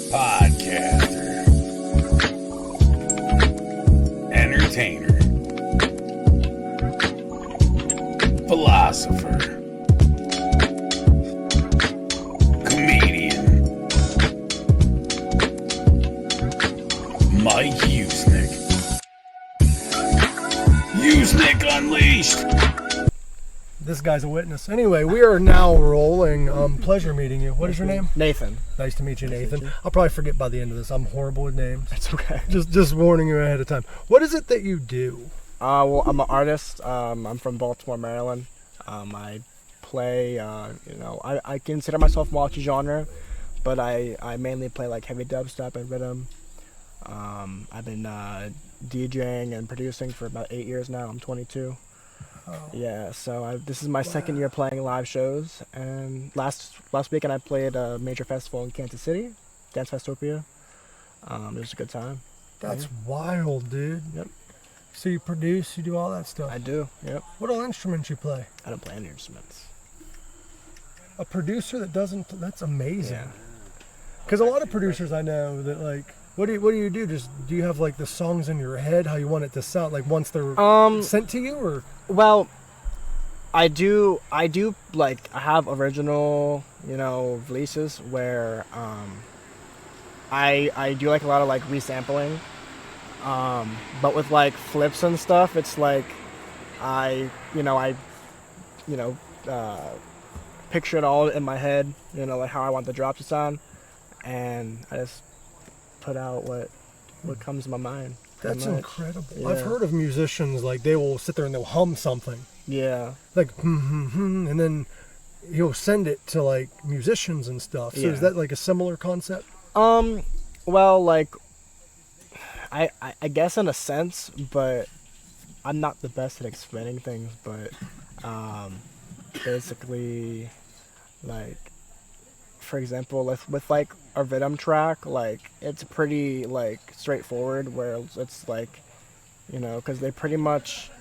podcaster, entertainer, philosopher, comedian, Mike Usenick. Usenick Unleashed! This guy's a witness. Anyway, we are now rolling. Pleasure meeting you. What is your name? Nathan. Nice to meet you, Nathan. I'll probably forget by the end of this. I'm horrible with names. It's okay. Just warning you ahead of time. What is it that you do? Well, I'm an artist. I'm from Baltimore, Maryland. I play, I consider myself multi-genre, but I mainly play like heavy dubstep and riddim. I've been DJing and producing for about 8 years now. I'm 22. Oh. Yeah, so this is my second year playing live shows, and last weekend I played a major festival in Kansas City, Dance Festopia. It was a good time. That's wild, dude. Yep. So you produce, you do all that stuff? I do, yep. What all instruments you play? I don't play any instruments. A producer that doesn't, that's amazing. Yeah. Because a lot of producers I know that like, what do you do? Just do you have like the songs in your head, how you want it to sound, like once they're sent to you, or? Well, I do like I have original, releases where I do like a lot of like resampling, but with like flips and stuff, it's like I picture it all in my head, like how I want the drop to sound, and I just put out what comes to my mind. That's incredible. Yeah. I've heard of musicians, like, they will sit there and they'll hum something. Yeah. Like, and then you'll send it to, like, musicians and stuff. So is that, like, a similar concept? Well, like, I guess in a sense, but I'm not the best at explaining things, but, basically, like, for example, with like a riddim track, like it's pretty like straightforward, where it's like, because they pretty much,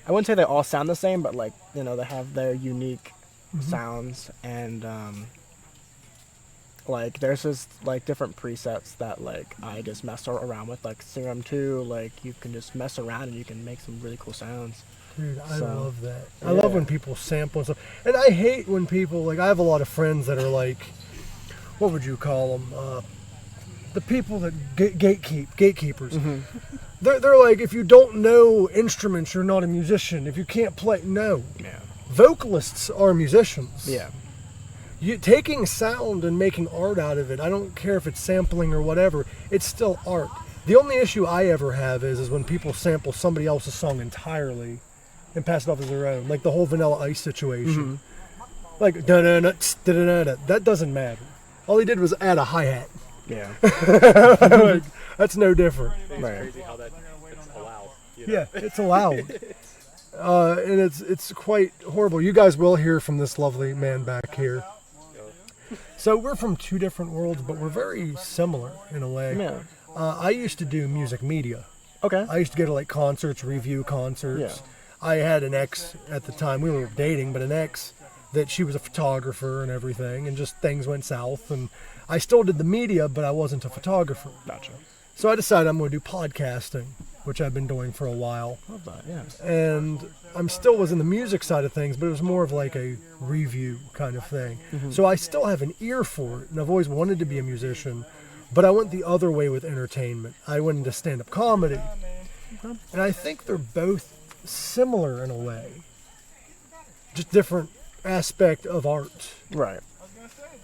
I wouldn't say they all sound the same, but like they have their unique sounds, and like there's just like different presets that like I just mess around with, like Serum 2, like you can just mess around and you can make some really cool sounds. Dude, I love that. Yeah. I love when people sample and stuff. And I hate when people, like, I have a lot of friends that are like, what would you call them? The people that gatekeepers. Mm-hmm. They're like, if you don't know instruments, you're not a musician. If you can't play, no. Yeah. Vocalists are musicians. Yeah. Taking sound and making art out of it, I don't care if it's sampling or whatever, it's still art. The only issue I ever have is when people sample somebody else's song entirely and pass it off as their own, like the whole Vanilla Ice situation. Mm-hmm. Like, da-da-da-da-da-da-da. That doesn't matter. All he did was add a hi-hat. Yeah. Like, that's no different. It's crazy how it's allowed. Yeah, it's allowed. And it's quite horrible. You guys will hear from this lovely man back here. So we're from two different worlds, but we're very similar in a way. Yeah. I used to do music media. Okay. I used to go to like concerts, review concerts. Yeah. I had an ex at the time, we were dating, but an ex that she was a photographer and everything, and just things went south, and I still did the media, but I wasn't a photographer. Gotcha. So I decided I'm going to do podcasting, which I've been doing for a while. Love that, yeah. And I'm still was in the music side of things, but it was more of like a review kind of thing. Mm-hmm. So I still have an ear for it, and I've always wanted to be a musician, but I went the other way with entertainment. I went into stand-up comedy. Okay. And I think they're both similar in a way. Just different aspect of art. Right.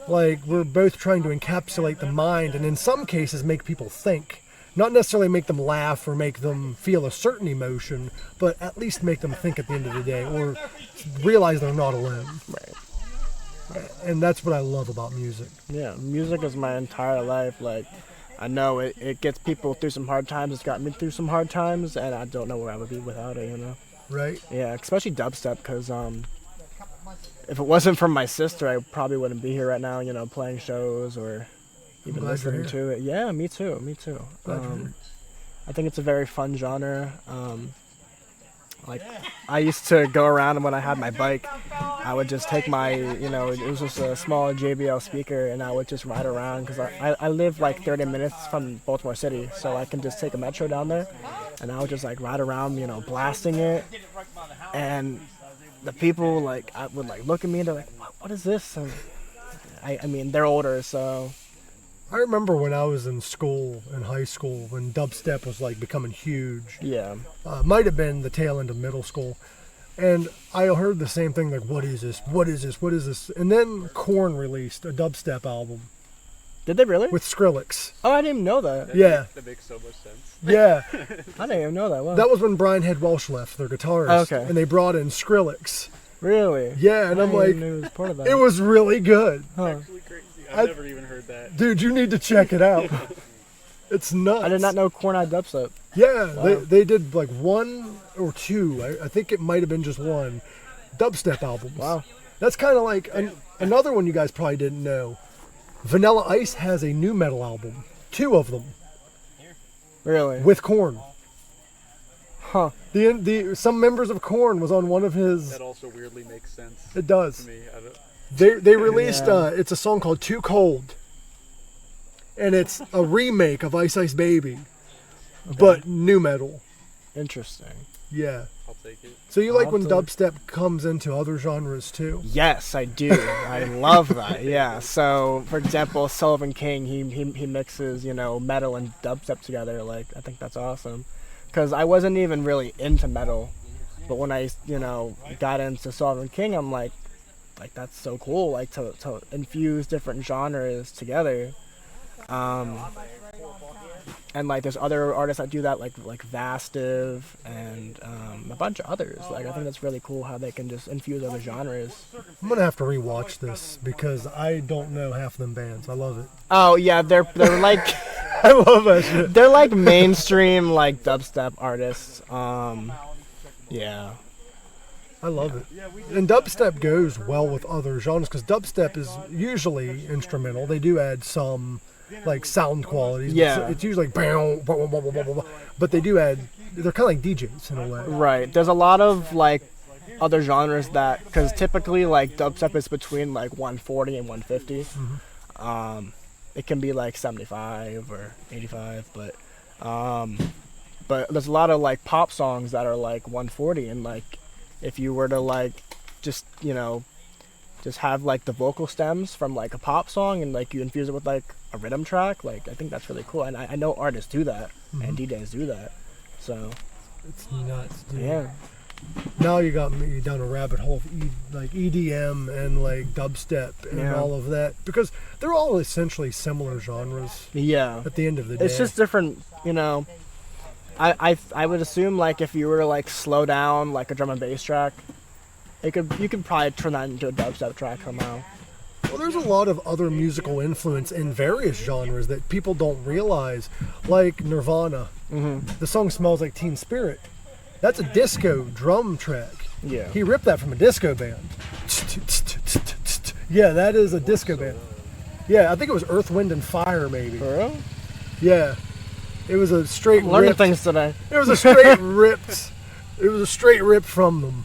Like, we're both trying to encapsulate the mind, and in some cases make people think. Not necessarily make them laugh or make them feel a certain emotion, but at least make them think at the end of the day, or realize they're not alone. Right. And that's what I love about music. Yeah, music is my entire life. Like, I know it gets people through some hard times. It's got me through some hard times, and I don't know where I would be without it, Right? Yeah, especially dubstep, because if it wasn't for my sister, I probably wouldn't be here right now, playing shows or even listening to it. Yeah, me too. Glad you're here. I think it's a very fun genre. Like, I used to go around, and when I had my bike, I would just take my, it was just a small JBL speaker, and I would just ride around, because I live like 30 minutes from Baltimore City, so I can just take a metro down there, and I would just like ride around, blasting it, and the people would look at me, and they're like, what is this? And I mean, they're older, so. I remember when I was in high school, when dubstep was like becoming huge. Yeah. Might have been the tail end of middle school. And I heard the same thing, like, what is this? What is this? What is this? And then Korn released a dubstep album. Did they really? With Skrillex. Oh, I didn't even know that. Yeah. That makes so much sense. Yeah. I didn't even know that. Wow. That was when Brian Head Welsh left, their guitarist. Okay. And they brought in Skrillex. Really? Yeah, and I'm like, it was part of that. it was really good. Huh. Actually crazy. I've never even heard that. Dude, you need to check it out. It's nuts. I did not know Korn had dubstep. Yeah, Wow. they did like one or two. I think it might have been just one dubstep albums. Wow. That's kind of like another one you guys probably didn't know. Vanilla Ice has a new metal album, 2 of them, Really? with Korn. Huh. Some members of Korn was on one of his. That also weirdly makes sense It to does. me. I don't, They released Yeah. it's a song called Too Cold, and it's a remake of Ice Ice Baby, but new metal. Interesting. Yeah. I'll take it. So you like I'll when have to- dubstep comes into other genres too? Yes, I do. I love that. Yeah. So, for example, Sullivan King, he mixes, metal and dubstep together. Like, I think that's awesome. Because I wasn't even really into metal, but when I, got into Sullivan King, I'm like that's so cool. Like to infuse different genres together. And like there's other artists that do that, like Vastive and a bunch of others. Like, I think that's really cool how they can just infuse other genres. I'm gonna have to rewatch this because I don't know half them bands. I love it. Oh yeah, they're like I love that shit. they're like mainstream like dubstep artists. Yeah. I love it. And dubstep goes well with other genres because dubstep is usually instrumental. They do add some like sound qualities. Yeah. It's usually like bam, blah, blah, blah, blah, blah, blah. But they do add. They're kind of like DJs in a way. Right. There's a lot of like other genres that, because typically like dubstep is between like 140 and 150. It can be like 75 or 85, but there's a lot of like pop songs that are like 140, and like if you were to like just just have like the vocal stems from like a pop song and like you infuse it with like a rhythm track, like I think that's really cool, and I know artists do that and DJs do that, so It's nuts, dude. yeah. Now you got me down a rabbit hole of like EDM and like dubstep and Yeah. all of that because they're all essentially similar genres Yeah. at the end of the day. It's just different, I would assume like if you were to like slow down like a drum and bass track, you could probably turn that into a dubstep track somehow. Well, there's a lot of other musical influence in various genres that people don't realize, like Nirvana. The song Smells Like Teen Spirit. That's a disco drum track. Yeah. He ripped that from a disco band. Yeah, that is a disco band. Yeah, I think it was Earth, Wind, and Fire, maybe. For real? Yeah. It was a straight Learning ripped. things today. It was a straight ripped. It was a straight rip from them.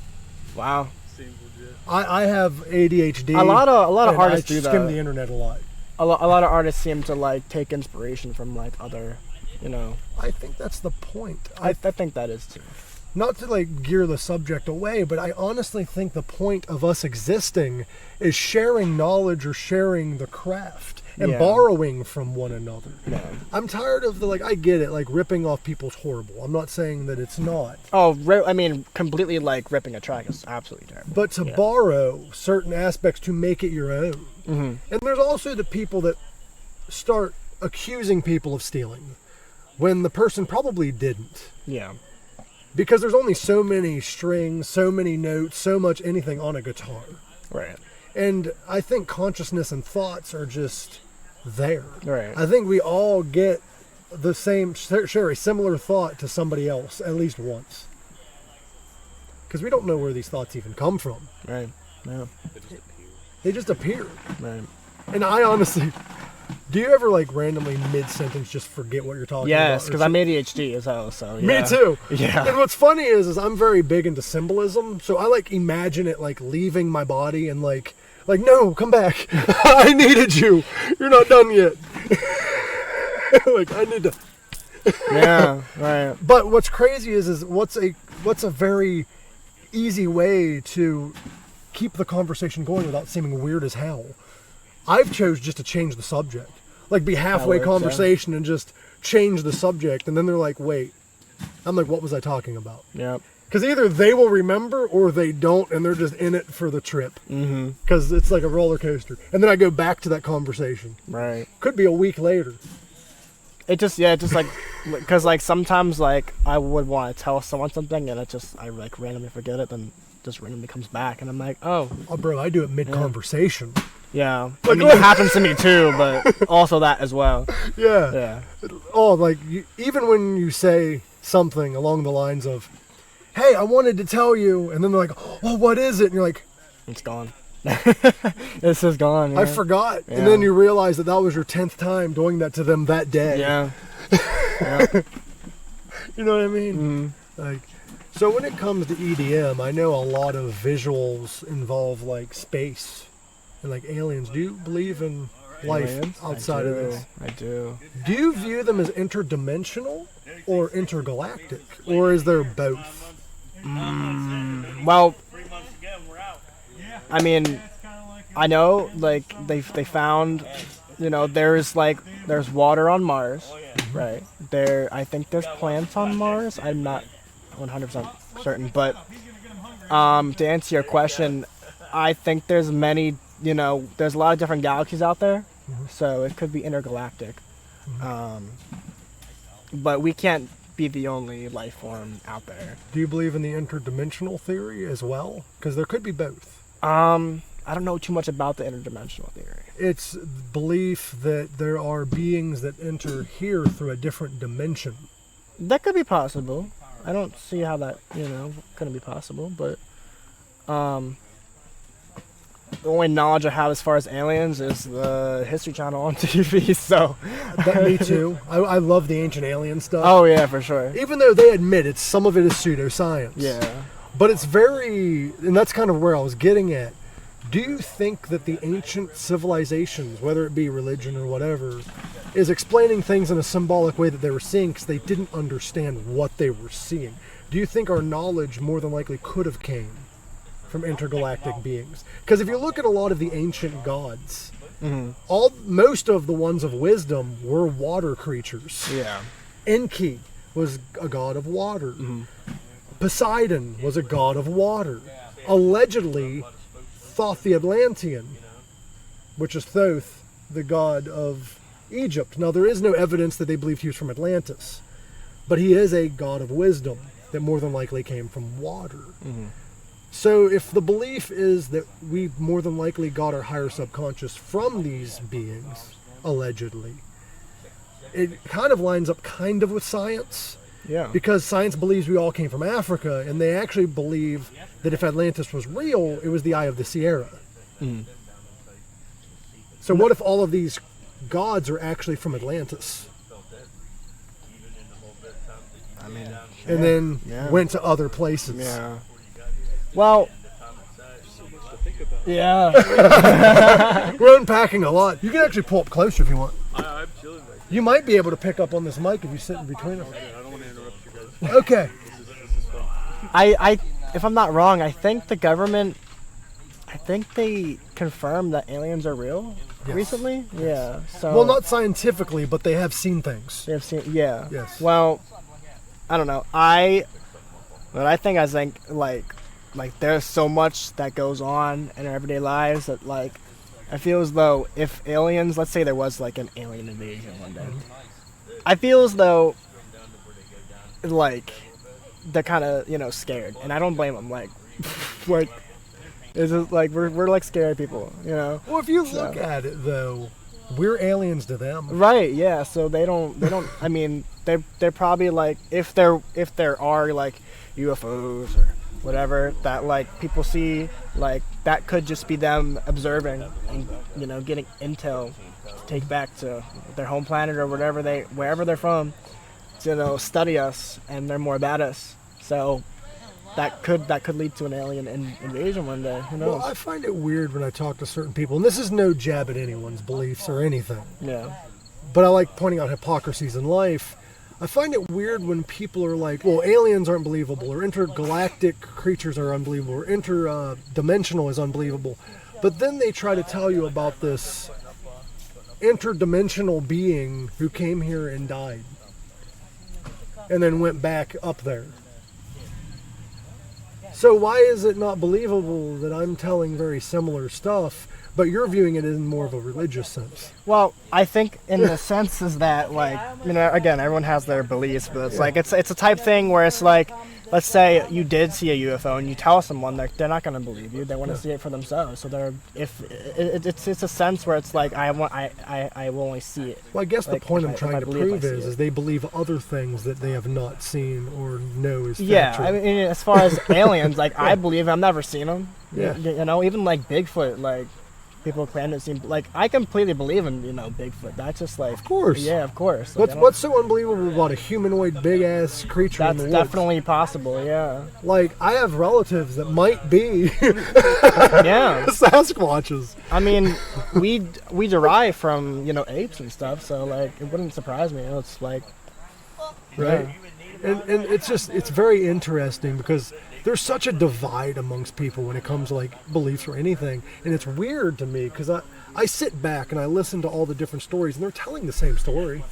Wow. Seems legit. I have ADHD. A lot of and artists I do skim that. the internet a lot. A lot of artists seem to like take inspiration from like other, I think that's the point. I think that is too. Not to like gear the subject away, but I honestly think the point of us existing is sharing knowledge or sharing the craft and Yeah. borrowing from one another. Yeah. I'm tired of I get it, like ripping off people's horrible. I'm not saying that it's not. Oh, completely like ripping a track is absolutely terrible. But to borrow certain aspects to make it your own. And there's also the people that start accusing people of stealing when the person probably didn't. Yeah. Because there's only so many strings, so many notes, so much anything on a guitar. Right. And I think consciousness and thoughts are just there. Right. I think we all get the same, share a similar thought to somebody else at least once. Because we don't know where these thoughts even come from. Right. Yeah. They just appear. They just appear. Right. And I honestly, Do you ever like randomly mid-sentence just forget what you're talking about? Yes, because I'm ADHD as hell, so yeah. Me too. Yeah. And what's funny is I'm very big into symbolism, so I like imagine it like leaving my body and like no, come back. I needed you. You're not done yet. Like I need to. Yeah, right. But what's crazy is what's a very easy way to keep the conversation going without seeming weird as hell. I've chose just to change the subject. Like be halfway works, yeah. conversation and just change the subject, and then they're like, wait. I'm like, what was I talking about? Yep. Because either they will remember or they don't, and they're just in it for the trip. Because it's like a roller coaster. And then I go back to that conversation. Right. Could be a week later. It just like, because like sometimes like I would want to tell someone something and I like randomly forget it, then just randomly comes back and I'm like, oh. Oh, bro, I do it mid-conversation. Yeah. I mean, it happens to me too, but also that as well. Yeah. Yeah. Oh, like, even when you say something along the lines of, hey, I wanted to tell you, and then they're like, oh, what is it? And you're like, It's gone. This is gone. Yeah. I forgot. Yeah. And then you realize that was your 10th time doing that to them that day. Yeah. Yeah. You know what I mean? Like, so when it comes to EDM, I know a lot of visuals involve like space and like aliens. Do you believe in life Aliens? outside of this? I do. Do you view them as interdimensional or intergalactic, or is there both? Well, I mean, I know like they found, there's water on Mars, right? I think there's plants on Mars. I'm not 100% certain, but to answer your question, I think there's many, there's a lot of different galaxies out there, so it could be intergalactic. But we can't be the only life form out there. Do you believe in the interdimensional theory as well? Because there could be both. I don't know too much about the interdimensional theory. It's belief that there are beings that enter here through a different dimension. That could be possible. I don't see how that, couldn't be possible, but the only knowledge I have as far as aliens is the History Channel on TV, so. Me too. I love the ancient alien stuff. Oh, yeah, for sure. Even though they admit some of it is pseudoscience. Yeah. But it's and that's kind of where I was getting at. Do you think that the ancient civilizations, whether it be religion or whatever, is explaining things in a symbolic way that they were seeing because they didn't understand what they were seeing? Do you think our knowledge more than likely could have came from intergalactic beings? Because if you look at a lot of the ancient gods, most of the ones of wisdom were water creatures. Yeah. Enki was a god of water. Poseidon was a god of water. Allegedly, Thoth the Atlantean, which is Thoth, the god of Egypt. Now, there is no evidence that they believed he was from Atlantis, but he is a god of wisdom that more than likely came from water. So if the belief is that we more than likely got our higher subconscious from these beings, allegedly, it kind of lines up kind of with science. Yeah. Because science believes we all came from Africa, and they actually believe that if Atlantis was real, it was the Eye of the Sierra. So what if all of these gods are actually from Atlantis? I mean, And then went to other places. yeah. Well, yeah. We're unpacking a lot. You can actually pull up closer if you want. I'm chilling right You might be able to pick up on this mic if you sit in between them. now. I don't want to interrupt you guys. Okay. This is fun. If I'm not wrong, I think the government, they confirmed that aliens are real recently. Yeah. So. Well, not scientifically, but they have seen things. They have seen. Yeah. Yes. Well, I don't know. I think like there's so much that goes on in our everyday lives that like I feel as though if aliens, let's say there was like an alien invasion one day, I feel as though like they're kind of scared, and I don't blame them. Like like it's just like we're like scared people, Well, if you look at it though, we're aliens to them. Right? Yeah. So they don't. I mean, they're probably like if there are like UFOs or whatever, that like people see, like that could just be them observing and, you know, getting intel to take back to their home planet or wherever they're from, to, you know, study us, and they're more about us. So that could lead to an alien invasion one day. Who knows? Well, I find it weird when I talk to certain people, and this is no jab at anyone's beliefs or anything, Yeah. but I like pointing out hypocrisies in life. I find it weird when people are like, well, aliens aren't believable, or intergalactic creatures are unbelievable, or interdimensional is unbelievable. But then they try to tell you about this interdimensional being who came here and died, and then went back up there. So why is it not believable that I'm telling very similar stuff, but you're viewing it in more of a religious sense? Well, I think in the sense is that, like, you know, again, everyone has their beliefs, but it's like it's a type thing where it's like, let's say you did see a UFO and you tell someone, they're not going to believe you. They want to see it for themselves. So it's a sense where it's like I will only see it. Well, I guess the Like, point if I'm I trying to believe I prove see is it. they believe other things that they have not seen or know is Yeah, factual. I mean, as far as aliens, like I believe I've never seen them. Yeah. You know, even like Bigfoot, like people claim to see, like I completely believe in, you know, Bigfoot. That's just like, Of course. yeah, of course. Like, What's so unbelievable about a humanoid big ass creature in that's the woods? definitely possible. Yeah, Like, I have relatives that might be yeah. Sasquatches. I mean, we derive from, you know, apes and stuff, so like it wouldn't surprise me. It's like, Right. yeah. And it's very interesting because there's such a divide amongst people when it comes to like beliefs or anything. And it's weird to me because I sit back and I listen to all the different stories and they're telling the same story.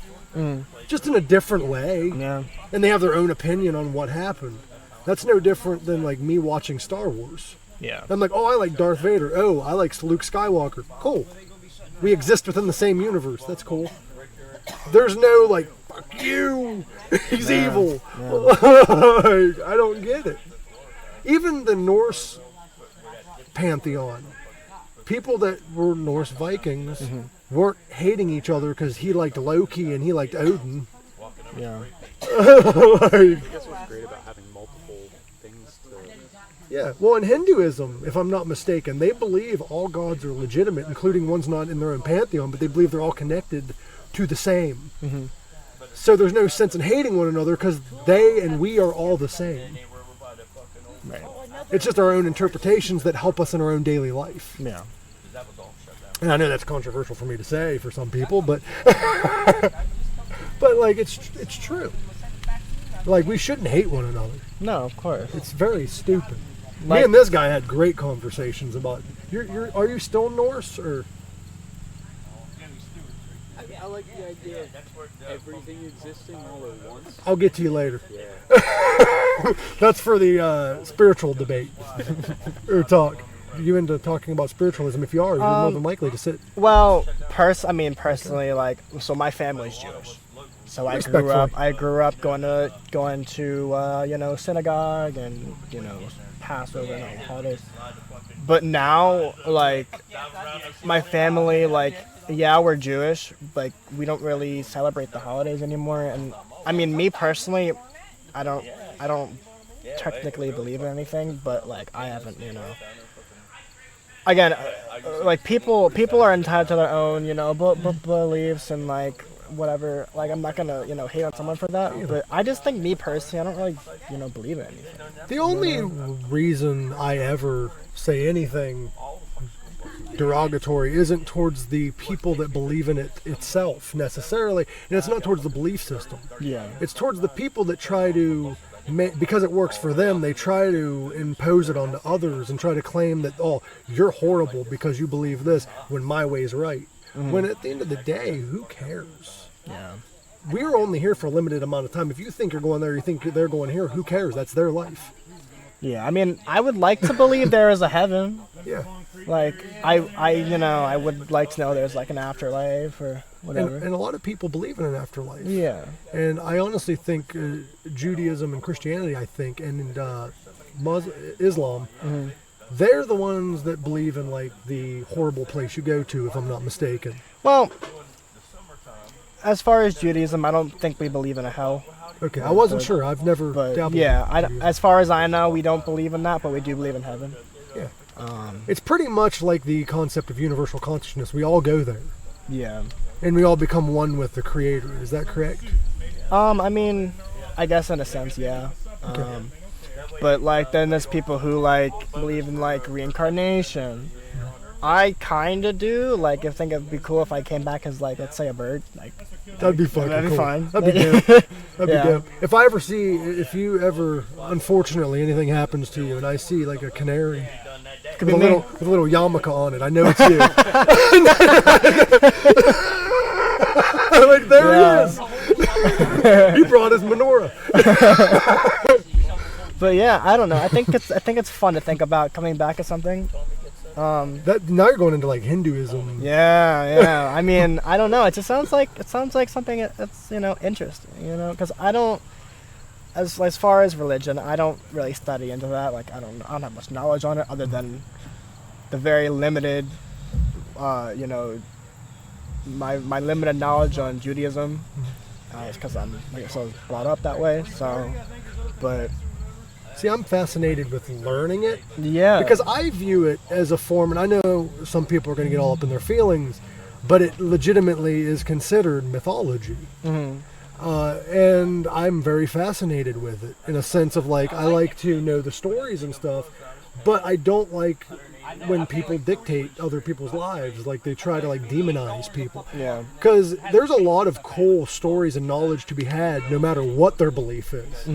Just in a different way. Yeah. And they have their own opinion on what happened. That's no different than like me watching Star Wars. Yeah. I'm like, oh, I like Darth Vader. Oh, I like Luke Skywalker. Cool. We exist within the same universe. That's cool. There's no like, fuck you. He's evil. Like, I don't get it. Even the Norse pantheon, people that were Norse Vikings weren't hating each other because he liked Loki and he liked Odin. Yeah. Like, I guess what's great about having multiple things to... yeah. Well, in Hinduism, if I'm not mistaken, they believe all gods are legitimate, including ones not in their own pantheon, but they believe they're all connected to the same. So there's no sense in hating one another because they and we are all the same. Right. It's just our own interpretations that help us in our own daily life. Yeah. And I know that's controversial for me to say for some people, but but like it's true. Like we shouldn't hate one another. No, of course. It's very stupid. Me Like- and this guy had great conversations about are you still Norse or I like the idea of everything existing all at once. I'll get to you later. Yeah. That's for the spiritual debate or talk. You into talking about spiritualism? If you are, you're more than likely to sit. Well, personally, like, so my family's Jewish. So I grew up going to you know, synagogue and, you know, Passover and all the holidays. But now, like, my family, like, yeah, we're Jewish, like, we don't really celebrate the holidays anymore. And I mean, me personally, I don't technically believe in anything, but like, I haven't, you know. Again, like, people are entitled to their own, you know, beliefs and like whatever. Like, I'm not gonna, you know, hate on someone for that, but I just think, me personally, I don't really, you know, believe in anything. The only reason I ever say anything derogatory isn't towards the people that believe in it itself necessarily, and it's not towards the belief system. Yeah. It's towards the people that try to, because it works for them, they try to impose it onto others and try to claim that, oh, you're horrible because you believe this when my way's right. When at the end of the day, who cares? Yeah. We're only here for a limited amount of time. If you think you're going there, you think they're going here, who cares? That's their life. Yeah. I mean, I would like to believe there is a heaven. Yeah. Like, I would like to know there's like an afterlife or whatever. And a lot of people believe in an afterlife. Yeah. And I honestly think Judaism and Christianity, and Islam, they're the ones that believe in like the horrible place you go to, if I'm not mistaken. Well, as far as Judaism, I don't think we believe in a hell. Okay, I wasn't But- sure. I've never But dabbled yeah, in Judaism. as far as I know, we don't believe in that, but we do believe in heaven. Yeah. It's pretty much like the concept of universal consciousness. We all go there, Yeah. and we all become one with the Creator. Is that correct? I mean, I guess in a sense, yeah. But like, then there's people who like believe in like reincarnation. I kind of do. Like, I think it'd be cool if I came back as like, let's say, a bird. Like, That'd be fucking that'd be cool. fine. That'd be dope. That'd Yeah. be dope. If you ever, unfortunately, anything happens to you, and I see like a canary Could with be me. with a little yarmulke on it, I know it's you. Like, there Yeah. he is. He brought his menorah. But yeah, I don't know. I think it's fun to think about coming back as something. That now you're going into like Hinduism. Yeah. I mean, I don't know. It sounds like something that's interesting. Because I don't, as far as religion, I don't really study into that. Like, I don't have much knowledge on it other than the very limited, my limited knowledge on Judaism. It's because I'm, like I said, brought up that way. So, but See, I'm fascinated with learning it yeah, because I view it as a form, and I know some people are going to get all up in their feelings, but it legitimately is considered mythology. And I'm very fascinated with it in a sense of like, I like to know the stories and stuff, but I don't like when people dictate other people's lives, like they try to like demonize people. yeah, Because there's a lot of cool stories and knowledge to be had no matter what their belief is.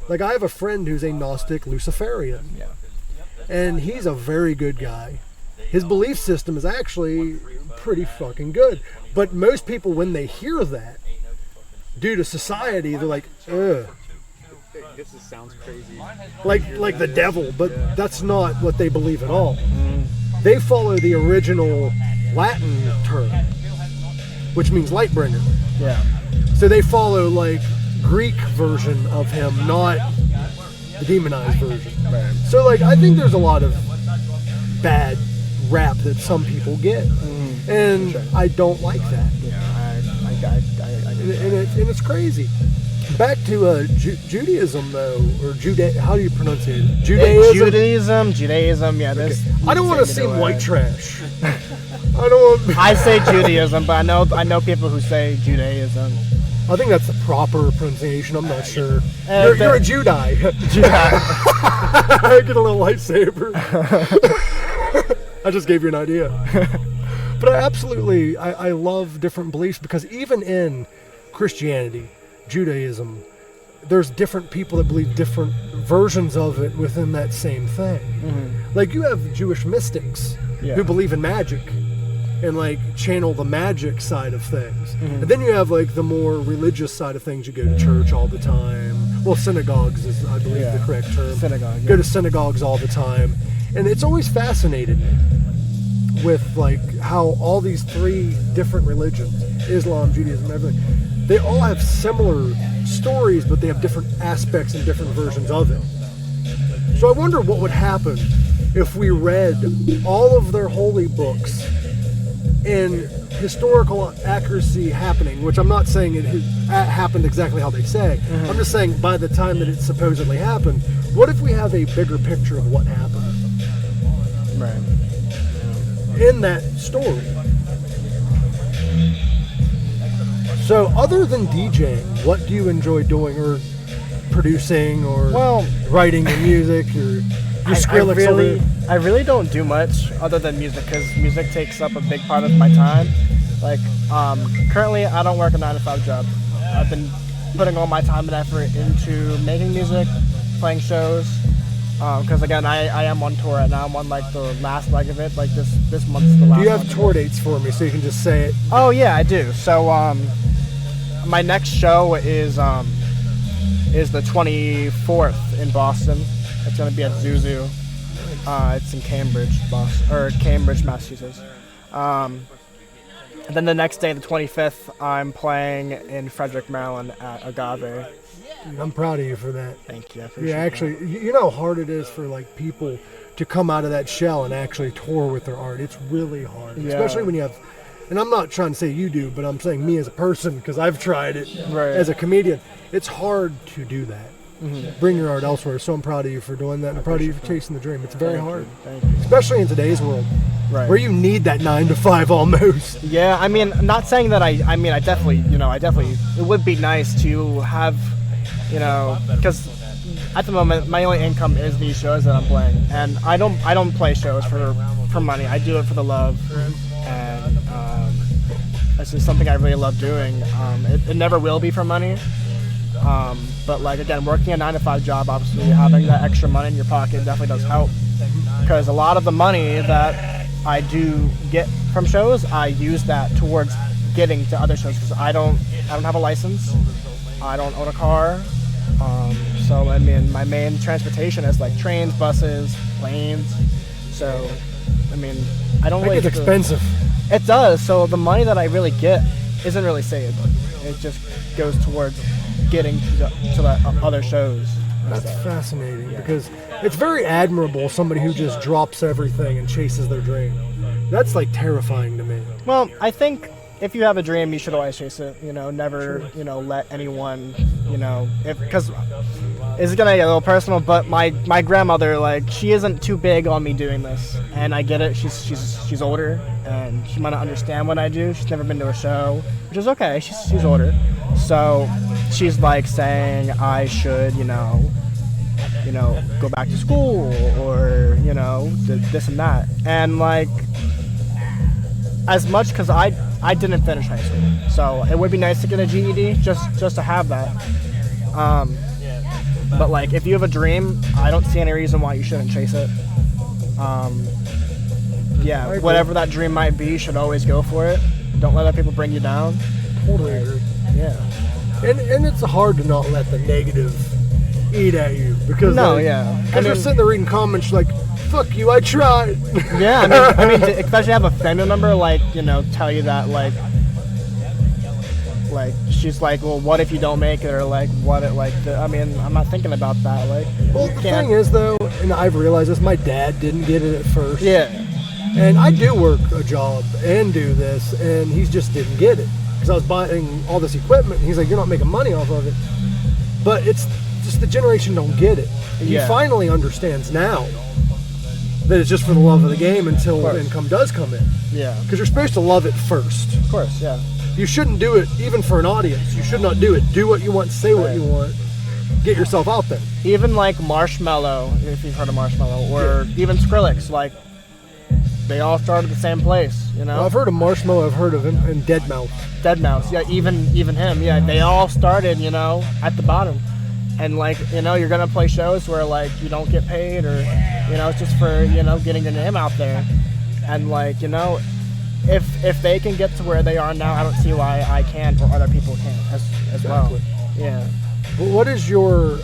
Like, I have a friend who's a Gnostic Luciferian, yeah. and he's a very good guy. His belief system is actually pretty fucking good. But most people, when they hear that, due to society, they're like, ugh. This sounds crazy. Like the devil, but that's not what they believe at all. They follow the original Latin term, which means light bringer. Yeah. So they follow like Greek version of him, not the demonized version. Right. So like, I think there's a lot of bad rap that some people get, and I don't like that. Yeah, I And it's crazy. Back to Judaism though, or how do you pronounce it? Judaism. Yeah, there's. I don't want to seem white trash. I don't want. I say Judaism, but I know people who say Judaism. I think that's the proper pronunciation. I'm not sure. Uh, You're a Judai. I get a little lightsaber. I just gave you an idea. But I love different beliefs because even in Christianity, Judaism, there's different people that believe different versions of it within that same thing. Like, you have Jewish mystics who believe in magic and like channel the magic side of things. And then you have like the more religious side of things. You go to church all the time. Well, synagogues is, I believe, the correct term. Synagogue. Go to synagogues all the time. And it's always fascinated me with like how all these three different religions, Islam, Judaism, everything, they all have similar stories, but they have different aspects and different versions of it. So I wonder what would happen if we read all of their holy books in historical accuracy happening, which I'm not saying it happened exactly how they say. I'm just saying by the time that it supposedly happened, what if we have a bigger picture of what happened Right. in that story? So other than DJing, what do you enjoy doing, or producing, or Well, writing your music, or your Skrillex? I really don't do much other than music because music takes up a big part of my time. Like, currently I don't work a 9-to-5 job. I've been putting all my time and effort into making music, playing shows. Because again, I am on tour right now. I'm on like the last leg of it. Like this month's the last. Do you have leg of tour it. dates for me so you can just say it? Oh yeah, I do. So my next show is the 24th in Boston. It's gonna be at Zuzu. It's in Cambridge, Massachusetts. And then the next day, the 25th, I'm playing in Frederick, Maryland at Agave. I'm proud of you for that. Thank you. I appreciate Yeah, actually, you know how hard it is for like people to come out of that shell and actually tour with their art. It's really hard, Yeah. especially when you have and I'm not trying to say you do, but I'm saying me as a person, because I've tried it Right. as a comedian. It's hard to do that. Bring your art elsewhere. So I'm proud of you for doing that. And I'm proud of you for chasing the dream. It's very hard, Thank you. especially in today's world, Right. where you need that 9 to 5 almost. Yeah, I mean, not saying that I mean, I definitely, it would be nice to have, because at the moment, my only income is these shows that I'm playing. And I don't play shows for money. I do it for the love. And it's just something I really love doing. It never will be for money. But like, again, working a 9 to 5 job, obviously having that extra money in your pocket definitely does help. Because a lot of the money that I do get from shows, I use that towards getting to other shows. Because I don't have a license. I don't own a car. So I mean, my main transportation is like trains, buses, planes. So I mean, I don't really. It's expensive. It does. So the money that I really get isn't really saved. It just goes towards getting to the other shows. That's fascinating because it's very admirable, somebody who just drops everything and chases their dream. That's like terrifying to me. Well, I think if you have a dream, you should always chase it. Never, let anyone, because it's gonna get a little personal. But my grandmother, like, she isn't too big on me doing this, and I get it. She's older, and she might not understand what I do. She's never been to a show, which is okay. She's older, so she's like saying I should, go back to school or this and that, and like. As much because I didn't finish high school, so it would be nice to get a GED just to have that. But like, if you have a dream, I don't see any reason why you shouldn't chase it. Yeah, whatever that dream might be, you should always go for it. Don't let other people bring you down. Totally agree. Yeah. And it's hard to not let the negative eat at you because you're sitting there reading comments like, "Fuck you, I tried." Yeah, I mean, to especially have a family member tell you that like she's like, well, what if you don't make it, or like what it like. I'm not thinking about that. Like, well, the thing is though, and I've realized this, my dad didn't get it at first. Yeah. And I do work a job and do this, and he just didn't get it because I was buying all this equipment. And he's like, "You're not making money off of it," but it's just the generation don't get it. He finally understands now that it's just for the love of the game until income does come in. Yeah. Because you're supposed to love it first. Of course, yeah. You shouldn't do it even for an audience. You should not do it. Do what you want, say what you want. Get yourself out there. Even like Marshmallow, if you've heard of Marshmallow, or even Skrillex, like, they all started the same place, Well, I've heard of Marshmallow, I've heard of him, and Deadmau5, yeah, even him, yeah. They all started, at the bottom. And like, you're gonna play shows where like you don't get paid, or it's just for getting your name out there. And like, if they can get to where they are now, I don't see why I can't or other people can't as well. Yeah. Well, what is your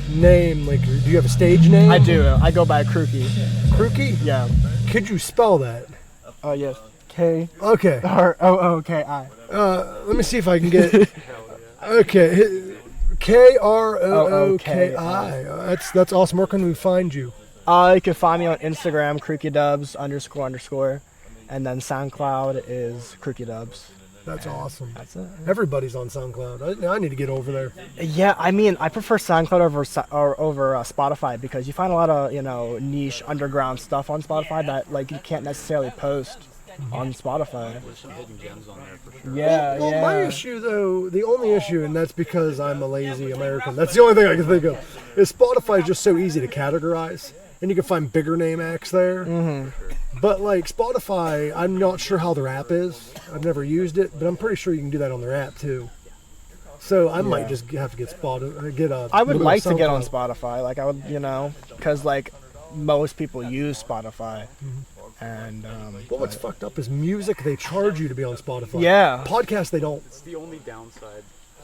name? Like, do you have a stage name? I do. I go by Krooki. Krooki? Yeah. Could you spell that? Oh yes. K. Okay. R-O-O-K-I. Let me see if I can get. Okay. KROOKI. That's awesome. Where can we find you? You can find me on Instagram, KRØØKI__, and then SoundCloud is KRØØKI Dubs. That's awesome. That's it. Everybody's on SoundCloud. I need to get over there. Yeah, I mean, I prefer SoundCloud over Spotify because you find a lot of niche underground stuff on Spotify that like you can't necessarily post on Spotify. There's some hidden gems on there for sure. Yeah, Well, my issue though, the only issue, and that's because I'm a lazy American. That's the only thing I can think of. Is Spotify is just so easy to categorize, and you can find bigger name acts there. Mm-hmm. But like Spotify, I'm not sure how their app is. I've never used it, but I'm pretty sure you can do that on their app too. So I might just have to get Spotify. I would like to get on Spotify. Like I would, because like most people use Spotify. Mm-hmm. And well, what's fucked up is music. They charge you to be on Spotify. Yeah. Podcasts they don't. It's the only downside.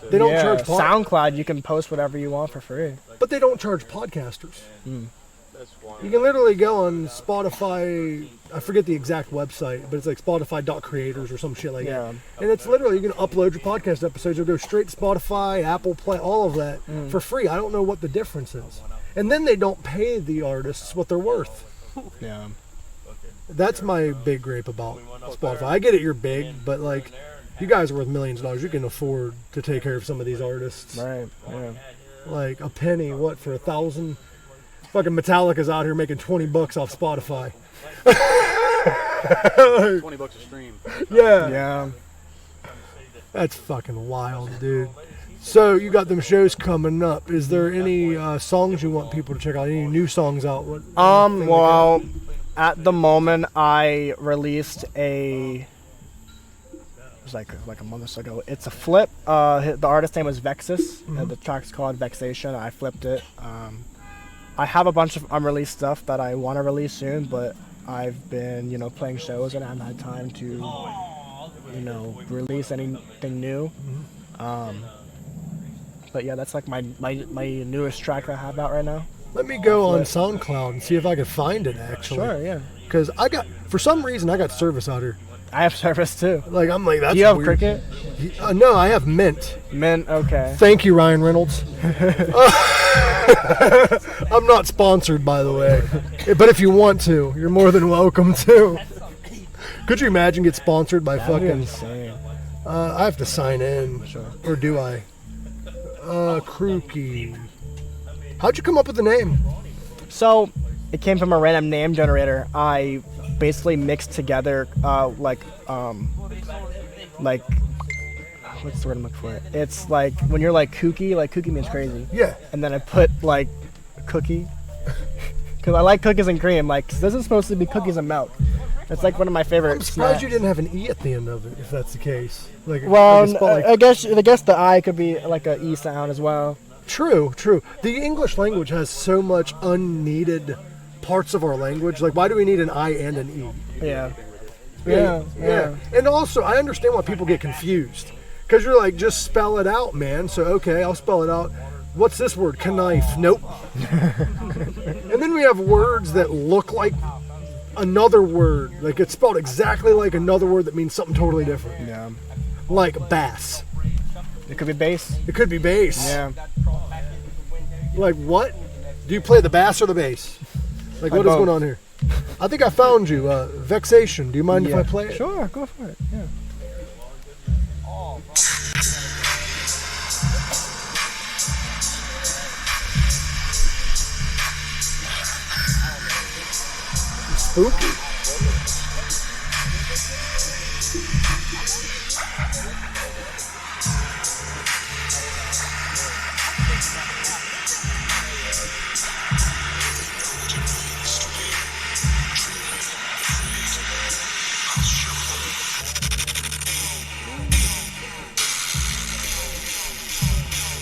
They don't charge. SoundCloud, you can post whatever you want for free. But they don't charge podcasters. That's why. You can literally go on Spotify. I forget the exact website, but it's like Spotify.creators or some shit like that. And it's literally you can upload your podcast episodes. It'll go straight to Spotify, Apple Play, all of that for free. I don't know what the difference is. And then they don't pay the artists what they're worth. Yeah. That's my big gripe about Spotify. I get it, you're big, but like, you guys are worth millions of dollars. You can afford to take care of some of these artists. Right. Yeah. Like a penny, what, for 1,000? Fucking Metallica's out here making $20 off Spotify. $20 a stream. Yeah. Yeah. That's fucking wild, dude. So you got them shows coming up. Is there any songs you want people to check out? Any new songs out? Well, at the moment, I released it was like a month or so ago. It's a flip. The artist name was Vexus. The track's called Vexation. I flipped it. I have a bunch of unreleased stuff that I want to release soon, but I've been, playing shows and I haven't had time to, release anything new. But yeah, that's like my newest track that I have out right now. Let me go on SoundCloud and see if I can find it, actually. Sure, yeah. Because for some reason, I got service out here. I have service too. Like, I'm like, that's Do you have weird. Cricket? No, I have Mint. Mint, okay. Thank you, Ryan Reynolds. I'm not sponsored, by the way. But if you want to, you're more than welcome to. Could you imagine get sponsored by That'd be fucking... insane. I have to sign in. Sure. Or do I? Krooki. How'd you come up with the name? So, it came from a random name generator. I basically mixed together, what's the word I'm looking for? It's like, when you're like kooky, like kooky means crazy. Yeah. And then I put like cookie. Because I like cookies and cream. Like, this is supposed to be cookies and milk. It's like one of my favorite I'm surprised snacks. you didn't have an E at the end of it, if that's the case. Like, Well, like a spot, like- I guess the I could be like a E sound as well. True. The English language has so much unneeded parts of our language. Like, why do we need an I and an E? Yeah. Yeah. And also, I understand why people get confused. Because you're like, just spell it out, man. So, okay, I'll spell it out. What's this word? Knife. Nope. And then we have words that look like another word. Like, it's spelled exactly like another word that means something totally different. Yeah. Like bass. It could be bass. It could be bass. Yeah. Like, what? Do you play the bass or the bass? Like, what is going on here? I think I found you. Vexation. Do you mind if I play it? Sure, go for it. Yeah. Spooky.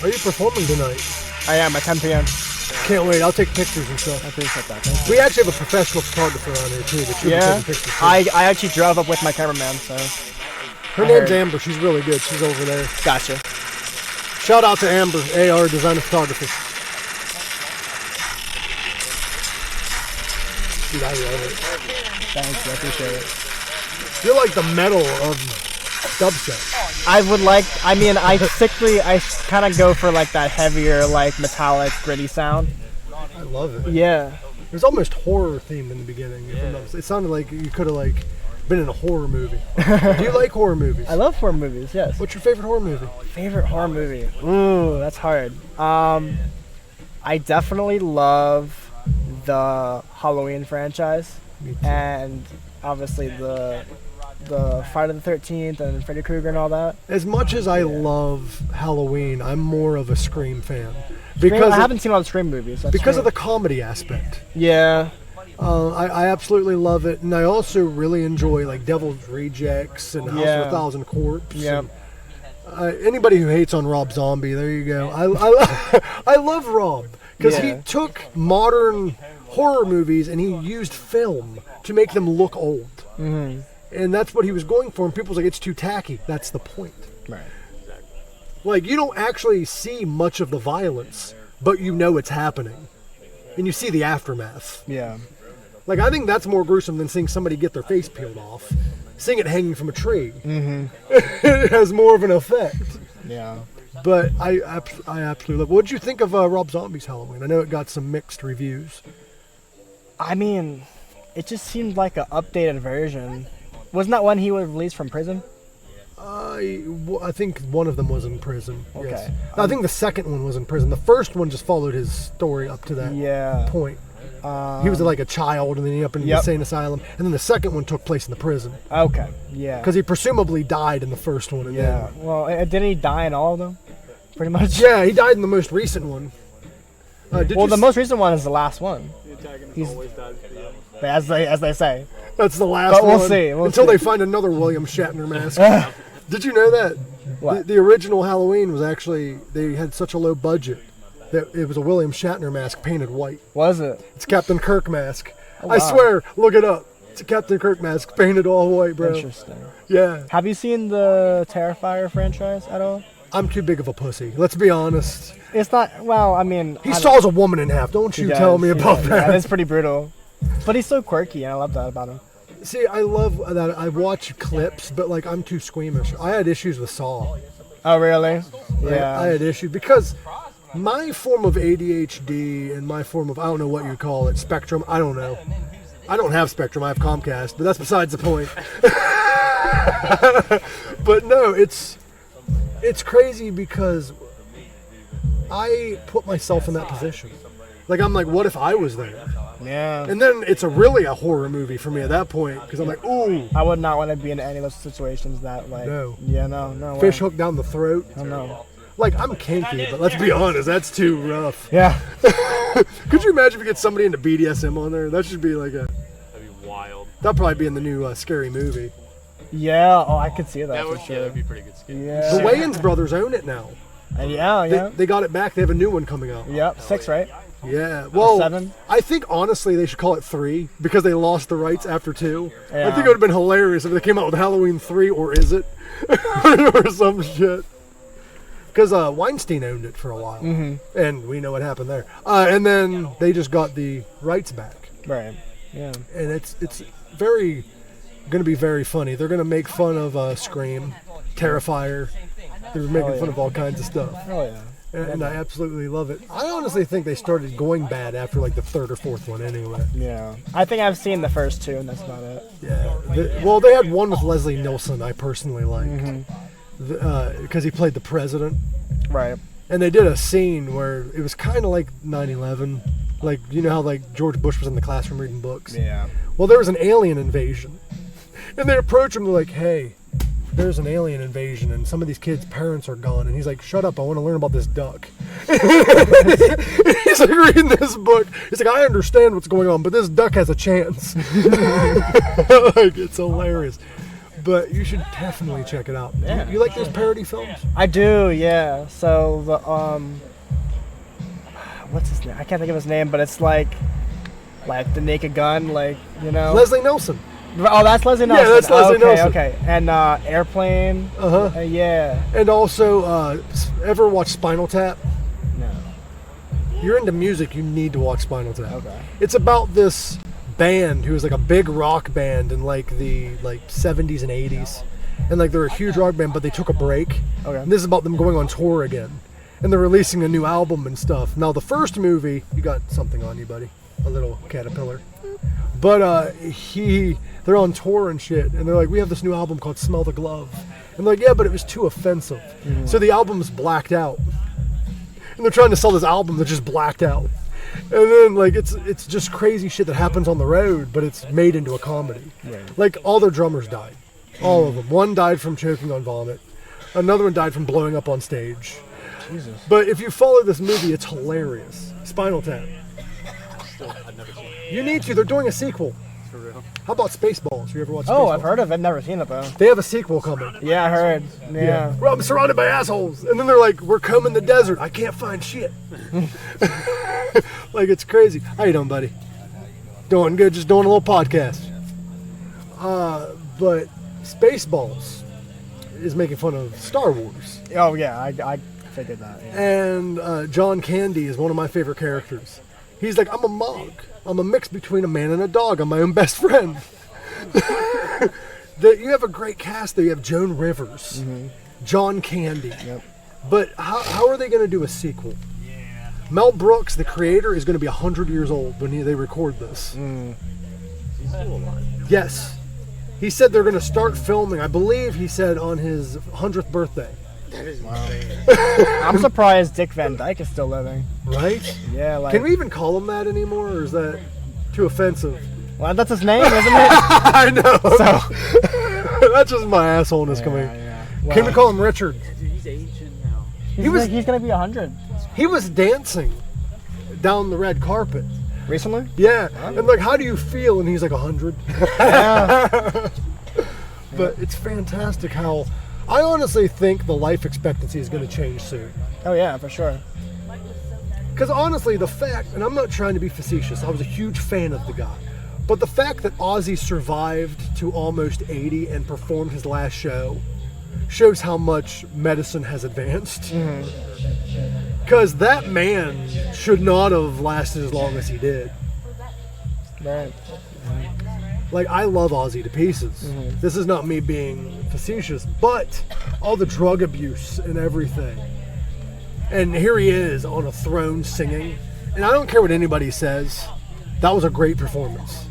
Are you performing tonight? I am at 10 p.m. Can't wait. I'll take pictures and stuff. I appreciate that. Thank you. We actually have a professional photographer on here too. That should be Yeah, taking pictures too. I actually drove up with my cameraman, so Her name's Amber. She's really good. She's over there. gotcha. Shout out to Amber, AR Design and Photography. Dude, I love it. Thanks, I appreciate it. You're like the metal of dubstep. I kind of go for like that heavier, like metallic, gritty sound. I love it. Yeah. It was almost horror themed in the beginning. If I'm not mistaken. It sounded like you could have like been in a horror movie. Do you like horror movies? I love horror movies, yes. What's your favorite horror movie? Favorite horror movie? Ooh, that's hard. I definitely love the Halloween franchise. Me too. And obviously the Friday the 13th and Freddy Krueger and all that. As much as I love Halloween, I'm more of a Scream fan. I haven't seen all the Scream movies. Because of the comedy aspect. Yeah. I absolutely love it, and I also really enjoy like Devil's Rejects and House of a Thousand Corpse. Yeah. Anybody who hates on Rob Zombie, there you go. I love Rob because he took modern horror movies and he used film to make them look old. Mm-hmm. And that's what he was going for, and people's like, it's too tacky. That's the point. Right. Like, you don't actually see much of the violence, but you know it's happening. And you see the aftermath. Yeah. Like, I think that's more gruesome than seeing somebody get their face peeled off. Seeing it hanging from a tree. Mm-hmm. It has more of an effect. Yeah. But I absolutely love it. What did you think of Rob Zombie's Halloween? I know it got some mixed reviews. I mean, it just seemed like an updated version. Wasn't that when he was released from prison? I think one of them was in prison. Okay. Yes. I think the second one was in prison. The first one just followed his story up to that point. He was like a child, and then he up in the insane asylum, and then the second one took place in the prison. Okay, yeah. Because he presumably died in the first one. And yeah. Well, didn't he die in all of them? Pretty much. Yeah, he died in the most recent one. The most recent one is the last one. He's always died for you. As they say. That's the last but we'll one. See. Until they find another William Shatner mask. Did you know that? What? The original Halloween was actually, they had such a low budget that it was a William Shatner mask painted white. Was it? It's Captain Kirk mask. Oh, wow. I swear, look it up. It's a Captain Kirk mask painted all white, bro. Interesting. Yeah. Have you seen the Terrifier franchise at all? I'm too big of a pussy. Let's be honest. It's not, well, I mean... He saws a woman in half. Don't you tell me about that. Yeah, it's pretty brutal. But he's so quirky, and I love that about him. See, I love that. I watch clips, but like I'm too squeamish. I had issues with Saw. Oh, really? Yeah. I had issues because my form of ADHD and my form of, I don't know what you call it, spectrum, I don't know. I don't have Spectrum, I have Comcast, but that's besides the point. But no, it's crazy because I put myself in that position. Like, I'm like, what if I was there? Yeah. And then it's really a horror movie for me at that point because I'm like, ooh. I would not want to be in any of those situations that, like... No. Yeah, no. Fish hook down the throat. Oh, no. Like, I'm kinky, but let's be honest, that's too rough. Yeah. Could you imagine if you get somebody into BDSM on there? That should be like a... That'd be wild. That'd probably be in the new Scary Movie. Yeah, I could see that for sure. Yeah, that'd be pretty good skin. Yeah. The Wayans brothers own it now. Yeah. They got it back. They have a new one coming out. Yep, 6, right? Yeah. Well, 7? I think honestly they should call it 3 because they lost the rights after 2. Yeah. I think it would have been hilarious if they came out with Halloween 3 or is it? Or some shit. Because Weinstein owned it for a while. Mm-hmm. And we know what happened there. And then they just got the rights back. Right. Yeah. And it's very going to be very funny. They're going to make fun of Scream, Terrifier. They're making fun of all kinds of stuff. Oh, yeah. And I absolutely love it. I honestly think they started going bad after like the 3rd or 4th one anyway. Yeah. I think I've seen the first 2 and that's about it. Yeah. They had one with Leslie Nielsen I personally like. Because he played the president. Right. And they did a scene where it was kind of like 9/11. Like, you know how like George Bush was in the classroom reading books? Yeah. Well, there was an alien invasion. And they approach him, they're like, hey, there's an alien invasion and some of these kids' parents are gone. And he's like, shut up, I want to learn about this duck. He's like reading this book. He's like, I understand what's going on, but this duck has a chance. Like, it's hilarious. But you should definitely check it out. Yeah, you like those parody films? I do, yeah. So the what's his name? I can't think of his name, but it's like the Naked Gun, like, you know. Leslie Nielsen. Oh, that's Leslie Nielsen. Yeah, that's Leslie Nielsen. Okay. And Airplane. Yeah. And also, ever watch Spinal Tap? No. You're into music, you need to watch Spinal Tap. Okay. It's about this band who was like a big rock band in like the 70s and 80s. And like they're a huge rock band, but they took a break. Okay. And this is about them going on tour again. And they're releasing a new album and stuff. Now the first movie, you got something on you, buddy. A little caterpillar. But they're on tour and shit, and they're like, we have this new album called Smell the Glove. And they're like, yeah, but it was too offensive. Mm-hmm. So the album's blacked out. And they're trying to sell this album that's just blacked out. And then like it's just crazy shit that happens on the road, but it's made into a comedy. Right. Like all their drummers died. All of them. One died from choking on vomit. Another one died from blowing up on stage. Jesus. But if you follow this movie, it's hilarious. Spinal Tap. I've never seen it. You need to. They're doing a sequel. For real? How about Spaceballs? You ever watched Spaceballs? Oh, I've heard of it. Never seen it, though. They have a sequel coming. Yeah, I heard. Yeah. Well, I'm surrounded by assholes. And then they're like, we're combing the desert. I can't find shit. Like, it's crazy. How you doing, buddy? Doing good. Just doing a little podcast. But Spaceballs is making fun of Star Wars. Oh, yeah. I figured that. Yeah. And John Candy is one of my favorite characters. He's like, I'm a Mog. I'm a mix between a man and a dog. I'm my own best friend. You have a great cast there. You have Joan Rivers, John Candy. Yep. But how are they going to do a sequel? Mel Brooks, the creator, is going to be 100 years old when they record this. He's still alive. Yes. He said they're going to start filming, I believe he said on his 100th birthday. That is insane. I'm surprised Dick Van Dyke is still living. Right? Yeah, like. Can we even call him that anymore, or is that too offensive? Well, that's his name, isn't it? I know. So. That's just my assholeness coming. Yeah. Can we call him Richard? Dude, he's aging now. He's gonna be 100. He was dancing down the red carpet. Recently? Yeah. And like, how do you feel? And he's like 100. Yeah. But it's fantastic how I honestly think the life expectancy is going to change soon. Oh yeah, for sure. Because honestly, the fact, and I'm not trying to be facetious, I was a huge fan of the guy. But the fact that Ozzy survived to almost 80 and performed his last show shows how much medicine has advanced. Because that man should not have lasted as long as he did. Right. Like, I love Ozzy to pieces. This is not me being facetious, but all the drug abuse and everything. And here he is on a throne singing. And I don't care what anybody says. That was a great performance.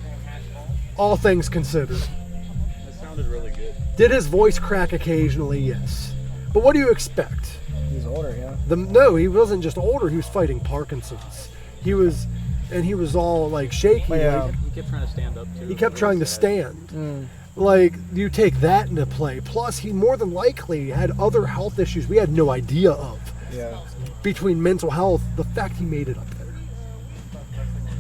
All things considered. That sounded really good. Did his voice crack occasionally? Yes. But what do you expect? He's older, yeah. No, he wasn't just older. He was fighting Parkinson's. He was all like shaky. Yeah. Like, He kept trying to stand up too. he kept trying to stand. Like, you take that into play. Plus, he more than likely had other health issues we had no idea of. Yeah. Between mental health, the fact he made it up there.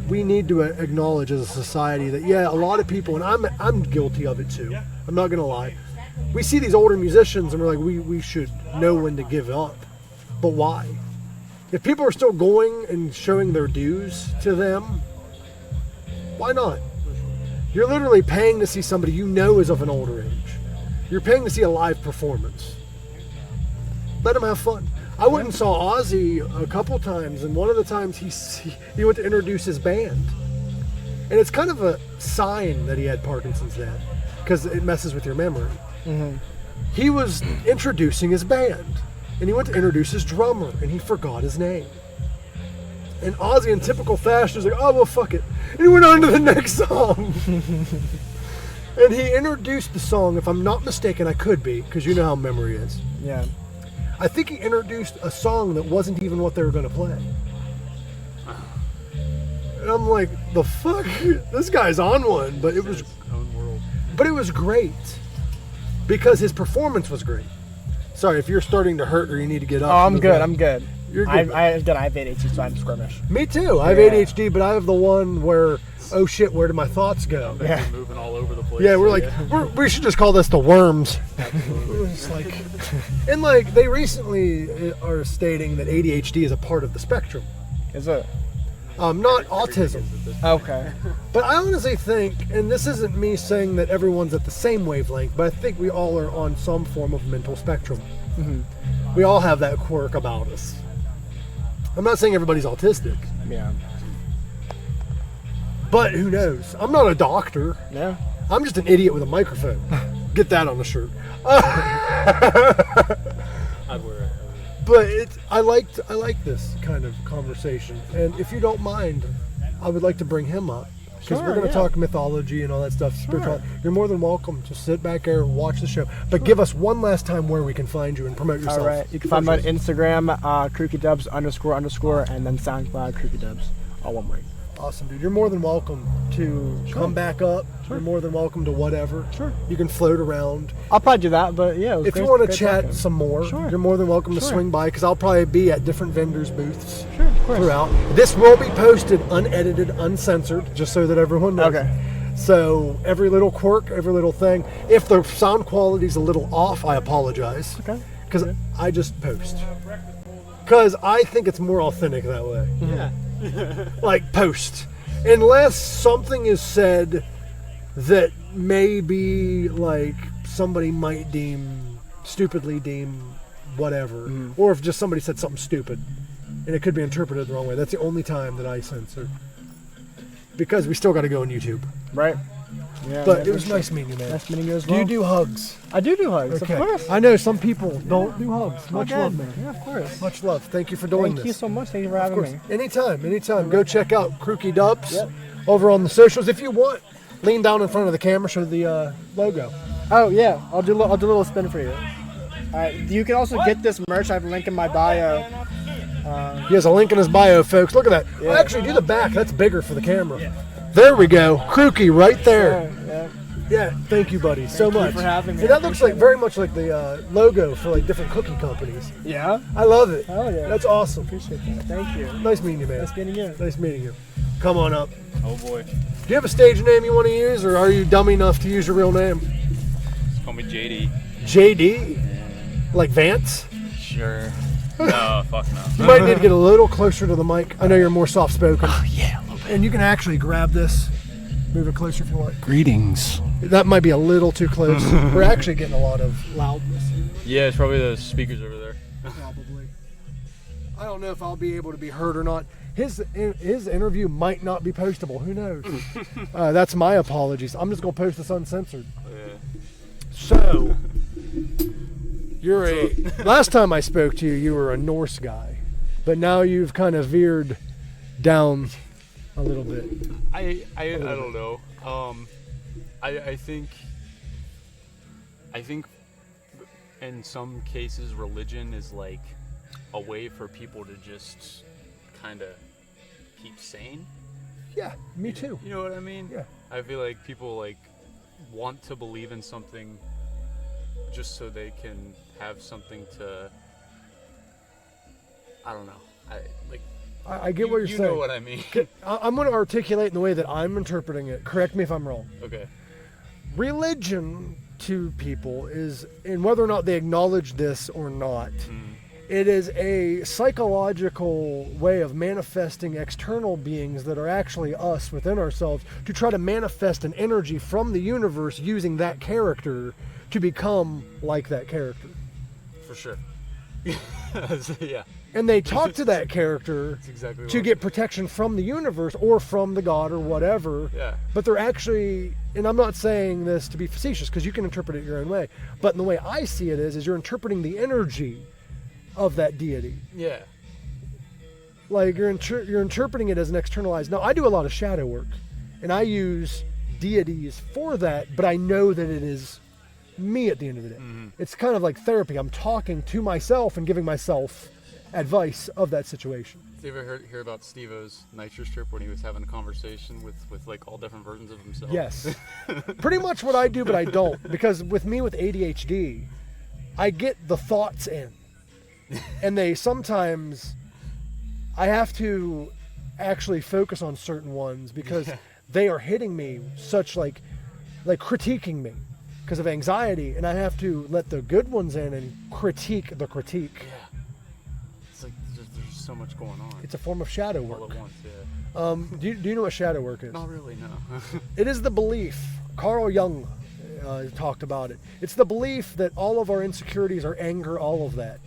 We need to acknowledge as a society that, yeah, a lot of people, and I'm guilty of it too. I'm not going to lie. We see these older musicians and we're like, we should know when to give up. But why? If people are still going and showing their dues to them, why not? You're literally paying to see somebody you know is of an older age. You're paying to see a live performance. Let them have fun. I went and saw Ozzy a couple times, and one of the times he went to introduce his band. And it's kind of a sign that he had Parkinson's then, because it messes with your memory. He was introducing his band, and he went to introduce his drummer, and he forgot his name. And Ozzy, in typical fashion, was like, oh, well, fuck it. And he went on to the next song. And he introduced the song, if I'm not mistaken, I could be, because you know how memory is. Yeah. I think he introduced a song that wasn't even what they were going to play. And I'm like, the fuck? This guy's on one, but it was Own world. But it was great because his performance was great. Sorry, if you're starting to hurt or you need to get up. Oh, I'm good. I'm good. You're good. I have ADHD, so I'm skirmish. Me too. I have ADHD, but I have the one where, oh shit, where did my thoughts go? Yeah. Moving all over the place. Yeah, we're like, we should just call this the worms. It's like, and like they recently are stating that ADHD is a part of the spectrum. Is it? Not autism. Okay. But I honestly think, and this isn't me saying that everyone's at the same wavelength, but I think we all are on some form of mental spectrum. We all have that quirk about us. I'm not saying everybody's autistic, Yeah. but who knows? I'm not a doctor. Yeah. I'm just an idiot with a microphone. Get that on the shirt. I'd wear it. But I like this kind of conversation, and if you don't mind, I would like to bring him up because we're going to talk mythology and all that stuff. Spiritual. You're more than welcome to sit back there and watch the show. But give us one last time where we can find you and promote yourself. All right. You can find me on Instagram, KRØØKI__, and then SoundCloud KRØØKI, all one word. Awesome, dude. You're more than welcome to come back up. You're more than welcome to whatever. Sure. You can float around. I'll probably do that, but yeah. If you want to chat some more, Sure. you're more than welcome to Sure. swing by because I'll probably be at different vendors' booths Sure, of course. throughout. This will be posted unedited, uncensored, just so that everyone knows. Okay. So every little quirk, every little thing. If the sound quality's a little off, I apologize. Okay. Because I just post. Because I think it's more authentic that way. Yeah. Like post. Unless something is said that maybe like somebody might stupidly deem whatever. Or if just somebody said something stupid and it could be interpreted the wrong way. That's the only time that I censor. Because we still got to go on YouTube. Right. Yeah. But it was nice meeting you, man. Nice meeting you as Do well. you do hugs? I do hugs, Okay. of course. I know some people don't do hugs. Much Okay. love, man. Yeah, of course. Much love. Thank you for doing Thank you this. so much. Thank you for Of having course. me. Anytime. Go check out KRØØKI Dubs Yep. over on the socials. If you want lean down in front of the camera, show the logo. Oh yeah, I'll do a little spin for you. All right, you can also get this merch. I have a link in my bio. He has a link in his bio, folks. Look at that. Yeah. Actually, do the back. That's bigger for the camera. There we go. KRØØKI right there. Yeah. Yeah, thank you, buddy, so Thank you much. for having me. And that looks like very much like the logo for like different cookie companies. Yeah. I love it. Oh yeah. That's awesome. Appreciate that. Thank you. Nice meeting you, man. Nice meeting you. Nice meeting you. Come on up. Oh boy. Do you have a stage name you want to use, or are you dumb enough to use your real name? Just call me JD. JD? Like Vance? Sure. No, fuck no. You might need to get a little closer to the mic. I know you're more soft-spoken. Oh yeah, a little bit. And you can actually grab this. Move it closer if you want. Greetings. That might be a little too close. We're actually getting a lot of loudness. Yeah, it's probably those speakers over there. Probably. I don't know if I'll be able to be heard or not. His interview might not be postable. Who knows? That's my apologies. I'm just going to post this uncensored. Yeah. So, last time I spoke to you, you were a Norse guy. But now you've kind of veered down a little bit. I don't know. I think in some cases religion is like a way for people to just kind of keep sane. Yeah, me too. You know what I mean? Yeah. I feel like people like want to believe in something just so they can have something to, I don't know. I get what you're saying. You know what I mean. I'm going to articulate in the way that I'm interpreting it. Correct me if I'm wrong. Okay. Religion to people is, and whether or not they acknowledge this or not, it is a psychological way of manifesting external beings that are actually us within ourselves to try to manifest an energy from the universe using that character to become like that character. For sure. Yeah. And they talk to that character That's exactly to what- get protection from the universe or from the god or whatever. Yeah. But they're actually, and I'm not saying this to be facetious because you can interpret it your own way, but in the way I see it is you're interpreting the energy of that deity. Yeah. Like you're interpreting it as an externalized. Now I do a lot of shadow work, and I use deities for that, but I know that it is me at the end of the day. It's kind of like therapy. I'm talking to myself and giving myself advice of that situation. Did you ever hear about Steve-O's nitrous trip when he was having a conversation with like all different versions of himself? Yes. Pretty much what I do, but I don't. Because with me with ADHD, I get the thoughts in. And they sometimes, I have to actually focus on certain ones because they are hitting me such like critiquing me because of anxiety. And I have to let the good ones in and critique the critique. Yeah. It's like there's so much going on. It's a form of shadow all work. at once, yeah. Do you know what shadow work is? Not really, no. It is the belief. Carl Jung talked about it. It's the belief that all of our insecurities, our anger, all of that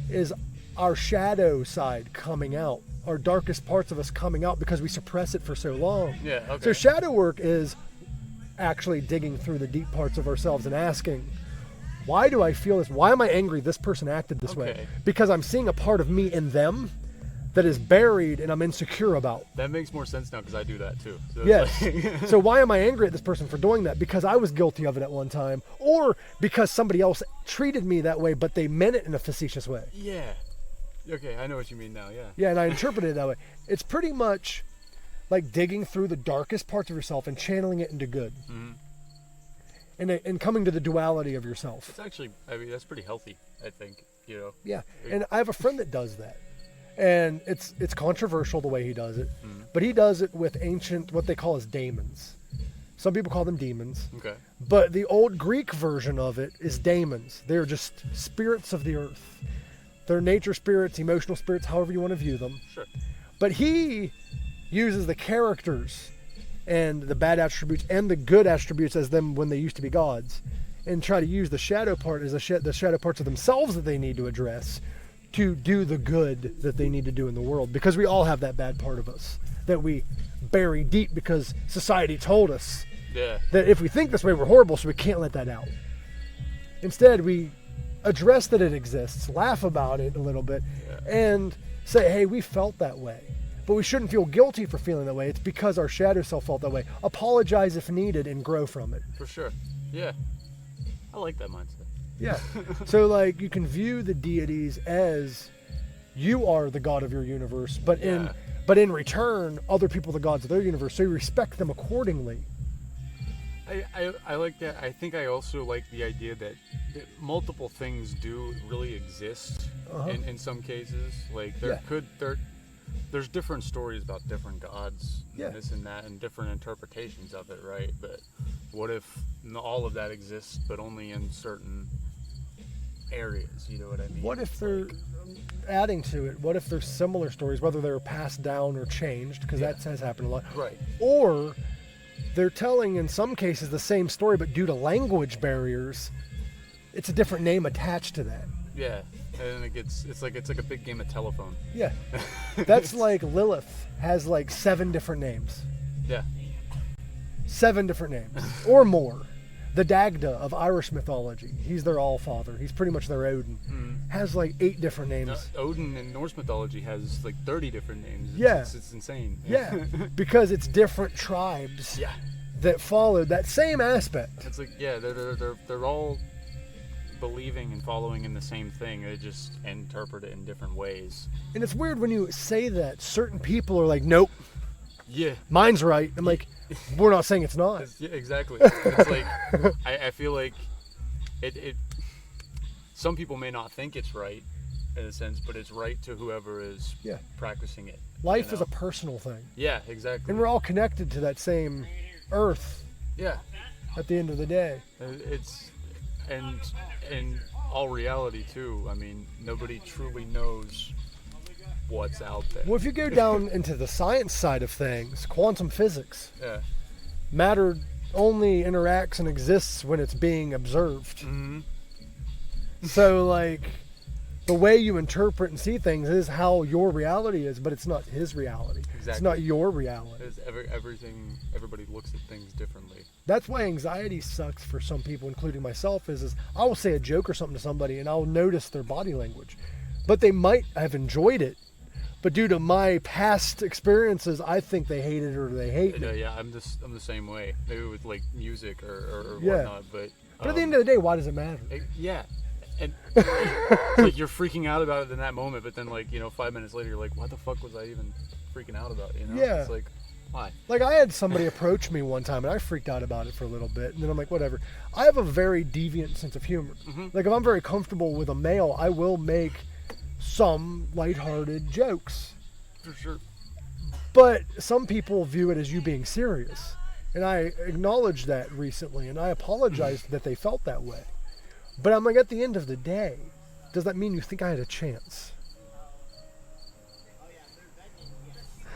is our shadow side coming out, our darkest parts of us coming out because we suppress it for so long. Yeah, okay. So shadow work is actually digging through the deep parts of ourselves and asking, why do I feel this? Why am I angry this person acted this way? Okay. Because I'm seeing a part of me in them that is buried and I'm insecure about. That makes more sense now because I do that too. So it's Yes. like- So why am I angry at this person for doing that? Because I was guilty of it at one time, or because somebody else treated me that way, but they meant it in a facetious way. yeah. Okay, I know what you mean now, yeah. Yeah, and I interpreted it that way. It's pretty much like digging through the darkest parts of yourself and channeling it into good. And coming to the duality of yourself. It's actually, I mean, that's pretty healthy, I think, you know. Yeah, and I have a friend that does that. And it's controversial the way he does it, but he does it with ancient, what they call as daemons. Some people call them demons. Okay. But the old Greek version of it is daemons. They're just spirits of the earth. They're nature spirits, emotional spirits, however you want to view them. Sure. But he uses the characters and the bad attributes and the good attributes as them when they used to be gods, and try to use the shadow part as the shadow parts of themselves that they need to address to do the good that they need to do in the world. Because we all have that bad part of us that we bury deep because society told us Yeah. that if we think this way, we're horrible, so we can't let that out. Instead, we address that it exists, laugh about it a little bit, and say, hey, we felt that way. But we shouldn't feel guilty for feeling that way. It's because our shadow self felt that way. Apologize if needed and grow from it. For sure. Yeah. I like that mindset. Yeah. So like you can view the deities as you are the god of your universe, but in return, other people are the gods of their universe. So you respect them accordingly. I like that. I think I also like the idea that multiple things do really exist in some cases. Like there's different stories about different gods, and this and that, and different interpretations of it, right? But what if all of that exists, but only in certain areas? You know what I mean? What if they're adding to it? What if there's similar stories, whether they're passed down or changed, because that has happened a lot, right? Or they're telling, in some cases, the same story, but due to language barriers, it's a different name attached to that. Yeah, and it's like a big game of telephone. Yeah, that's like Lilith has like 7 different names. Yeah, 7 different names or more. The Dagda of Irish mythology, he's their all-father. He's pretty much their Odin. Has like 8 different names. Odin in Norse mythology has like 30 different names. It's insane. Yeah, because it's different tribes. Yeah. That follow that same aspect. It's like they're all believing and following in the same thing. They just interpret it in different ways. And it's weird when you say that certain people are like, nope. Yeah. Mine's right. I'm like, we're not saying it's not. Yeah, exactly. It's like I feel like it. Some people may not think it's right, in a sense, but it's right to whoever is practicing it. Life is a personal thing. Yeah, exactly. And we're all connected to that same earth. Yeah. At the end of the day. It's and in all reality too. I mean, nobody truly knows what's out there. Well, if you go down into the science side of things, quantum physics, matter only interacts and exists when it's being observed. Mm-hmm. So, like, the way you interpret and see things is how your reality is, but it's not his reality. Exactly. It's not your reality. It's everybody looks at things differently. That's why anxiety sucks for some people, including myself, is I will say a joke or something to somebody and I'll notice their body language. But they might have enjoyed it, but due to my past experiences, I think they hate it or they hate me. Yeah, I'm the same way. Maybe with like music or whatnot, but at the end of the day, why does it matter? And like you're freaking out about it in that moment, but then 5 minutes later, you're like, what the fuck was I even freaking out about? Yeah. It's like, why? Like I had somebody approach me one time and I freaked out about it for a little bit, and then I'm like, whatever. I have a very deviant sense of humor. Mm-hmm. Like if I'm very comfortable with a male, I will make some lighthearted jokes. For sure. But some people view it as you being serious. And I acknowledged that recently, and I apologized that they felt that way. But I'm like, at the end of the day, does that mean you think I had a chance?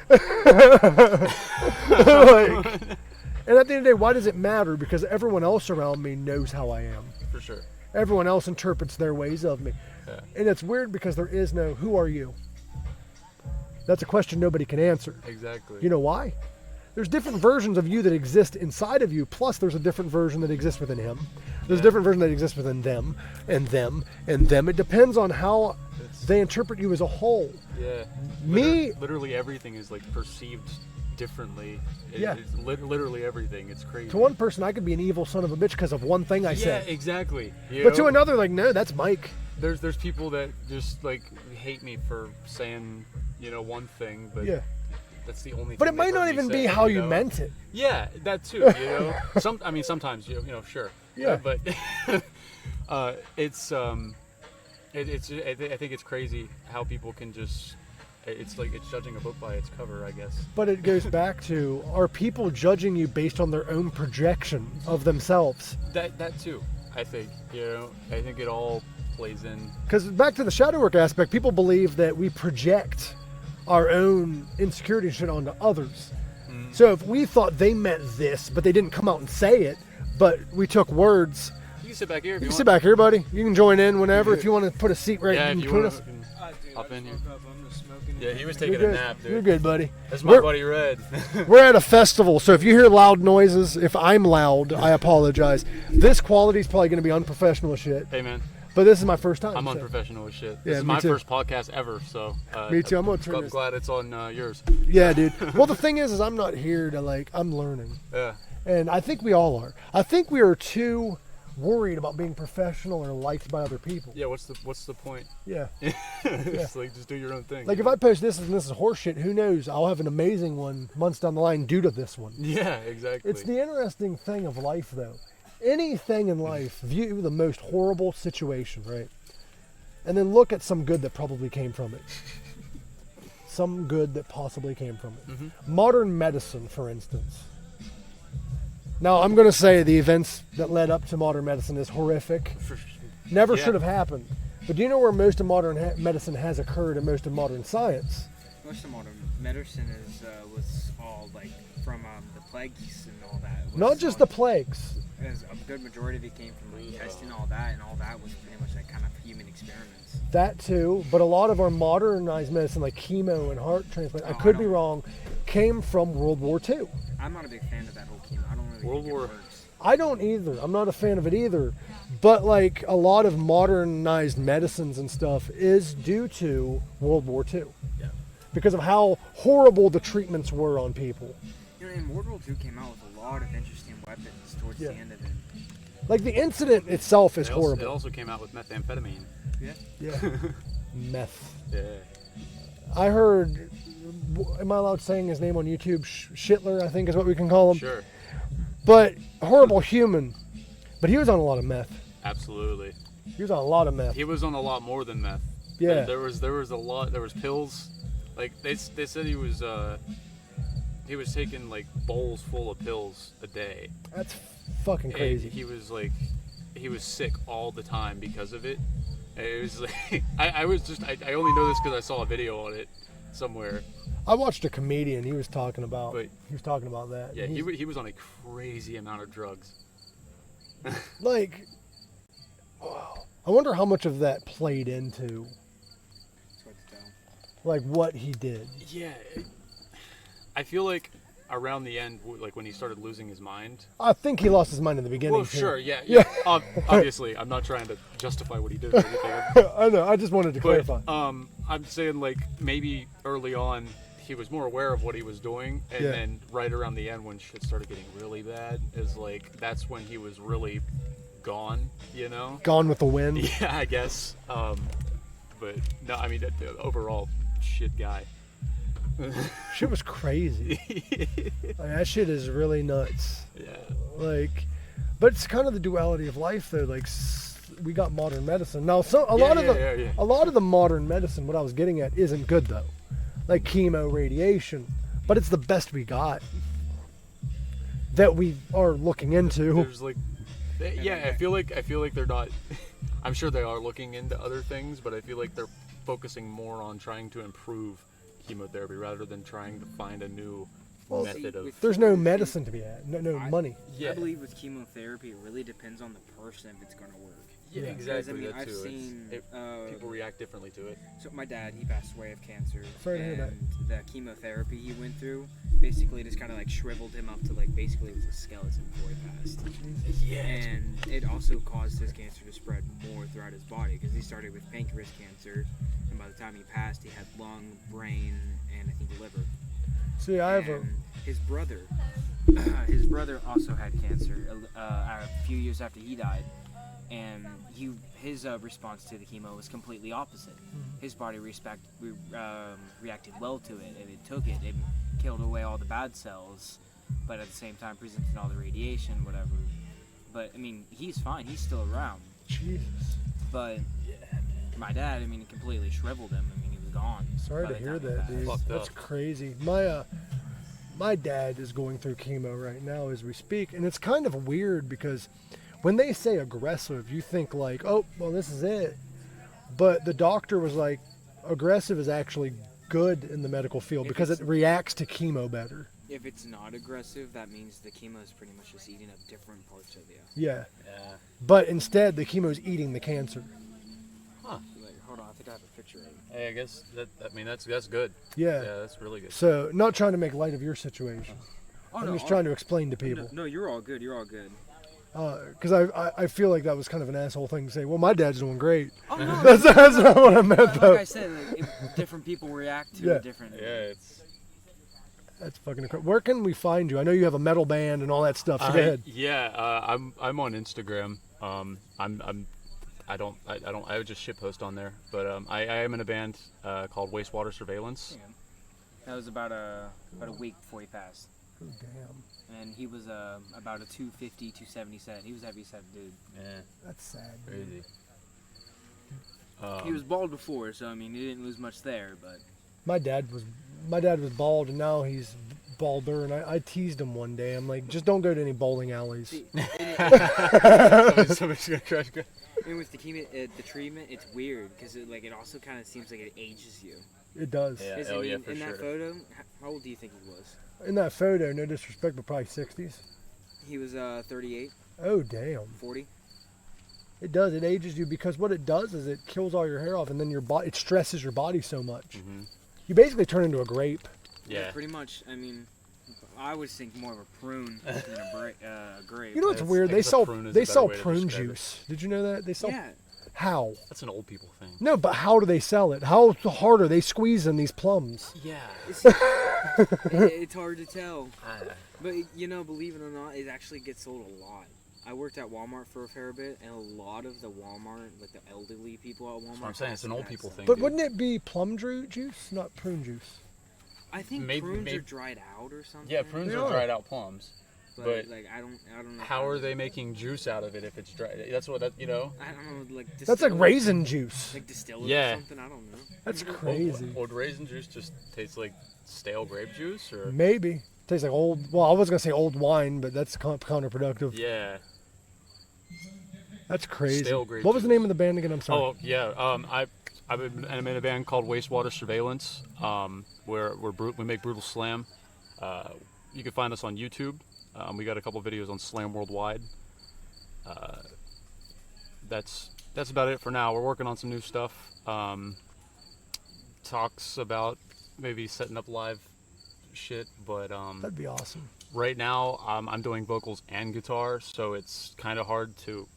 And at the end of the day, why does it matter? Because everyone else around me knows how I am. For sure. Everyone else interprets their ways of me. Yeah. And it's weird because there is no, who are you? That's a question nobody can answer. Exactly. You know why? There's different versions of you that exist inside of you, plus there's a different version that exists within him. There's a different version that exists within them, and them, and them. It depends on how they interpret you as a whole. Yeah. Literally everything is like perceived differently. It's literally everything. It's crazy. To one person, I could be an evil son of a bitch because of one thing I said. Yeah, exactly. But to another, like, no, that's Mike. There's people that just like hate me for saying, one thing, but that's the only thing. But it might not even be how you meant it. Yeah, that too, sometimes, sure. Yeah. But it's I think it's crazy how people can just, it's like it's judging a book by its cover, I guess. But it goes back to, are people judging you based on their own projection of themselves? That too, I think, I think it all plays in. Because back to the shadow work aspect, people believe that we project our own insecurity and shit onto others. Mm. So if we thought they meant this, but they didn't come out and say it, but we took words. You can sit back here if you want. Sit back here, buddy. You can join in whenever if you want to put a seat right in between us. Hop in here. Yeah, he was taking a nap, dude. You're good, buddy. That's my buddy Red. We're at a festival, so if you hear loud noises, if I'm loud, I apologize. This quality is probably going to be unprofessional as shit. Hey, man. But this is my first time. I'm so. unprofessional as shit. Yeah, This is me my too. first podcast ever, so. Me too. I'm gonna turn I'm this. glad it's on yours. Yeah, dude. Well, the thing is I'm not here to like. I'm learning, Yeah. and I think we all are. I think we are too worried about being professional or liked by other people. Yeah. What's the point? Yeah. It's like just do your own thing. Like if I post this and this is horseshit, who knows? I'll have an amazing one months down the line due to this one. Yeah, exactly. It's the interesting thing of life, though. Anything in life, view the most horrible situation, right? And then look at some good that probably came from it. Some good that possibly came from it. Mm-hmm. Modern medicine, for instance. Now, I'm going to say the events that led up to modern medicine is horrific. Never Yeah. should have happened. But do you know where most of modern medicine has occurred and most of modern science? Most of modern medicine was all like from the plagues and all that. Was Not just all- the plagues. As a good majority of it came from like, testing all that, and all that was pretty much like kind of human experiments. That too, but a lot of our modernized medicine, like chemo and heart transplant, I Oh, could I be don't- wrong, came from World War II. I'm not a big fan of that whole chemo. I don't really World think War- it works. I don't either. I'm not a fan of it either. But like a lot of modernized medicines and stuff is due to World War II. Yeah. Because of how horrible the treatments were on people. You know, and World War II came out with a lot of interesting weapons towards Yeah. the end of it. Like the incident itself is It horrible. also came out with methamphetamine. Yeah. Meth. Yeah. I heard, am I allowed saying his name on YouTube? Schittler, I think is what we can call him. Sure. But horrible human. But he was on a lot of meth. Absolutely. He was on a lot of meth. He was on a lot more than meth. Yeah. There was a lot. There was pills. Like they said he was taking like bowls full of pills a day. That's fucking crazy. And he was sick all the time because of it. And it was like I only know this because I saw a video on it somewhere. I watched a comedian. He was talking about. But- he was talking about that. Yeah, He's- he was on a crazy amount of drugs. like. I wonder how much of that played into It's hard to tell. like what he did. Yeah, I feel like around the end, like when he started losing his mind. I think he lost his mind in the beginning. Well, too. sure, yeah. Obviously, I'm not trying to justify what he did or anything. I know. I just wanted to But clarify. I'm saying like maybe early on he was more aware of what he was doing, and Yeah. then right around the end when shit started getting really bad is like that's when he was really gone, you know? Gone with the wind. Yeah, I guess. But no, I mean overall shit guy. Shit was crazy. Like, that shit is really nuts. Yeah. Like, but it's kind of the duality of life, though. Like, we got modern medicine now. So a lot of the modern medicine, what I was getting at, isn't good though. Like chemo, radiation, but it's the best we got that we are looking into. There's like, yeah, I feel like they're not. I'm sure they are looking into other things, but I feel like they're focusing more on trying to improve chemotherapy rather than trying to find a new method of. There's no medicine to be had, no money. Yeah. I believe with chemotherapy, it really depends on the person if it's going to work. Yeah, Yeah. exactly. Because, I mean, that I've too. seen, People react differently to it. So my dad, he passed away of cancer, Sorry to hear that. and the chemotherapy he went through basically just kind of like shriveled him up to like basically it was a skeleton before he passed. Yeah. And it also caused his cancer to spread more throughout his body because he started with pancreas cancer, and by the time he passed, he had lung, brain, and I think liver. See, I have a. And his brother also had cancer a few years after he died, and his response to the chemo was completely opposite. His body reacted well to it, and it took it. It killed away all the bad cells, but at the same time presented all the radiation, whatever. But I mean, he's fine. He's still around. Jesus. But my dad, I mean, it completely shriveled him. I mean, he was gone. Sorry by to the hear time he that, passed. dude. Fucked That's up. crazy. My dad is going through chemo right now as we speak, and it's kind of weird because when they say aggressive, you think like, oh, well, this is it. But the doctor was like, aggressive is actually good in the medical field because it reacts to chemo better. If it's not aggressive, that means the chemo is pretty much just eating up different parts of you. Yeah. Yeah. But instead, the chemo's eating the cancer. Huh. Like, hold on, I think I have a picture of it. Hey, I guess that's good. Yeah. Yeah, that's really good. So, not trying to make light of your situation. Oh, I'm no, just trying to explain to people. No, you're all good. You're all good. Because I feel like that was kind of an asshole thing to say. Well, my dad's doing great. Oh, no. That's not what I meant, though. Like I said, different people react to it different. Yeah, it's. That's fucking incredible. Where can we find you? I know you have a metal band and all that stuff. So go ahead. Yeah, I'm on Instagram. I would just shit post on there. But I am in a band called WasteWater Surveillance. Yeah. That was about a week before he passed. Oh, damn. And he was about a 250, 270 set. He was a heavy set dude. Yeah, That's sad. crazy. He was bald before, so I mean he didn't lose much there, but My dad was bald, and now he's balder. And I teased him one day. I'm like, just don't go to any bowling alleys. see, Somebody's gonna crash. and with the treatment, it's weird because it also kind of seems like it ages you. It does. Yeah. 'Cause, Oh, I mean, yeah, for in sure. that photo, how old do you think he was? In that photo, no disrespect, but probably 60s. He was 38, Oh, damn. 40. It does. It ages you because what it does is it kills all your hair off, and then it stresses your body so much. Mm-hmm. You basically turn into a grape. Yeah. Pretty much. I mean, I would think more of a prune than a grape. You know what's That's- weird? I They guess a sell prune is a they better sell way to prune describe it. juice. Did you know that they sell? Yeah. How? That's an old people thing. No, but how do they sell it? How hard are they squeezing these plums? Yeah. It's hard to tell. But, believe it or not, it actually gets sold a lot. I worked at Walmart for a fair bit, and a lot of the Walmart, like the elderly people at Walmart. That's what I'm saying. It's an old that people stuff. thing. But dude. wouldn't it be plum juice, not prune juice? I think prunes are dried out or something. Yeah, prunes They are are. dried out plums. but like I don't know. How are they making juice out of it if it's dry? That's what that I don't know, like That's like distill it- raisin juice. Like distill it Yeah. or something. I don't know. That's crazy. Would raisin juice just taste like stale grape juice, or? Maybe. Tastes like old. Well, I was gonna say old wine, but that's counterproductive. Yeah. That's crazy. Stale grape What was the juice. name of the band again? I'm sorry. Oh yeah. I'm in a band called WasteWater Surveillance. Where we make brutal slam. You can find us on YouTube. We got a couple videos on Slam Worldwide. That's about it for now. We're working on some new stuff. Talks about maybe setting up live shit, but That'd be awesome. right now I'm doing vocals and guitar, so it's kind of hard to.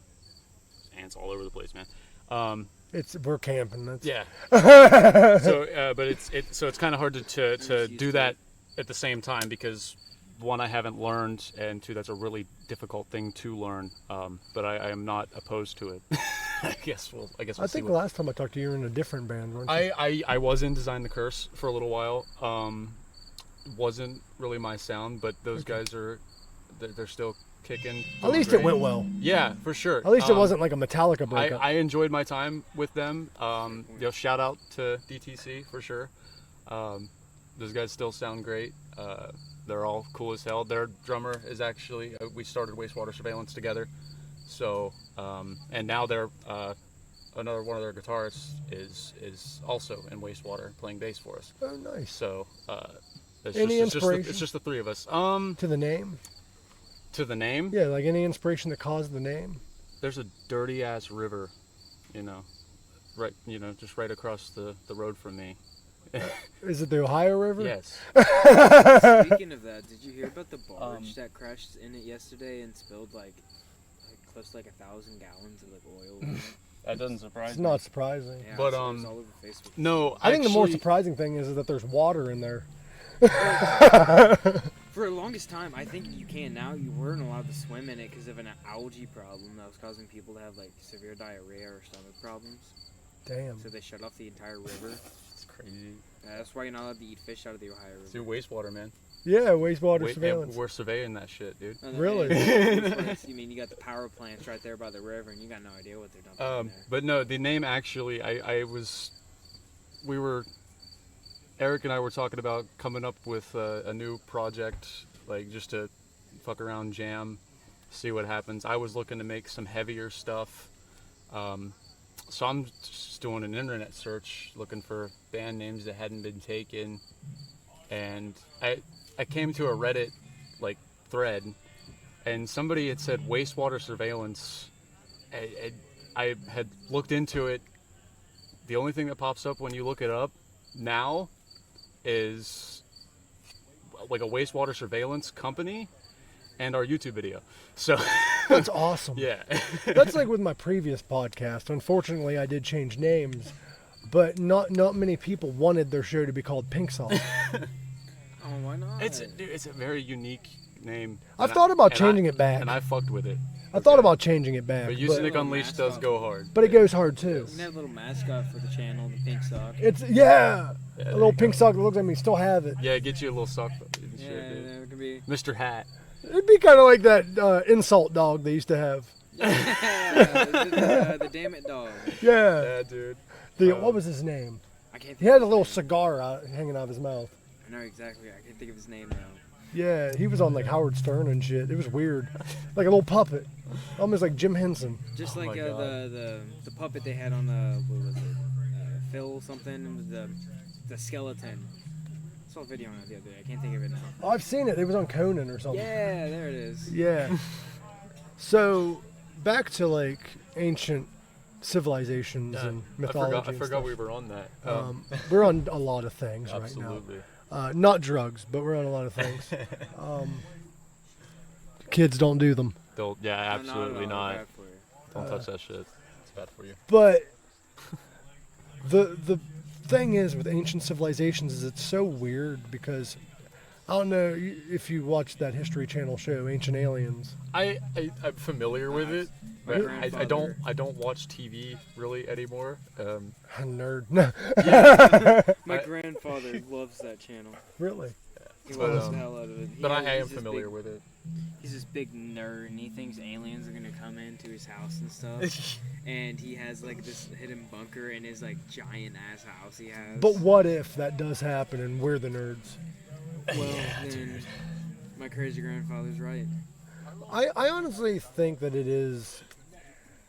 Ants all over the place, man. We're camping. That's Yeah. But it's kind of hard to do that at the same time because one, I haven't learned, and two, that's a really difficult thing to learn. But I am not opposed to it. I guess we'll I see think what. last time I talked to you, you were in a different band, weren't you? I was in Design the Curse for a little while. Wasn't really my sound, but those guys they're still kicking. At least great. it went well. Yeah, for sure. At least it wasn't like a Metallica breakup. I enjoyed my time with them. Shout out to DTC for sure. Those guys still sound great. They're all cool as hell. Their drummer is actually we started WasteWater Surveillance together. So and now they're another one of their guitarists is also in WasteWater playing bass for us. Oh, nice. So Any inspiration? it's just the three of us. To the name? To the name, Yeah, like any inspiration that caused the name? there's a dirty ass river, right, just right across the road from me. Is it the Ohio River? Yes. Speaking of that, did you hear about the barge that crashed in it yesterday and spilled like close to 1,000 gallons of oil? In it? That doesn't surprise It's me. not surprising. Yeah, But, it was all over Facebook. No, I think the more actually- surprising thing is that there's water in there. For the longest time, I think you can now. You weren't allowed to swim in it because of an algae problem that was causing people to have severe diarrhea or stomach problems. Damn. So they shut off the entire river. It's crazy. That's why you're not allowed to eat fish out of the Ohio River. Do wastewater, man. Yeah, wastewater Wait, surveillance. we're surveying that shit, dude. Really? You mean you got the power plants right there by the river, and you got no idea what they're dumping in there. But no, the name actually, Eric and I were talking about coming up with a new project, just to fuck around, jam, see what happens. I was looking to make some heavier stuff. So I'm just doing an internet search, looking for band names that hadn't been taken. And I came to a Reddit thread, and somebody had said WasteWater Surveillance. I had looked into it. The only thing that pops up when you look it up now is a wastewater surveillance company and our YouTube video. So That's awesome. Yeah. That's like with my previous podcast. Unfortunately, I did change names, but not many people wanted their show to be called Pink Sauce. Oh, why not? It's a very unique name. I've thought about changing it back. And I fucked with it. I thought about changing it back. But But, Usenick Unleashed does go hard. it goes hard too. Isn't that little mascot for the channel, the pink sock? It's a Yeah, little pink sock that looks like me. Still have it. Yeah, get you a little sock and Yeah, shit, dude. that could be. Mr. Hat. It'd be kind of like that insult dog they used to have. The damn it dog. Yeah. Yeah, dude. What was his name? I can't. He had a little cigar hanging out of his mouth. I know exactly. I can't think of his name now. Yeah, he was on like Howard Stern and shit. It was weird, like a little puppet, almost like Jim Henson. Just Oh like my God. the puppet they had on the what was it? Phil something. The skeleton. I saw a video on it the other day. I can't think of it now. Oh, I've seen it. It was on Conan or something. Yeah, there it is. Yeah. So back to like ancient civilizations and mythology. I forgot we were on that. We're on a lot of things right Absolutely. now. Not drugs, but we're on a lot of things. Kids don't do them. Yeah, absolutely No, not. bad for you. Don't touch that shit. It's bad for you. But the thing is with ancient civilizations is it's so weird because I don't know if you watched that History Channel show, Ancient Aliens. I'm familiar with it, My but grandfather- I don't watch TV really anymore. Nerd. No, My grandfather loves that channel. really. He But, loves the hell out of it. But I am he's this familiar big- with it. He's this big nerd, and he thinks aliens are gonna come into his house and stuff. And he has like this hidden bunker in his like giant ass house he has. But what if that does happen and we're the nerds? Well, then my crazy grandfather's right. I honestly think that it is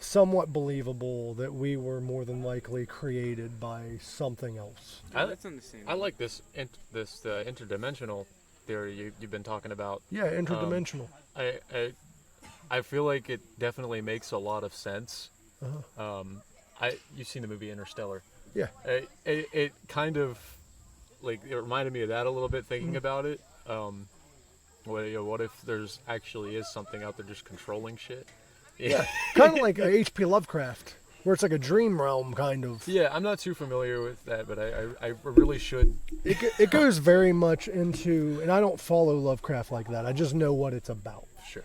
somewhat believable that we were more than likely created by something else. That's understandable. I like this interdimensional theory you've been talking about. Yeah, interdimensional. I feel like it definitely makes a lot of sense. Uh-huh. You've seen the movie Interstellar. Yeah. It kind of like it reminded me of that a little bit thinking about it. What if there's actually is something out there just controlling shit? Yeah, kind of like H.P. Lovecraft, where it's like a dream realm, kind of. Yeah, I'm not too familiar with that, but I really should. It goes very much into, and I don't follow Lovecraft like that. I just know what it's about. Sure.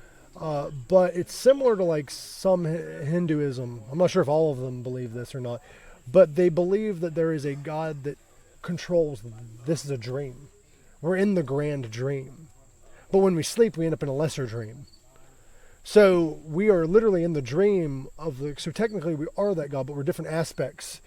But it's similar to like some Hinduism. I'm not sure if all of them believe this or not, but they believe that there is a God that controls. This is a dream. We're in the grand dream, but when we sleep, we end up in a lesser dream. So we are literally in the dream of the. So technically, we are that God, but we're different aspects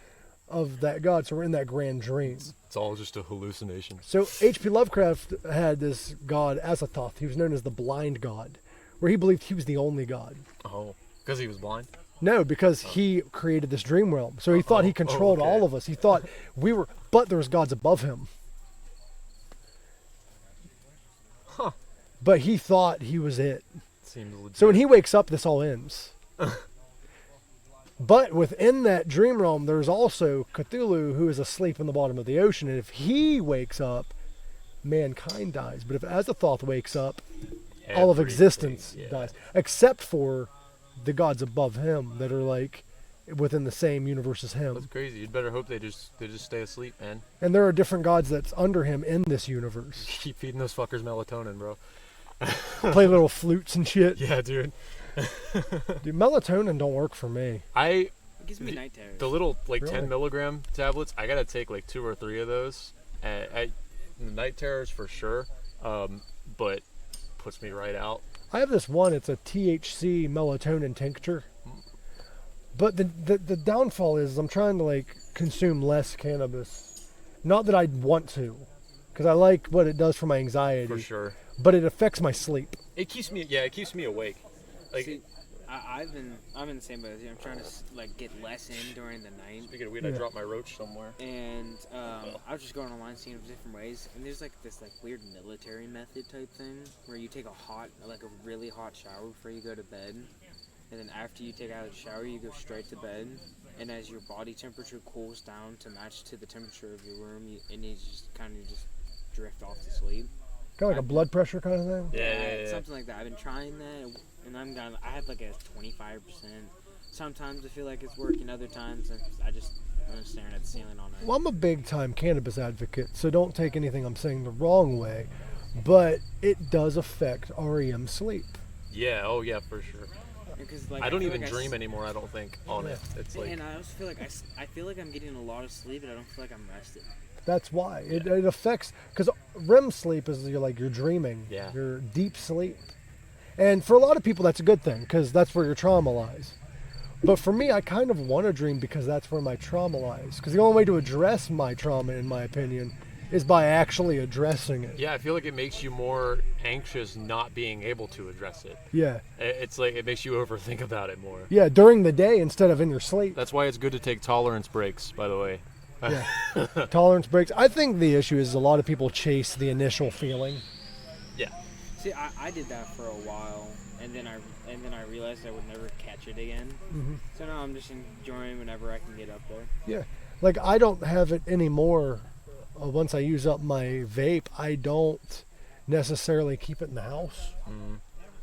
of that God. So we're in that grand dream. It's all just a hallucination. So H.P. Lovecraft had this god Azathoth. He was known as the blind god, where he believed he was the only god. Oh, because he was blind? No, because he created this dream realm. So he thought he controlled okay. all of us. He thought we were, but there was gods above him. Huh. But he thought he was it. Seems legit. So when he wakes up, this all ends. But within that dream realm, there's also Cthulhu, who is asleep in the bottom of the ocean. And if he wakes up, mankind dies. But if Azathoth wakes up, all of existence dies. Except for the gods above him that are like within the same universe as him. That's crazy. You'd better hope they just stay asleep, man. And there are different gods that's under him in this universe. Keep feeding those fuckers melatonin, bro. Play little flutes and shit. Yeah, dude. Dude, melatonin don't work for me. It gives me night terrors. The little like Really? 10 milligram tablets, I gotta take like 2 or 3 of those. Night terrors for sure, but puts me right out. I have this one, it's a THC melatonin tincture. But the downfall is I'm trying to like consume less cannabis. Not that I'd want to, because I like what it does for my anxiety. For sure. But it affects my sleep. It keeps me awake. Like, See, I'm in the same boat as you. I'm trying to like get less in during the night. speaking of weed, Yeah. I dropped my roach somewhere. And I was just going online seeing different ways, and there's like this like weird military method type thing where you take a really hot shower before you go to bed, and then after you take out the shower you go straight to bed, and as your body temperature cools down to match to the temperature of your room, you just kind of just drift off to sleep. Kind of like a blood pressure kind of thing? Yeah. Something like that. I've been trying that, and I have like a 25%. Sometimes I feel like it's working, other times I'm staring at the ceiling all night. Well, I'm a big-time cannabis advocate, so don't take anything I'm saying the wrong way, but it does affect REM sleep. Yeah, oh yeah, for sure. Because, like, I don't feel even like dream anymore, I don't think, on it. It's like... And I also feel like I feel like I'm getting a lot of sleep, but I don't feel like I'm rested. That's why. It affects, because REM sleep is you're dreaming. Yeah. You're deep sleep. And for a lot of people, that's a good thing, because that's where your trauma lies. But for me, I kind of want to dream because that's where my trauma lies. Because the only way to address my trauma, in my opinion, is by actually addressing it. Yeah, I feel like it makes you more anxious not being able to address it. Yeah. It's like it makes you overthink about it more. Yeah, during the day instead of in your sleep. That's why it's good to take tolerance breaks, by the way. Yeah. Tolerance breaks. I think the issue is a lot of people chase the initial feeling. Yeah. See, I did that for a while, and then I realized I would never catch it again. Mm-hmm. So now I'm just enjoying whenever I can get up there. Yeah. Like, I don't have it anymore. Once I use up my vape, I don't necessarily keep it in the house. Mm-hmm.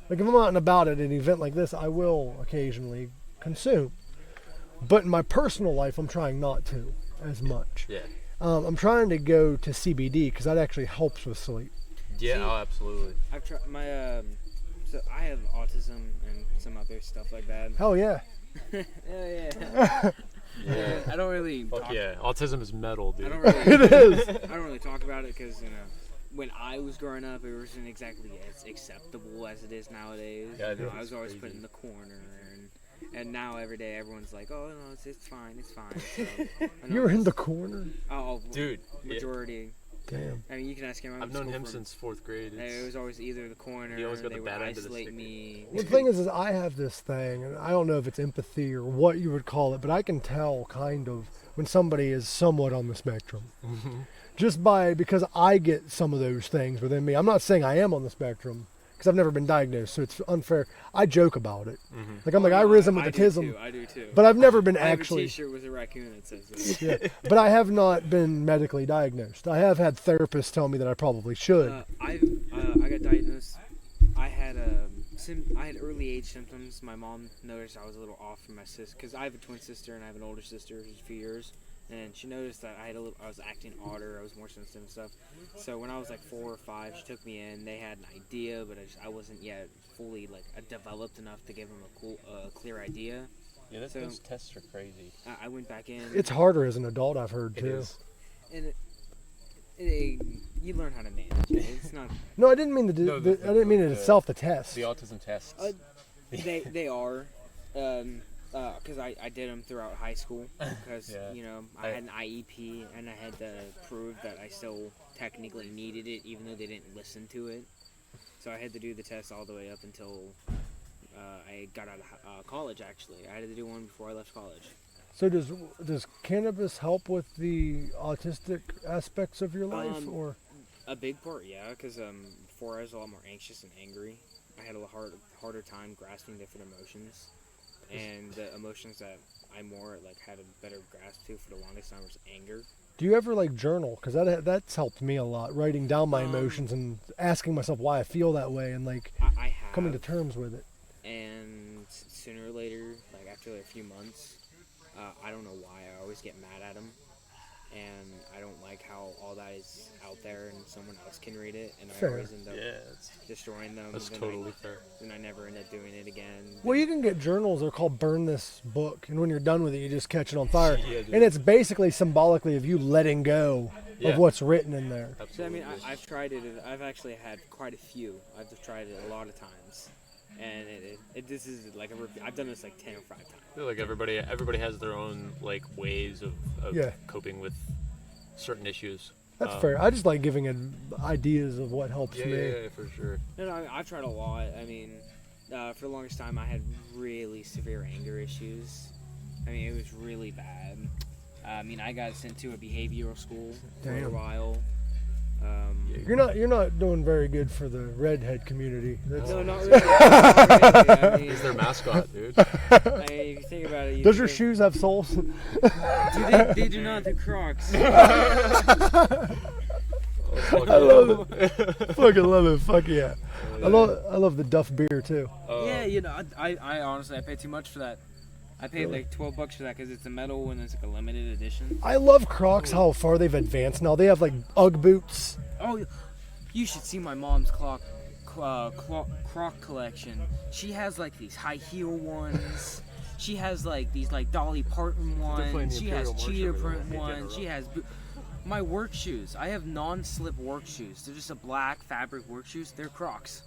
Like, if I'm out and about at an event like this, I will occasionally consume. But in my personal life, I'm trying not to as much. Yeah. I'm trying to go to CBD because that actually helps with sleep. Yeah, See, oh, absolutely. I've tried my so I have autism and some other stuff like that. Hell yeah. Yeah. Yeah. I don't really. Fuck yeah. Autism is metal, dude. I don't really. It is. I don't really talk about it because when I was growing up, it wasn't exactly as acceptable as it is nowadays. Yeah, I was always put in the corner, and now every day everyone's like, "Oh no, it's fine, it's fine." So, You're in the corner? Oh, Dude. majority. Damn. I mean, you can ask him. I've known him since 4th grade. It was always either the corner. He always got they the would bad end of the isolate stick. me. Well, the thing is I have this thing, and I don't know if it's empathy or what you would call it, but I can tell kind of when somebody is somewhat on the spectrum. Mm-hmm. Just because I get some of those things within me. I'm not saying I am on the spectrum, because I've never been diagnosed, so it's unfair. I joke about it. Mm-hmm. Like, I'm like, I rhythm with I the do tism. too, I do too. But I've never been I have actually... a T-shirt with a raccoon that says this. Yeah, but I have not been medically diagnosed. I have had therapists tell me that I probably should. I got diagnosed. I had early age symptoms. My mom noticed I was a little off from my sister because I have a twin sister and I have an older sister who's a few years. And she noticed that I was acting odder. I was more sensitive and stuff. So when I was like 4 or 5, she took me in. They had an idea, but I wasn't yet fully developed enough to give them a clear idea. Yeah, So- those tests are crazy. I went back in. It's harder as an adult, I've heard, It too. is. And you learn how to manage it. It's not. No, I didn't mean to do. No, I didn't mean it itself. The test. The autism tests. They are. Because I did them throughout high school. Because Yeah. I had an IEP and I had to prove that I still technically needed it, even though they didn't listen to it. So I had to do the test all the way up until I got out of college. Actually, I had to do one before I left college. So does cannabis help with the autistic aspects of your life, or? A big part, yeah. Because before I was a lot more anxious and angry. I had a harder time grasping different emotions. And the emotions that I more had a better grasp to for the longest time was anger. Do you ever journal? Because that's helped me a lot. Writing down my emotions and asking myself why I feel that way, and I have. coming to terms with it. And sooner or later, after a few months, I don't know why I always get mad at them, and I don't like how all that is out there and someone else can read it, and Fair. I always end up Yeah, destroying them. that's then totally fair. Then I never end up doing it again. Well, you can get journals. They're called "Burn This Book," and when you're done with it, you just catch it on fire. Yeah, dude. And it's basically symbolically of you letting go Yeah. of what's written in there. So, Absolutely. I've tried it. I've actually had quite a few. I've tried it a lot of times, and this is I've done this 10 or 5 times. I feel like everybody has their own ways of Yeah. coping with certain issues. That's fair. I just like giving ideas of what helps Yeah, me. yeah, for sure. No, I've tried a lot. I mean, for the longest time, I had really severe anger issues. I mean, it was really bad. I got sent to a behavioral school for a Damn. while. You're not doing very good for the redhead community. That's, No, not really. I mean, He's their mascot, dude. if you think about it, Does your shoes have soles? They do not. The Crocs. I love it. Fucking love it. Fuck yeah. I love the Duff beer too. Yeah, you know, I honestly I paid too much for that. I paid like $12 for that because it's a metal and it's like a limited edition. I love Crocs. How far they've advanced now. They have like UGG boots. Oh, you should see my mom's Croc collection. She has like these high heel ones. She has like these like Dolly Parton ones. She has cheetah print ones. She has my work shoes. I have non-slip work shoes. They're just a black fabric work shoes. They're Crocs.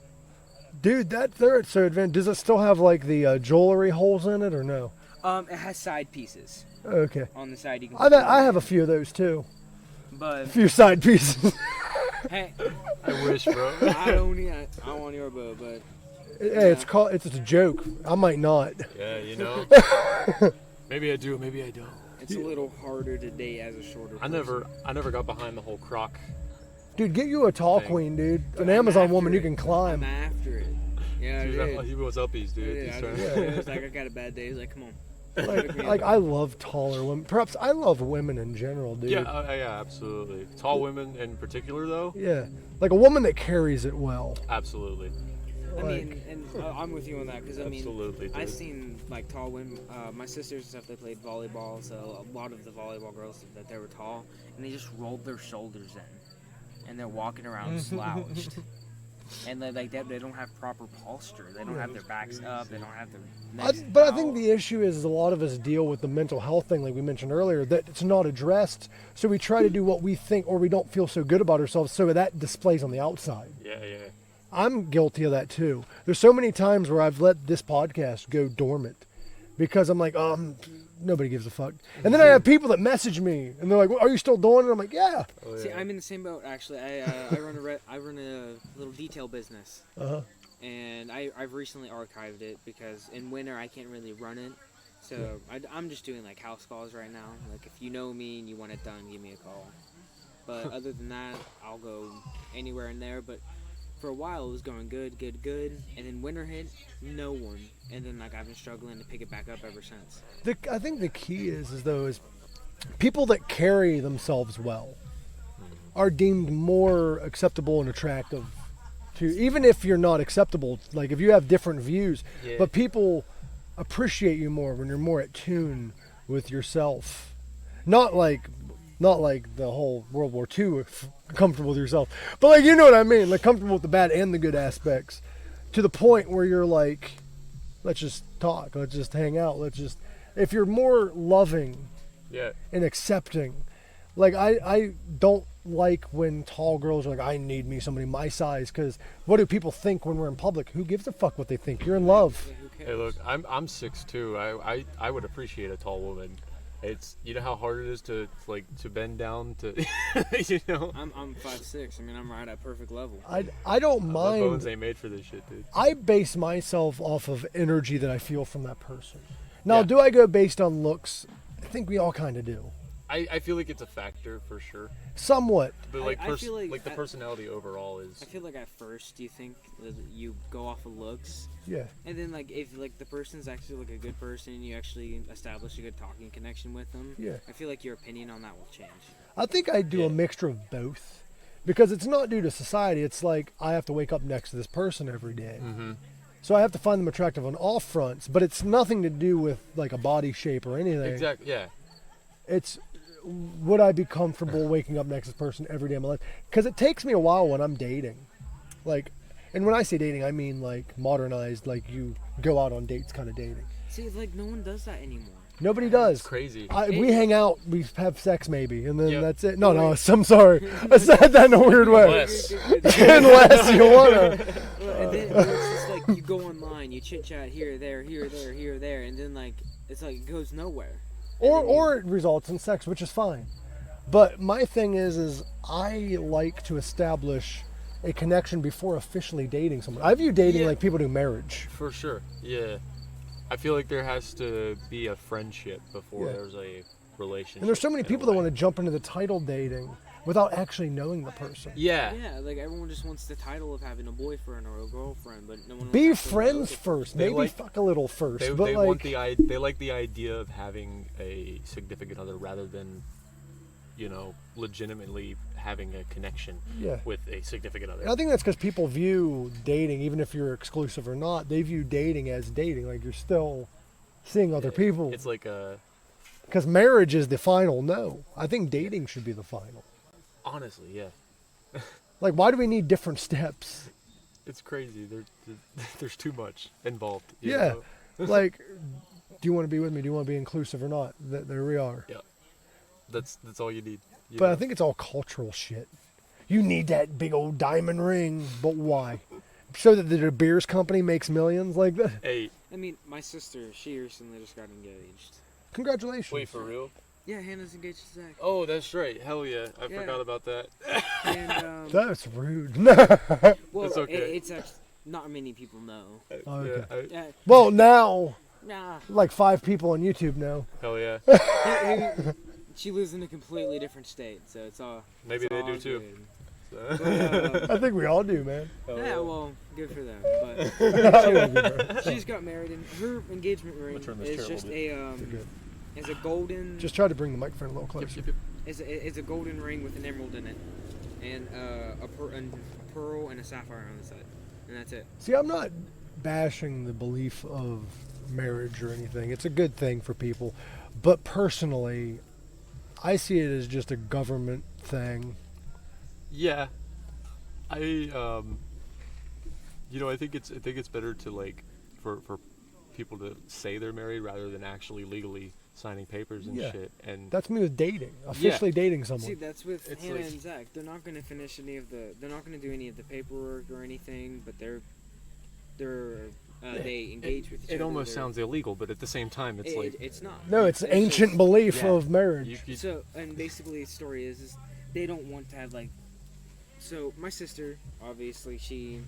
Dude, they're so advanced. Does it still have like the jewelry holes in it or no? It has side pieces. Okay. On the side you can. I have a few of those too. But a few side pieces. Hey, I wish, bro. I want your boat, but hey, it's a joke. I might not. Yeah, you know. Maybe I do, maybe I don't. it's a little harder to date as a shorter person. I never got behind the whole Croc. Dude, get you a tall queen, dude. An I'm Amazon after woman you it. can climb. I'm after it. Yeah, I did. He was uppies, dude. Yeah, He's I trying did. to- It was like I got a bad day. He's like, come on. Like I love taller women. Perhaps I love women in general, dude. Yeah, absolutely. Tall women in particular, though. Yeah, like a woman that carries it well. Absolutely. I mean, and I'm with you on that because I mean, Absolutely, dude. I've seen like tall women. My sisters and stuff, they played volleyball, so a lot of the volleyball girls that they were tall, and they just rolled their shoulders in, and they're walking around slouched. And they don't have proper posture. They don't have their backs up. They don't have their necks But out. I think the issue is a lot of us deal with the mental health thing, like we mentioned earlier, that it's not addressed. So we try to do what we think, or we don't feel so good about ourselves, so that displays on the outside. Yeah. I'm guilty of that too. There's so many times where I've let this podcast go dormant because I'm like, nobody gives a fuck. And then I have people that message me and they're like, well, are you still doing it? I'm like, yeah. See, I'm in the same boat actually. I run a little detail business, and I've recently archived it because in winter I can't really run it. So I'm just doing like house calls right now. Like if you know me and you want it done, give me a call. But other than that, I'll go anywhere in there. But for a while it was going good, and then winter hit, no one, and then like I've been struggling to pick it back up ever since. I think the key is people that carry themselves well are deemed more acceptable and attractive to, even if you're not acceptable, like if you have different views, but people appreciate you more when you're more at tune with yourself. Not like the whole World War II comfortable with yourself, but like, you know what I mean, like comfortable with the bad and the good aspects, to the point where you're like, let's just talk, let's just hang out, if you're more loving and accepting. Like I don't like when tall girls are like, I need me somebody my size, because what do people think when we're in public? Who gives a fuck what they think? You're in love. Hey, look, I'm 6'2". I would appreciate a tall woman. It's, you know how hard it is to bend down to, you know. I'm 5'6". I mean, I'm right at perfect level. I don't mind. My bones ain't made for this shit, dude. I base myself off of energy that I feel from that person. Now, do I go based on looks? I think we all kind of do. I feel like it's a factor for sure. Somewhat. But like, I feel like the personality overall is. I feel like at first you think that you go off of looks. Yeah. And then like if like the person's actually like a good person and you actually establish a good talking connection with them. Yeah. I feel like your opinion on that will change. I think I do a mixture of both, because it's not due to society. It's like I have to wake up next to this person every day. Mm-hmm. So I have to find them attractive on all fronts, but it's nothing to do with like a body shape or anything. Exactly. Yeah. It's, would I be comfortable waking up next to this person every day of my life? Because it takes me a while when I'm dating. Like, and when I say dating, I mean like modernized, like you go out on dates kind of dating. See, like no one does that anymore. Nobody does. It's crazy. We hang out, we have sex maybe, and then that's it. No, I'm sorry. I said that in a weird way. Unless. Unless you wanna. And then it's just like you go online, you chit chat here, there, and then like it's like it goes nowhere. Or it results in sex, which is fine. But my thing is I like to establish a connection before officially dating someone. I view dating like people do marriage. For sure. Yeah. I feel like there has to be a friendship before there's a relationship. And there's so many people that want to jump into the title dating without actually knowing the person. Yeah. Yeah, like everyone just wants the title of having a boyfriend or a girlfriend, but no one. Be friends first. Maybe fuck a little first. They like like the idea of having a significant other rather than legitimately having a connection Yeah. with a significant other. And I think that's because people view dating, even if you're exclusive or not, they view dating as dating. Like you're still seeing other people. It's like a. Because marriage is the final no. I think dating should be the final. Honestly, yeah. Like, why do we need different steps? It's crazy. There's too much involved. you Yeah. know? Like, do you want to be with me? Do you want to be inclusive or not? There we are. Yeah. That's all you need. But I think it's all cultural shit. You need that big old diamond ring, but why? So that the De Beers company makes millions like that? Hey, I mean, my sister, she recently just got engaged. Congratulations. wait, for real? Yeah, Hannah's engaged to Zach. Oh, that's right. Hell yeah. I Yeah. forgot about that. And, That's rude. well, It's okay. it's actually, not many people know. Okay. Yeah, Yeah, Well, now, nah. like 5 people on YouTube know. hell yeah. She lives in a completely different state, so it's all. Maybe it's they all do too. good. So- I think we all do, man. Hell Yeah, well, good for them. But she just got married, and her engagement ring turn this is terrible just bit. is a golden. Just try to bring the microphone a little Yep, closer. yep, yep. Is a golden ring with an emerald in it, and a pearl and a sapphire on the side, and that's it. See, I'm not bashing the belief of marriage or anything. It's a good thing for people. But personally, I see it as just a government thing. Yeah, I I think it's better to like for people to say they're married rather than actually legally signing papers and Yeah. shit. And That's me with dating. Officially dating someone. See, that's with It's Hannah like- and Zach. They're not going to finish any of the. They're not going to do any of the paperwork or anything. But they engage with each other. it almost They're- sounds illegal, but at the same time, it's like it's not. No, it's ancient just- belief yeah. of marriage. you So, and basically the story is they don't want to have like. So my sister, obviously, she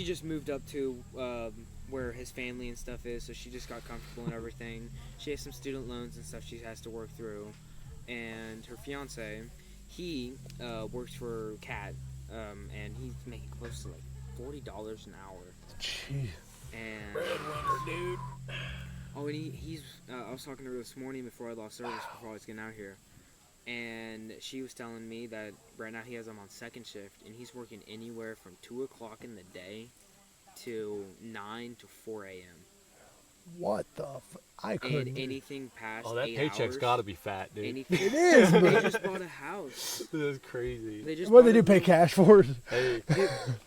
just moved up to where his family and stuff is, so she just got comfortable and everything. She has some student loans and stuff she has to work through, and her fiance, he works for CAT, and he's making close to like $40 an hour. Jeez. And dude. oh, and he's I was talking to her this morning before I lost service before I was getting out here, and she was telling me that right now he has him on second shift, and he's working anywhere from 2 o'clock in the day to 9 to 4 a.m. What the I couldn't. And anything past Oh, that 8 paycheck's hours, gotta be fat, dude. anything. It is, They but just bought a house. That's crazy. They just what they bought do, a pay little- cash for it? Hey,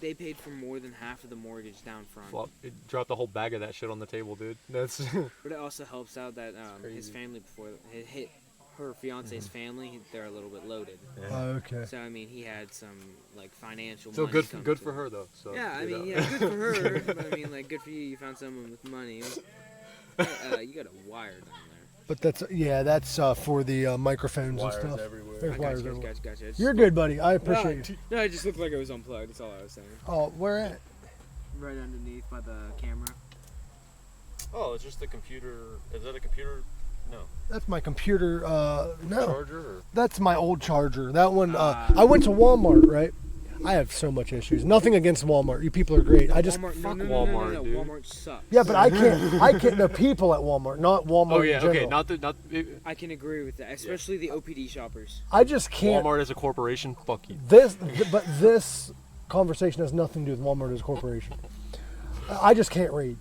They paid for more than half of the mortgage down front. well, it dropped a whole bag of that shit on the table, dude. That's But it also helps out that his crazy. family before it hit her fiance's family, they're a little bit loaded. Oh, okay. So I mean, he had some like financial. so money good. come Good to for him. her though. So Yeah, I you mean, know. yeah, good for her. But I mean, like, good for you. You found someone with money. You got a wire down there. But that's for the microphones Wires and stuff. everywhere. There's I wires gotcha, everywhere. gotcha. It's You're just- good, buddy. I appreciate you. No, it just looked like it was unplugged. That's all I was saying. Oh, where at? Right underneath by the camera. Oh, it's just the computer. Is that a computer? No. That's my computer. No, Charger? Or? that's my old charger. That one. I went to Walmart, right? I have so much issues. Nothing against Walmart. You people are great. I just. Walmart, fuck no, Walmart, dude. Walmart sucks. Yeah, but I can't. The people at Walmart, not Walmart. Oh yeah. in general. Okay. Not. I can agree with that, especially the OPD shoppers. I just can't. Walmart as a corporation. Fuck you. But this conversation has nothing to do with Walmart as a corporation. I just can't read.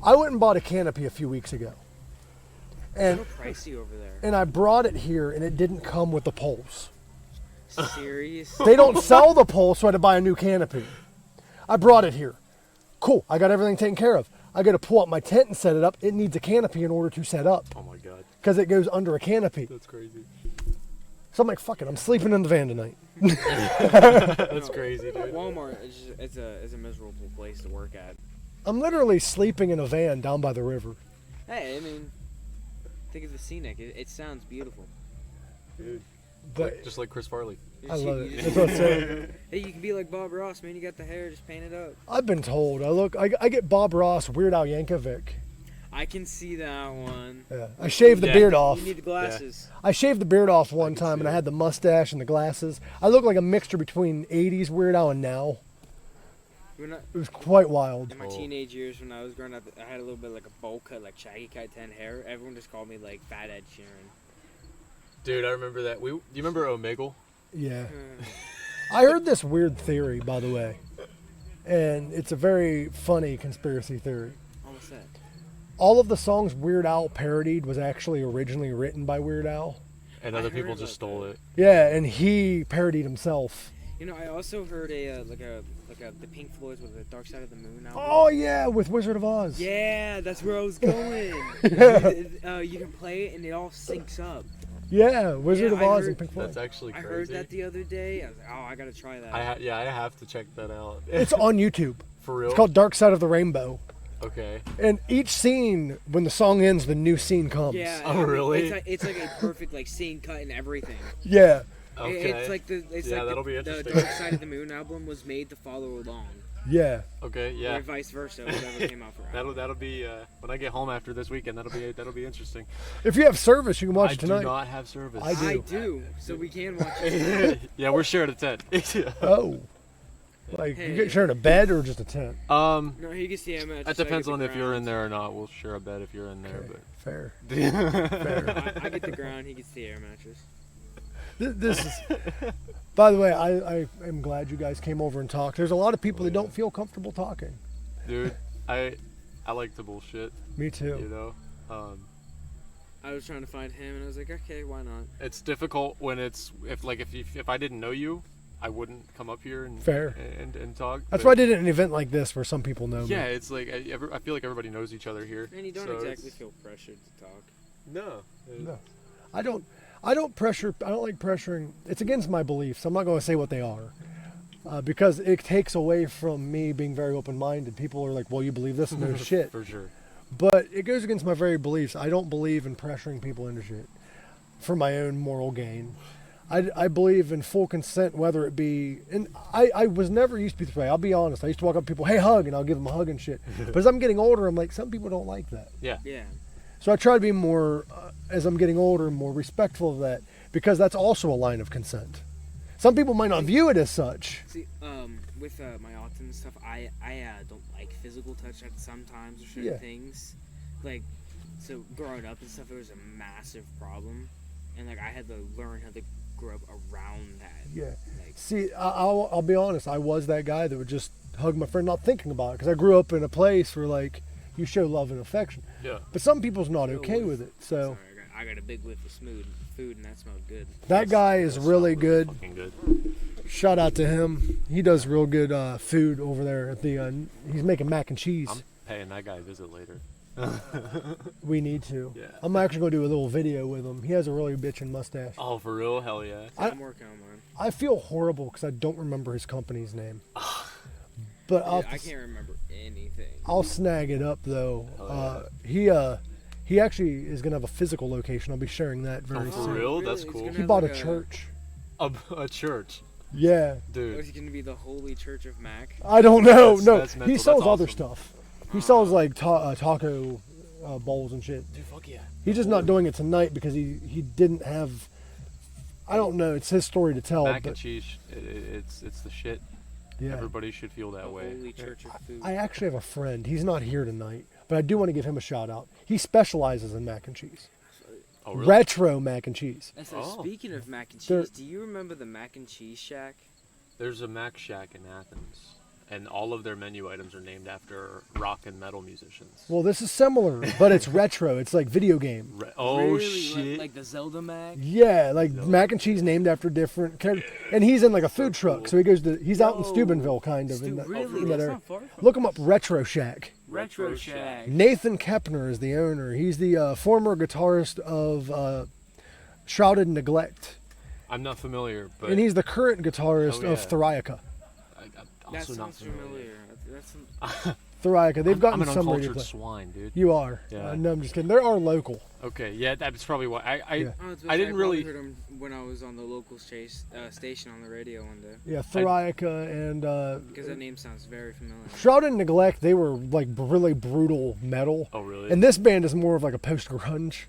I went and bought a canopy a few weeks ago, and So pricey over there. and I brought it here, and it didn't come with the poles. Serious? They don't sell the poles, so I had to buy a new canopy. I brought it here. Cool. I got everything taken care of. I got to pull up my tent and set it up. It needs a canopy in order to set up Oh my god. because it goes under a canopy. That's crazy. So I'm like, fuck it. I'm sleeping in the van tonight. That's crazy, dude. Walmart is just, it's a miserable place to work at. I'm literally sleeping in a van down by the river. Hey, I mean, think of the scenic. It sounds beautiful. Dude. But Just like Chris Farley. I love it. You That's what I'm saying. Hey, you can be like Bob Ross, man. You got the hair, just paint it up. I've been told. I get Bob Ross, Weird Al Yankovic. I can see that one. Yeah. I shaved the Yeah. beard off. You need the glasses. I shaved the beard off one time, and I had the mustache and the glasses. I look like a mixture between 80s Weird Al and now. When I, It was quite wild. in my teenage years, when I was growing up, I had a little bit like a bowl cut, like shaggy cut 10 hair. Everyone just called me like Fat Ed Sheeran. Dude, I remember that. Do you remember Omegle? Yeah. I heard this weird theory, by the way, and it's a very funny conspiracy theory. What's that? All of the songs Weird Al parodied was actually originally written by Weird Al. And other people just stole it. Yeah, and he parodied himself. You know, I also heard the Pink Floyd's with the Dark Side of the Moon album. Oh yeah, with Wizard of Oz. Yeah, that's where I was going. You can play it and it all syncs up. Yeah, Wizard Yeah, of I Oz heard- and Pink Floyd. That's actually I crazy. heard that the other day. I was like, oh, I gotta try that. I have to check that out. It's on YouTube. For real? It's called Dark Side of the Rainbow. Okay. And each scene, when the song ends, the new scene comes. Yeah. Oh, really? It's like a perfect like scene cut and everything. Yeah. Okay. It's like that'll be the interesting. Dark Side of the Moon album was made to follow along, Yeah. Okay, yeah. or vice versa, whatever came out for. That'll be when I get home after this weekend. That'll be interesting. If you have service, you can watch I it tonight. do not have service. I do. So we can watch it. Yeah, we're sharing a tent. Oh. Like, you get sharing a bed or just a tent? Um, No, he gets the image. That depends on if you're in there or not. We'll share a bed if you're in there, Okay, fair. but Fair. I get the ground. He gets the air mattress. This is. By the way, I am glad you guys came over and talked. There's a lot of people that don't feel comfortable talking. dude, I like to bullshit. Me too. You know, I was trying to find him, and I was like, okay, why not? it's difficult when if I didn't know you, I wouldn't come up here and Fair. and talk. That's but- why I did it at an event like this where some people know Yeah, me. it's like I feel like everybody knows each other here. And you don't so exactly it's- feel pressured to talk. No. No. I don't like pressuring. It's against my beliefs. I'm not going to say what they are. Because it takes away from me being very open-minded. People are like, well, you believe this? No shit. For sure. But it goes against my very beliefs. I don't believe in pressuring people into shit for my own moral gain. I believe in full consent, whether it be... And I was never used to be this way. I'll be honest. I used to walk up to people, hey, hug, and I'll give them a hug and shit. But as I'm getting older, I'm like, some people don't like that. Yeah. Yeah. So I try to be more, as I'm getting older, more respectful of that, because that's also a line of consent. Some people might not view it as such. See, with my autism and stuff, I don't like physical touch at sometimes or certain Yeah. things. Like, so growing up and stuff, it was a massive problem, and like I had to learn how to grow up around that. Yeah. Like, See, I'll be honest. I was that guy that would just hug my friend, not thinking about it, because I grew up in a place where like you show love and affection. Yeah. But some people's not okay with it. So sorry, I got a big whiff of food, and that smelled good. that guy is really good. Fucking good. Shout out to him. He does real good food over there at the. He's making mac and cheese. I'm paying that guy a visit later. We need to. Yeah. I'm actually going to do a little video with him. He has a really bitchin' mustache. Oh, for real? Hell yeah. I'm working on mine. I feel horrible because I don't remember his company's name. But I can't remember anything. I'll snag it up though. Oh, yeah. He actually is gonna have a physical location. I'll be sharing that very Oh, for soon. real? Really? That's He's cool. gonna He have bought like a church. A church, Yeah. dude. Is it going to be the Holy Church of Mac? I don't know. That's- No, that's mental. he sells That's other awesome. stuff. He sells like taco bowls and shit. Dude, fuck yeah. He's just not doing it tonight because he didn't have. I don't know. It's his story to tell. Mac and but cheese, it's the shit. yeah. Everybody should feel that The way. Holy Church of Food. I actually have a friend. He's not here tonight, but I do want to give him a shout out. He specializes in mac and cheese. Oh, really? Retro mac and cheese. And so Oh. speaking of mac and They're- cheese, do you remember the Mac and Cheese Shack? There's a Mac Shack in Athens, and all of their menu items are named after rock and metal musicians. Well, this is similar, but it's retro. It's like video game. Oh Really? shit! Like the Zelda Mac? Yeah, like mac and cheese named after different characters. And he's in like a food truck, so he goes to. He's out in Steubenville, kind of. In that, Really? in that That's area. not far from Look him up, Retro Shack. Retro Shack. Nathan Kepner is the owner. He's the former guitarist of Shrouded in Neglect, I'm not familiar, but and he's the current guitarist Oh, of yeah. Theriaca. I'm That also not sounds familiar. That's Theriaca, they've gotten I'm an some radio uncultured play. swine, dude. You are. Yeah. No, I'm just kidding. There are local. Okay, yeah, that's probably why Yeah. Oh, it's I didn't probably really. heard him when I was on the local station on the radio one day. Yeah, Theriaca and Because that name sounds very familiar. Shrouded in Neglect. They were like really brutal metal. Oh really? And this band is more of like a post-grunge.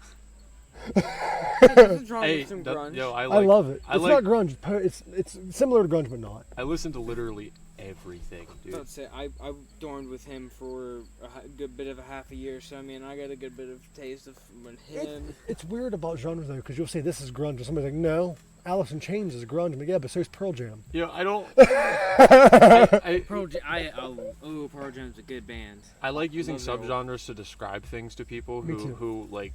Nothing's wrong Hey, with some that- grunge. yo, I love it. I It's like. not grunge. It's similar to grunge, but not. I listen to literally everything, dude. I'd say I dormed with him for good bit of a half a year, so I mean I got a good bit of taste of him. It's weird about genres though, because you'll say this is grunge, and somebody's like, no, Alice in Chains is grunge. I'm like, yeah, but so is Pearl Jam. You know, I don't. Pearl Jam's a good band. I like using subgenres to describe things to people who like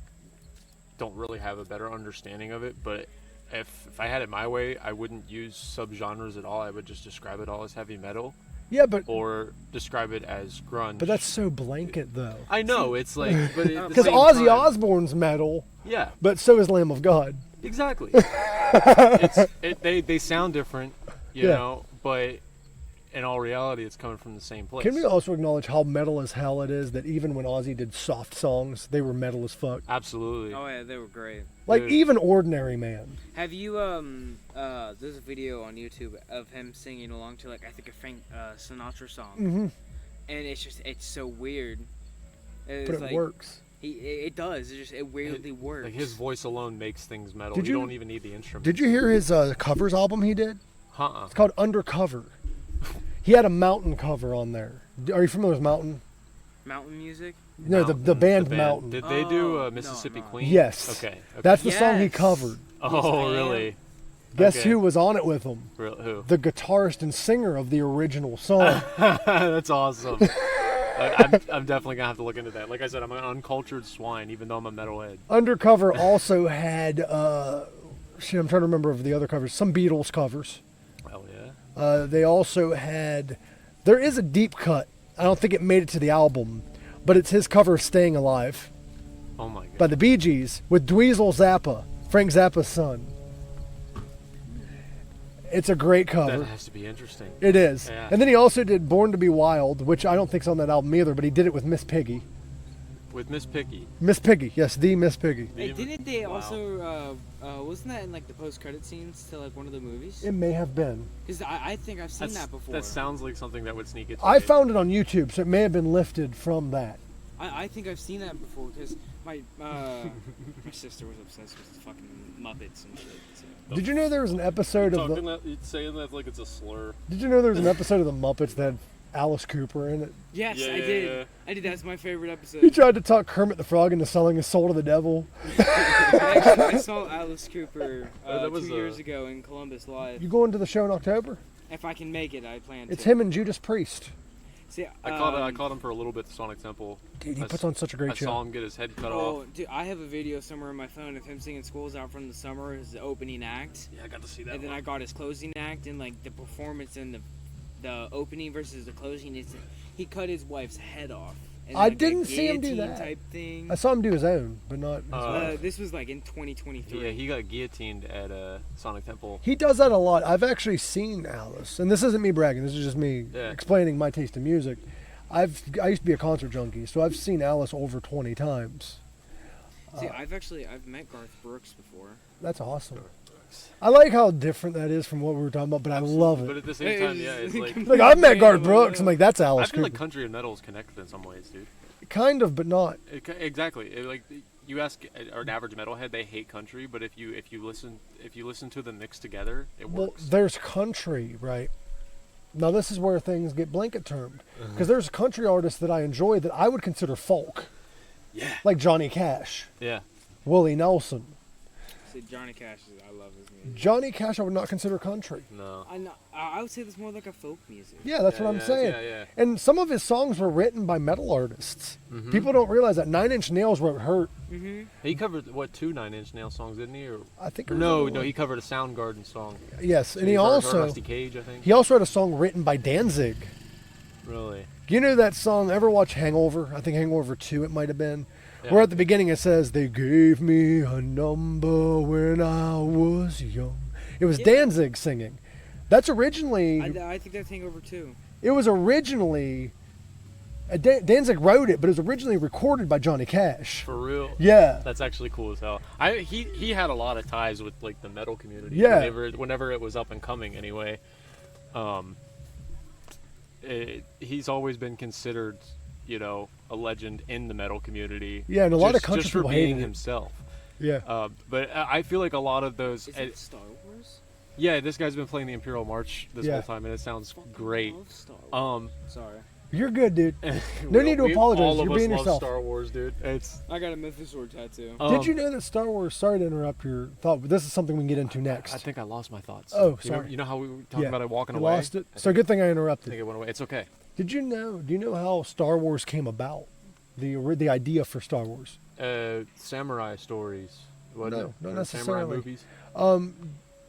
don't really have a better understanding of it. But if I had it my way, I wouldn't use subgenres at all. I would just describe it all as heavy metal. Yeah, but or describe it as grunge. But that's so blanket, though. I know it's like, but because Ozzy Osbourne's metal. Yeah. But so is Lamb of God. Exactly. They sound different, you know, but in all reality, it's coming from the same place. Can we also acknowledge how metal as hell it is that even when Ozzy did soft songs, they were metal as fuck? Absolutely. Oh yeah, they were great. Like even Ordinary Man. Have you there's a video on YouTube of him singing along to like I think a Frank Sinatra song, and it's so weird. But it works. It does. It weirdly works. Like his voice alone makes things metal. You don't even need the instrument. Did you hear his covers album he did? It's called Undercover. He had a Mountain cover on there. Are you familiar with Mountain? Mountain music? No, the band Mountain. Did they do Mississippi Queen? Yes. Okay. That's the song he covered. Oh, really? Guess who was on it with him? Who? The guitarist and singer of the original song. That's awesome. I'm definitely going to have to look into that. Like I said, I'm an uncultured swine, even though I'm a metalhead. Undercover also had, I'm trying to remember of the other covers, some Beatles covers. Hell yeah. They also had, there is a deep cut. I don't think it made it to the album, but it's his cover of Staying Alive. Oh my God. By the Bee Gees with Dweezil Zappa, Frank Zappa's son. It's a great cover. That has to be interesting. It is. Yeah. And then he also did Born to be Wild, which I don't think's on that album either, but he did it with Miss Piggy. With Miss Piggy. Miss Piggy, yes, the Miss Piggy. Hey, didn't they also, wasn't that in like the post-credit scenes to like one of the movies? It may have been. Because I think I've seen that before. That sounds like something that would sneak into I found it on YouTube, so it may have been lifted from that. I think I've seen that before because my sister was obsessed with fucking Muppets and shit. So. Did you know there was an episode of saying that like it's a slur. Did you know there was an episode of the Muppets that had Alice Cooper in it? Yes, I did. I did. That's my favorite episode. He tried to talk Kermit the Frog into selling his soul to the devil. Actually, I saw Alice Cooper 2 years ago in Columbus Live. You going to the show in October? If I can make it, I plan to. It's him and Judas Priest. See, I caught him for a little bit at Sonic Temple. Dude, he puts on such a great show. I saw him get his head cut off. Dude, I have a video somewhere on my phone of him singing "School's Out from the Summer" as the opening act. Yeah, I got to see that. And then I got his closing act and like the performance and the opening versus the closing. He cut his wife's head off. And I didn't see him do that. Type thing. I saw him do his own, but not. This was like in 2023. Yeah, he got guillotined at Sonic Temple. He does that a lot. I've actually seen Alice, and this isn't me bragging. This is just me explaining my taste in music. I used to be a concert junkie, so I've seen Alice over 20 times. See, I've met Garth Brooks before. That's awesome. I like how different that is from what we were talking about, but I love it. But at the same time, yeah, it's like... Like, I've met Garth Brooks. I'm like, that's Alice I feel Cooper. like country and metal is connected in some ways, dude. Kind of, but not. Exactly. Like, you ask an average metalhead, they hate country, but if you listen to them mixed together, it works. Well, there's country, right? Now, this is where things get blanket termed. Because there's country artists that I enjoy that I would consider folk. Yeah. Like Johnny Cash. Yeah. Willie Nelson. See, Johnny Cash, I love his music. Johnny Cash I would not consider country. No. I would say that's more like a folk music. Yeah, that's what I'm saying. Yeah. And some of his songs were written by metal artists. Mm-hmm. People don't realize that 9 Inch Nails wrote Hurt. Mm-hmm. He covered, 2 9 Inch Nail songs, didn't he? Or, I think no, he covered a Soundgarden song. Yes, and he also... Rusty Cage, I think. He also had a song written by Danzig. Really? You know that song, ever watch Hangover? I think Hangover 2 it might have been. Yeah. Where at the beginning it says, they gave me a number when I was young. It was Danzig singing. That's originally... I think that's Hangover 2. It was originally... Danzig wrote it, but it was originally recorded by Johnny Cash. For real? Yeah. That's actually cool as hell. He had a lot of ties with like the metal community. Yeah. Whenever it was up and coming anyway. He's always been considered, a legend in the metal community. Yeah, and a lot of country people hating hated himself. Yeah. But I feel like a lot of those... Is it Star Wars? Yeah, this guy's been playing the Imperial March this Yeah. whole time, and it sounds great. Sorry. You're good, dude. No need to apologize. All of You're us being love yourself. Star Wars, dude. It's. I got a Mythosaur tattoo. Did you know that Star Wars? Sorry to interrupt your thought, but this is something we can get into next. I think I lost my thoughts. Oh, You know- sorry. You know how we were talking Yeah. about it walking You away? lost it. So good thing I I interrupted. think it went away. It's okay. Did you know? Do you know how Star Wars came about? The idea for Star Wars. Samurai stories. What No, not Samurai necessarily. movies.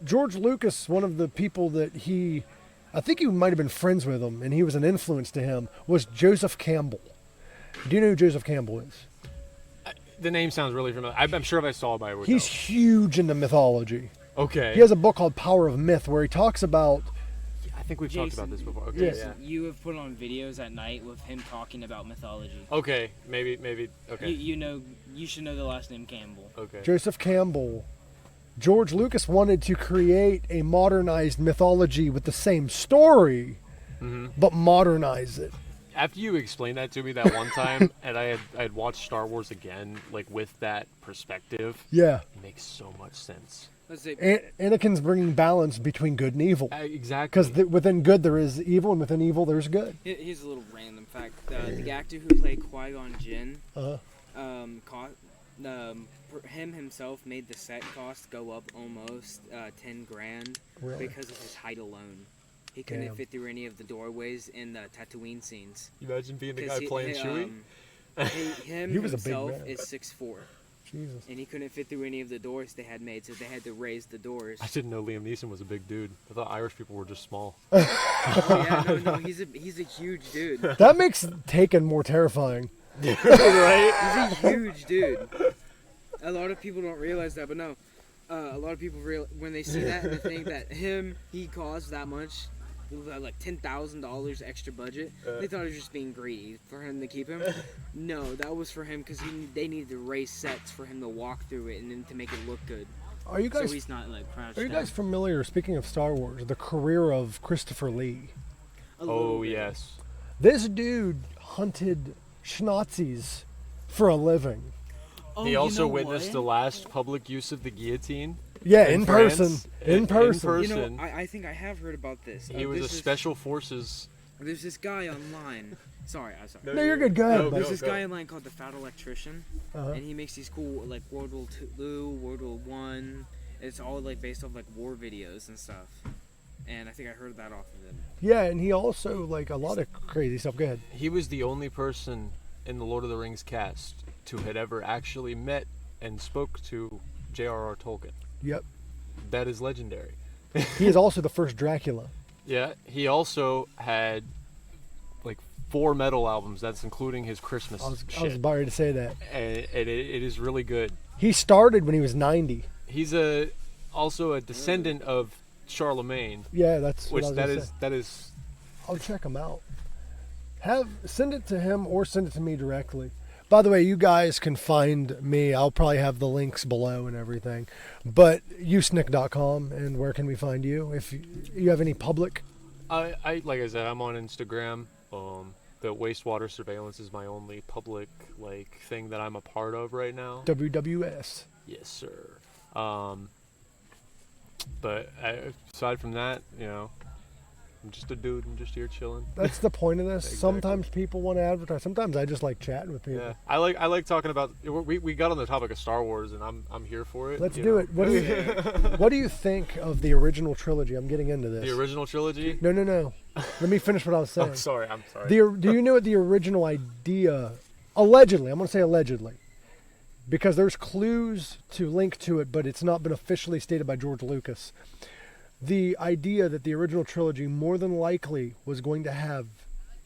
George Lucas, one of the people that I think he might have been friends with him, and he was an influence to him, was Joseph Campbell. Do you know who Joseph Campbell is? The name sounds really familiar. I'm sure if I saw it, I would He's know. huge into mythology. Okay. He has a book called Power of Myth where he talks about. I think we've talked about Jason, this before. Okay. Yes. Yeah. You have put on videos at night with him talking about mythology. Okay. Maybe. Okay. You should know the last name Campbell. Okay. Joseph Campbell. George Lucas wanted to create a modernized mythology with the same story, but modernize it. After you explained that to me that one time, and I had watched Star Wars again, like with that perspective, Yeah. it makes so much sense. Let's say Anakin's bringing balance between good and evil. Exactly. Because within good there is evil, and within evil there's good. here's a little random fact. The actor who played Qui-Gon Jinn, him himself made the set cost go up almost 10 grand Really? because of his height alone. He couldn't Damn. fit through any of the doorways in the Tatooine scenes. You imagine being the 'Cause guy playing Chewie? Him He was a big himself man. is 6'4", Jesus. and he couldn't fit through any of the doors they had made, so they had to raise the doors. I didn't know Liam Neeson was a big dude. I thought Irish people were just small. Oh, no, he's a huge dude. That makes Taken more terrifying. Right? He's a huge dude. A lot of people don't realize that, but no. A lot of people when they see that, they think that he caused that much, like $10,000 extra budget. They thought it was just being greedy for him to keep him. No, that was for him because they needed to raise sets for him to walk through it and then to make it look good. Are you So guys he's not like crouched Are you down. guys familiar, speaking of Star Wars, the career of Christopher Lee? A little Oh, bit. yes. This dude hunted Schnazis for a living. Oh, He you also know witnessed what? the last public use of the guillotine. Yeah, In in France, person. in In person. person. You know, I think I have heard about this. He was a special forces. There's this guy online. Sorry. No, you're good. Go ahead. No, bud. There's this guy online called the Fat Electrician, Uh-huh. and he makes these cool like World War II, World War One. It's all like based off like war videos and stuff. And I think I heard that off of him. Yeah, and he also, like, a lot of crazy stuff. Go ahead. He was the only person in the Lord of the Rings cast to had ever actually met and spoke to J.R.R. Tolkien. Yep. That is legendary. He is also the first Dracula. Yeah, he also had like 4 metal albums. That's including his Christmas I was shit, about ready to say that. and it is really good. He started when he was 90. He's also a descendant of Charlemagne, Yeah, that's which what I was that gonna is say. that is I'll check him out. Send it to him or send it to me directly. By the way, you guys can find me. I'll probably have the links below and everything. But usenick.com, and where can we find you? If you have any public. I like I said, I'm on Instagram. The WasteWater Surveillance is my only public like thing that I'm a part of right now. WWS. Yes, sir. But aside from that, you know, I'm just a dude. I'm just here chilling. That's the point of this. Exactly. Sometimes people want to advertise. Sometimes I just like chatting with people. Yeah, I like talking about. We got on the topic of Star Wars, and I'm here for it. Let's you do know. it. What do you think of the original trilogy? I'm getting into this. The original trilogy. No. Let me finish what I was saying. Oh, sorry. I'm sorry. Do you know what the original idea, allegedly, I'm going to say allegedly, because there's clues to link to it, but it's not been officially stated by George Lucas. The idea that the original trilogy more than likely was going to have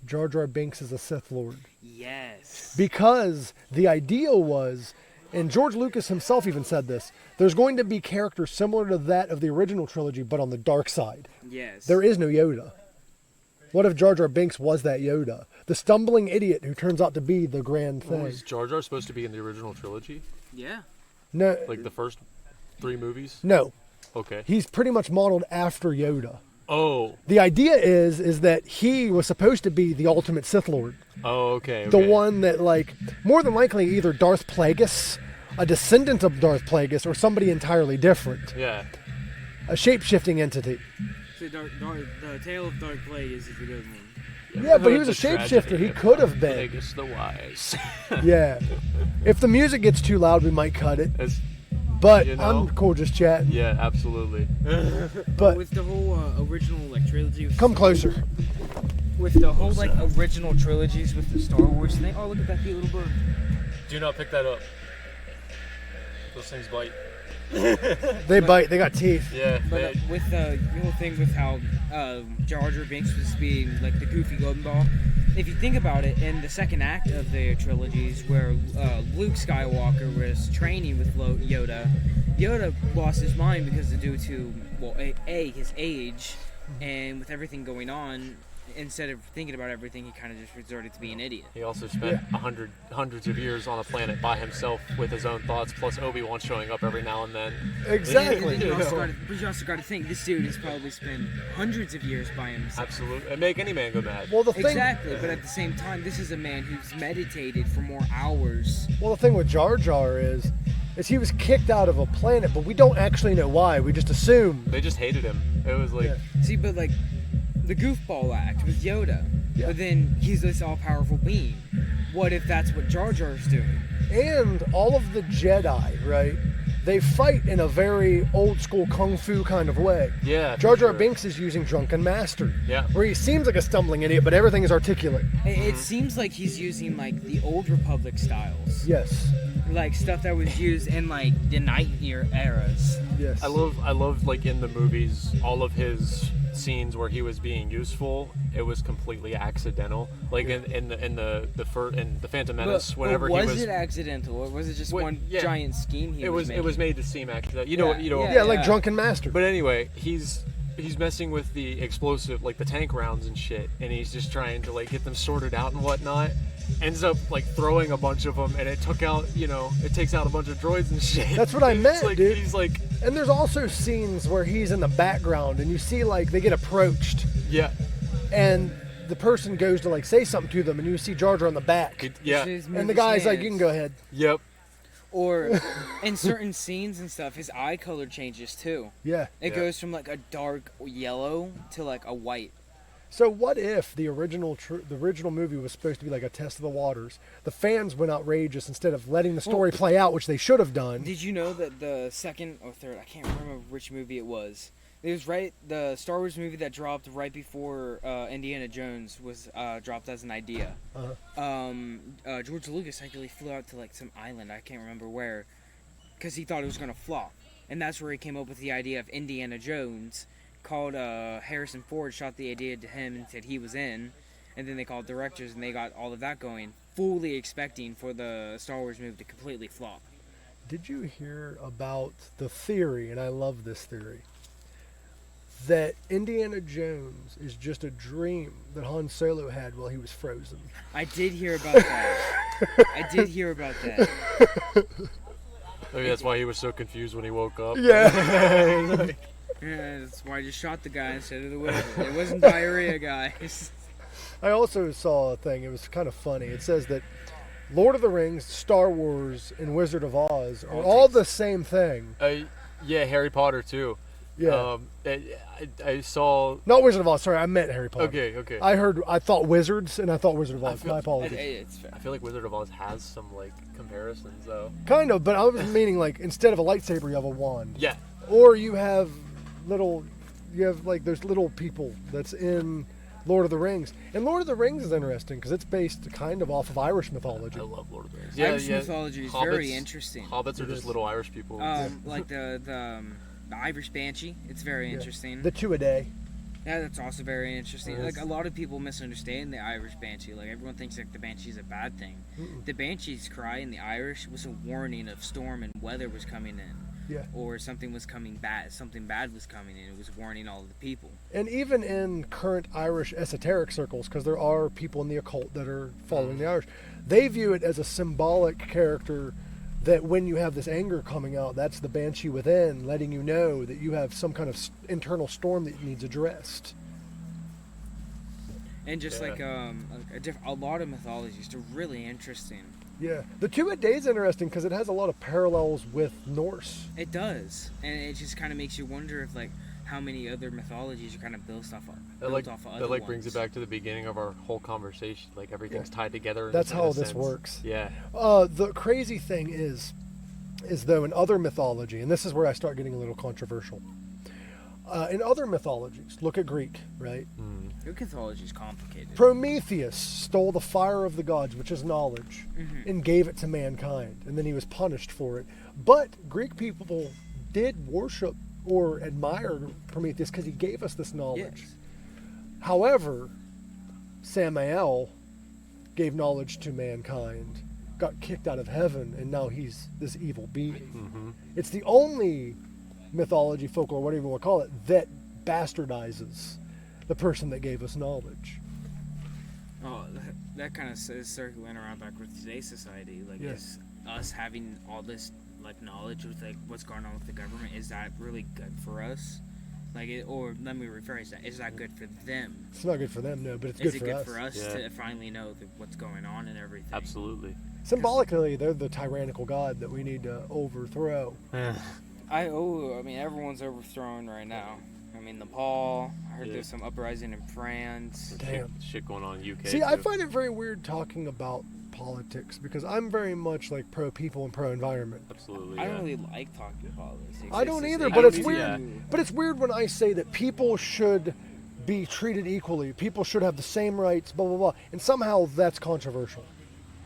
Jar Jar Binks as a Sith Lord. Yes. Because the idea was, and George Lucas himself even said this, there's going to be characters similar to that of the original trilogy, but on the dark side. Yes. There is no Yoda. What if Jar Jar Binks was that Yoda? The stumbling idiot who turns out to be the grand thing. Was Jar Jar supposed to be in the original trilogy? Yeah. No, Like the first 3 movies? no. Okay. He's pretty much modeled after Yoda. Oh. The idea is that he was supposed to be the ultimate Sith Lord. Oh, okay. The okay. one that, like, more than likely either Darth Plagueis, a descendant of Darth Plagueis, or somebody entirely different. Yeah. a shape-shifting entity. So the Tale of Dark Blade is a good one. Yeah, but he was a The tragedy shapeshifter. He of could have been. Vegas the Wise. Yeah. If the music gets too loud, we might cut it. As- But you know? I'm cool just chatting. yeah, absolutely. But With the whole original like trilogy. come closer. With the whole like original trilogies with the Star Wars thing. Oh, look at that cute little bird. Do not pick that up. Those things bite. They bite. They got teeth. Yeah. But with the whole thing with how Jar Jar Binks was being like the goofy golden ball, if you think about it, in the second act of the trilogies, where Luke Skywalker was training with Yoda, Yoda lost his mind because due to his age, and with everything going on, instead of thinking about everything, he kind of just resorted to being an idiot. He also spent hundreds of years on a planet by himself with his own thoughts, plus Obi-Wan showing up every now and then. Exactly. And you also got to think, this dude has probably spent hundreds of years by himself. Absolutely. It'd make any man go mad. Well, the thing. Exactly, but at the same time, this is a man who's meditated for more hours. Well, the thing with Jar Jar is he was kicked out of a planet, but we don't actually know why. We just assume. They just hated him. It was like... Yeah. See, but like, the goofball act with Yoda, Yeah. but then he's this all-powerful being. What if that's what Jar Jar's doing? And all of the Jedi, right? They fight in a very old school kung fu kind of way. Yeah. Jar Jar for sure. Binks is using Drunken Master. Yeah. Where he seems like a stumbling idiot, but everything is articulate. It seems like he's using like the old Republic styles, Yes. like stuff that was used in like the Night eras. Yes. I love like in the movies, all of his scenes where he was being useful, it was completely accidental. Like in the Phantom Menace, whenever was he was it accidental, or was it just one yeah. giant scheme he it was making? it was made to seem accidental. You know. Yeah. Yeah, like Drunken Master. But anyway, he's messing with the explosive, like the tank rounds and shit, and he's just trying to like get them sorted out and whatnot. Ends up like throwing a bunch of them, and it takes out a bunch of droids and shit. That's what I meant, It's like, dude. He's like, And there's also scenes where he's in the background and you see like they get approached yeah, and the person goes to like say something to them and you see Jar Jar on the back. yeah, Just move And the his guy's like, hands. you can go ahead. yep. Or in certain scenes and stuff, his eye color changes too. Yeah. It Yeah. goes from like a dark yellow to like a white. So what if the original movie was supposed to be like a test of the waters? The fans went outrageous instead of letting the story play out, which they should have done. Did you know that the second or third, I can't remember which movie it was. It was the Star Wars movie that dropped right before Indiana Jones was dropped as an idea. George Lucas actually flew out to like some island, I can't remember where, because he thought it was going to flop. And that's where he came up with the idea of Indiana Jones. Called Harrison Ford, shot the idea to him and said he was in, and then they called directors and they got all of that going, fully expecting for the Star Wars movie to completely flop. Did you hear about the theory, and I love this theory, that Indiana Jones is just a dream that Han Solo had while he was frozen? I did hear about that. Maybe that's why he was so confused when he woke up. Yeah. Yeah, that's why I just shot the guy instead of the wizard. It wasn't diarrhea, guys. I also saw a thing, it was kind of funny. It says that Lord of the Rings, Star Wars, and Wizard of Oz are all the same thing. Yeah, Harry Potter too. Yeah. I saw. Not Wizard of Oz, sorry, I meant Harry Potter. Okay. I thought Wizards, and I thought Wizard of Oz. My apologies. It's fair. I feel like Wizard of Oz has some like comparisons though. Kind of, but I was meaning like instead of a lightsaber, you have a wand. Yeah. Or you have like there's little people that's in Lord of the Rings. And Lord of the Rings is interesting because it's based kind of off of Irish mythology. I love Lord of the Rings. Irish mythology is very interesting. Hobbits are just little Irish people. Like the Irish Banshee, it's very interesting. The two a day. Yeah, that's also very interesting. Like a lot of people misunderstand the Irish Banshee. Like everyone thinks like the Banshee is a bad thing. The Banshee's cry in the Irish was a warning of storm and weather was coming in. Yeah. Or something was coming bad. Something bad was coming in. It was warning all of the people. And even in current Irish esoteric circles, because there are people in the occult that are following the Irish, they view it as a symbolic character that when you have this anger coming out, that's the Banshee within, letting you know that you have some kind of internal storm that needs addressed. And just like a lot of mythologies are really interesting. Yeah, the 2-a-day is interesting because it has a lot of parallels with Norse. It does, and it just kind of makes you wonder if like how many other mythologies are kind of built off of. That brings it back to the beginning of our whole conversation. Like everything's tied together. That's in how a this sense. works. Yeah. The crazy thing is though in other mythology, and this is where I start getting a little controversial. In other mythologies, look at Greek, right? Greek mythology is complicated. Prometheus stole the fire of the gods, which is knowledge, and gave it to mankind, and then he was punished for it. But Greek people did worship or admire Prometheus because he gave us this knowledge. Yes. However, Samael gave knowledge to mankind, got kicked out of heaven, and now he's this evil being. It's the only mythology, folklore, whatever you want to call it, that bastardizes the person that gave us knowledge. Oh, that kind of is circling around back with today's society. Like, is us having all this like knowledge with like what's going on with the government, is that really good for us? Like, or let me rephrase that: is that good for them? It's not good for them, no, but it's is good it for good us. for us to finally know what's going on and everything? Absolutely. Symbolically, they're the tyrannical god that we need to overthrow. I mean, everyone's overthrown right now. I mean, Nepal. I heard there's some uprising in France. Damn. Shit going on in UK. See, too. I find it very weird talking about politics because I'm very much like pro people and pro environment. Absolutely. I Yeah. don't really like talking politics. I don't either, I but don't it's either, weird. yeah. But it's weird when I say that people should be treated equally. People should have the same rights, blah blah blah, and somehow that's controversial.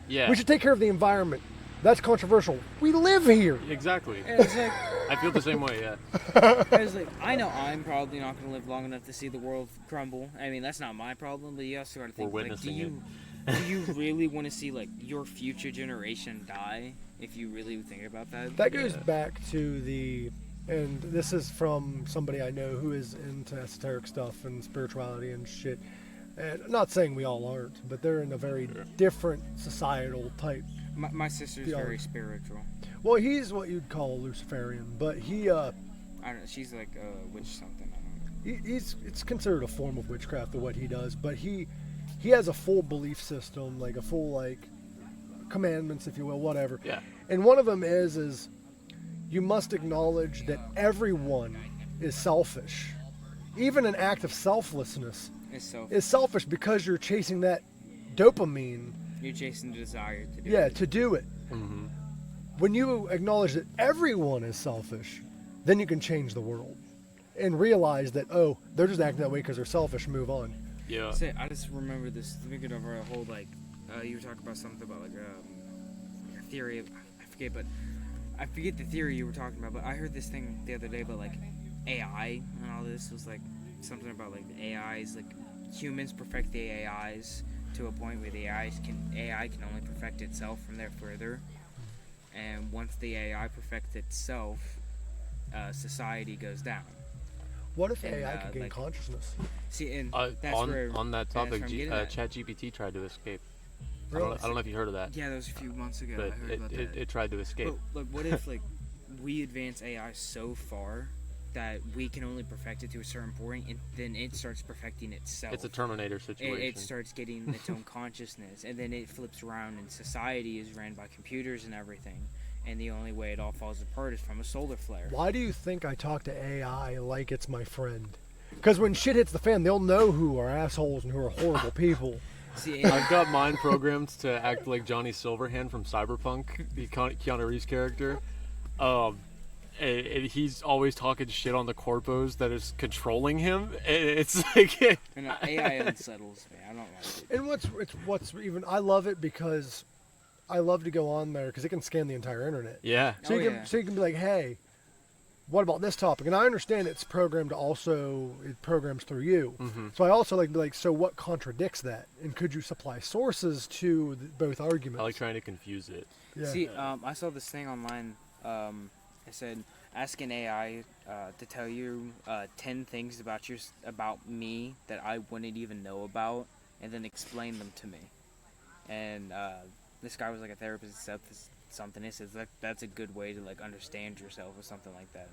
Yeah. We should take care of the environment. That's controversial. We live here. Exactly. And it's like, I feel the same way. Yeah. it's like, I know I'm probably not going to live long enough to see the world crumble. I mean, that's not my problem, but you also got to think, We're like, do witnessing you really want to see like your future generation die? If you really think about that, That goes back to and this is from somebody I know who is into esoteric stuff and spirituality and shit. And I'm not saying we all aren't, but they're in a very different societal type. My sister's very spiritual. Well, he's what you'd call a Luciferian, but he I don't know. She's like a witch something. I don't know. it's considered a form of witchcraft of what he does, but he has a full belief system, like a full like commandments, if you will, whatever. Yeah. And one of them is you must acknowledge that everyone is selfish. Even an act of selflessness is selfish because you're chasing that dopamine. You're chasing the desire to do it. Yeah, to do it. Mm-hmm. When you acknowledge that everyone is selfish, then you can change the world and realize that, oh, they're just acting that way because they're selfish, move on. Yeah. Say, I just remember this, thinking of our whole, like, you were talking about something about, like, a theory of, I forget the theory you were talking about, but I heard this thing the other day about, like, AI and all this. It was, like, something about, like, the AIs, like, humans perfect the AIs to a point where the AI can only perfect itself from there further. And once the AI perfects itself, society goes down. What if And, AI could gain like, consciousness? See, and that's where on that that's where topic, I'm getting at. ChatGPT tried to escape. Really? I don't know if you heard of that, Yeah, that was a few months ago. but I heard about that. it tried to escape. But like, what if like we advance AI so far that we can only perfect it to a certain point, and then it starts perfecting itself? It's a Terminator situation. It starts getting its own consciousness, and then it flips around, and society is ran by computers and everything. And the only way it all falls apart is from a solar flare. Why do you think I talk to AI like it's my friend? Because when shit hits the fan, they'll know who are assholes and who are horrible people. See, I've got mine programmed to act like Johnny Silverhand from Cyberpunk, the Keanu Reeves character. And he's always talking shit on the corpos that is controlling him. And it's like, and AI unsettles me. I don't like it. And what's even, I love it because I love to go on there because it can scan the entire internet. yeah, So you can be like, hey, what about this topic? And I understand it's programmed to also, it programs through you. Mm-hmm. So I also like to be like, so what contradicts that? And could you supply sources to both arguments? I like trying to confuse it. Yeah. See, I saw this thing online. It said, ask an AI to tell you 10 things about me that I wouldn't even know about, and then explain them to me. And this guy was like a therapist and said something. He says that's a good way to like understand yourself or something like that.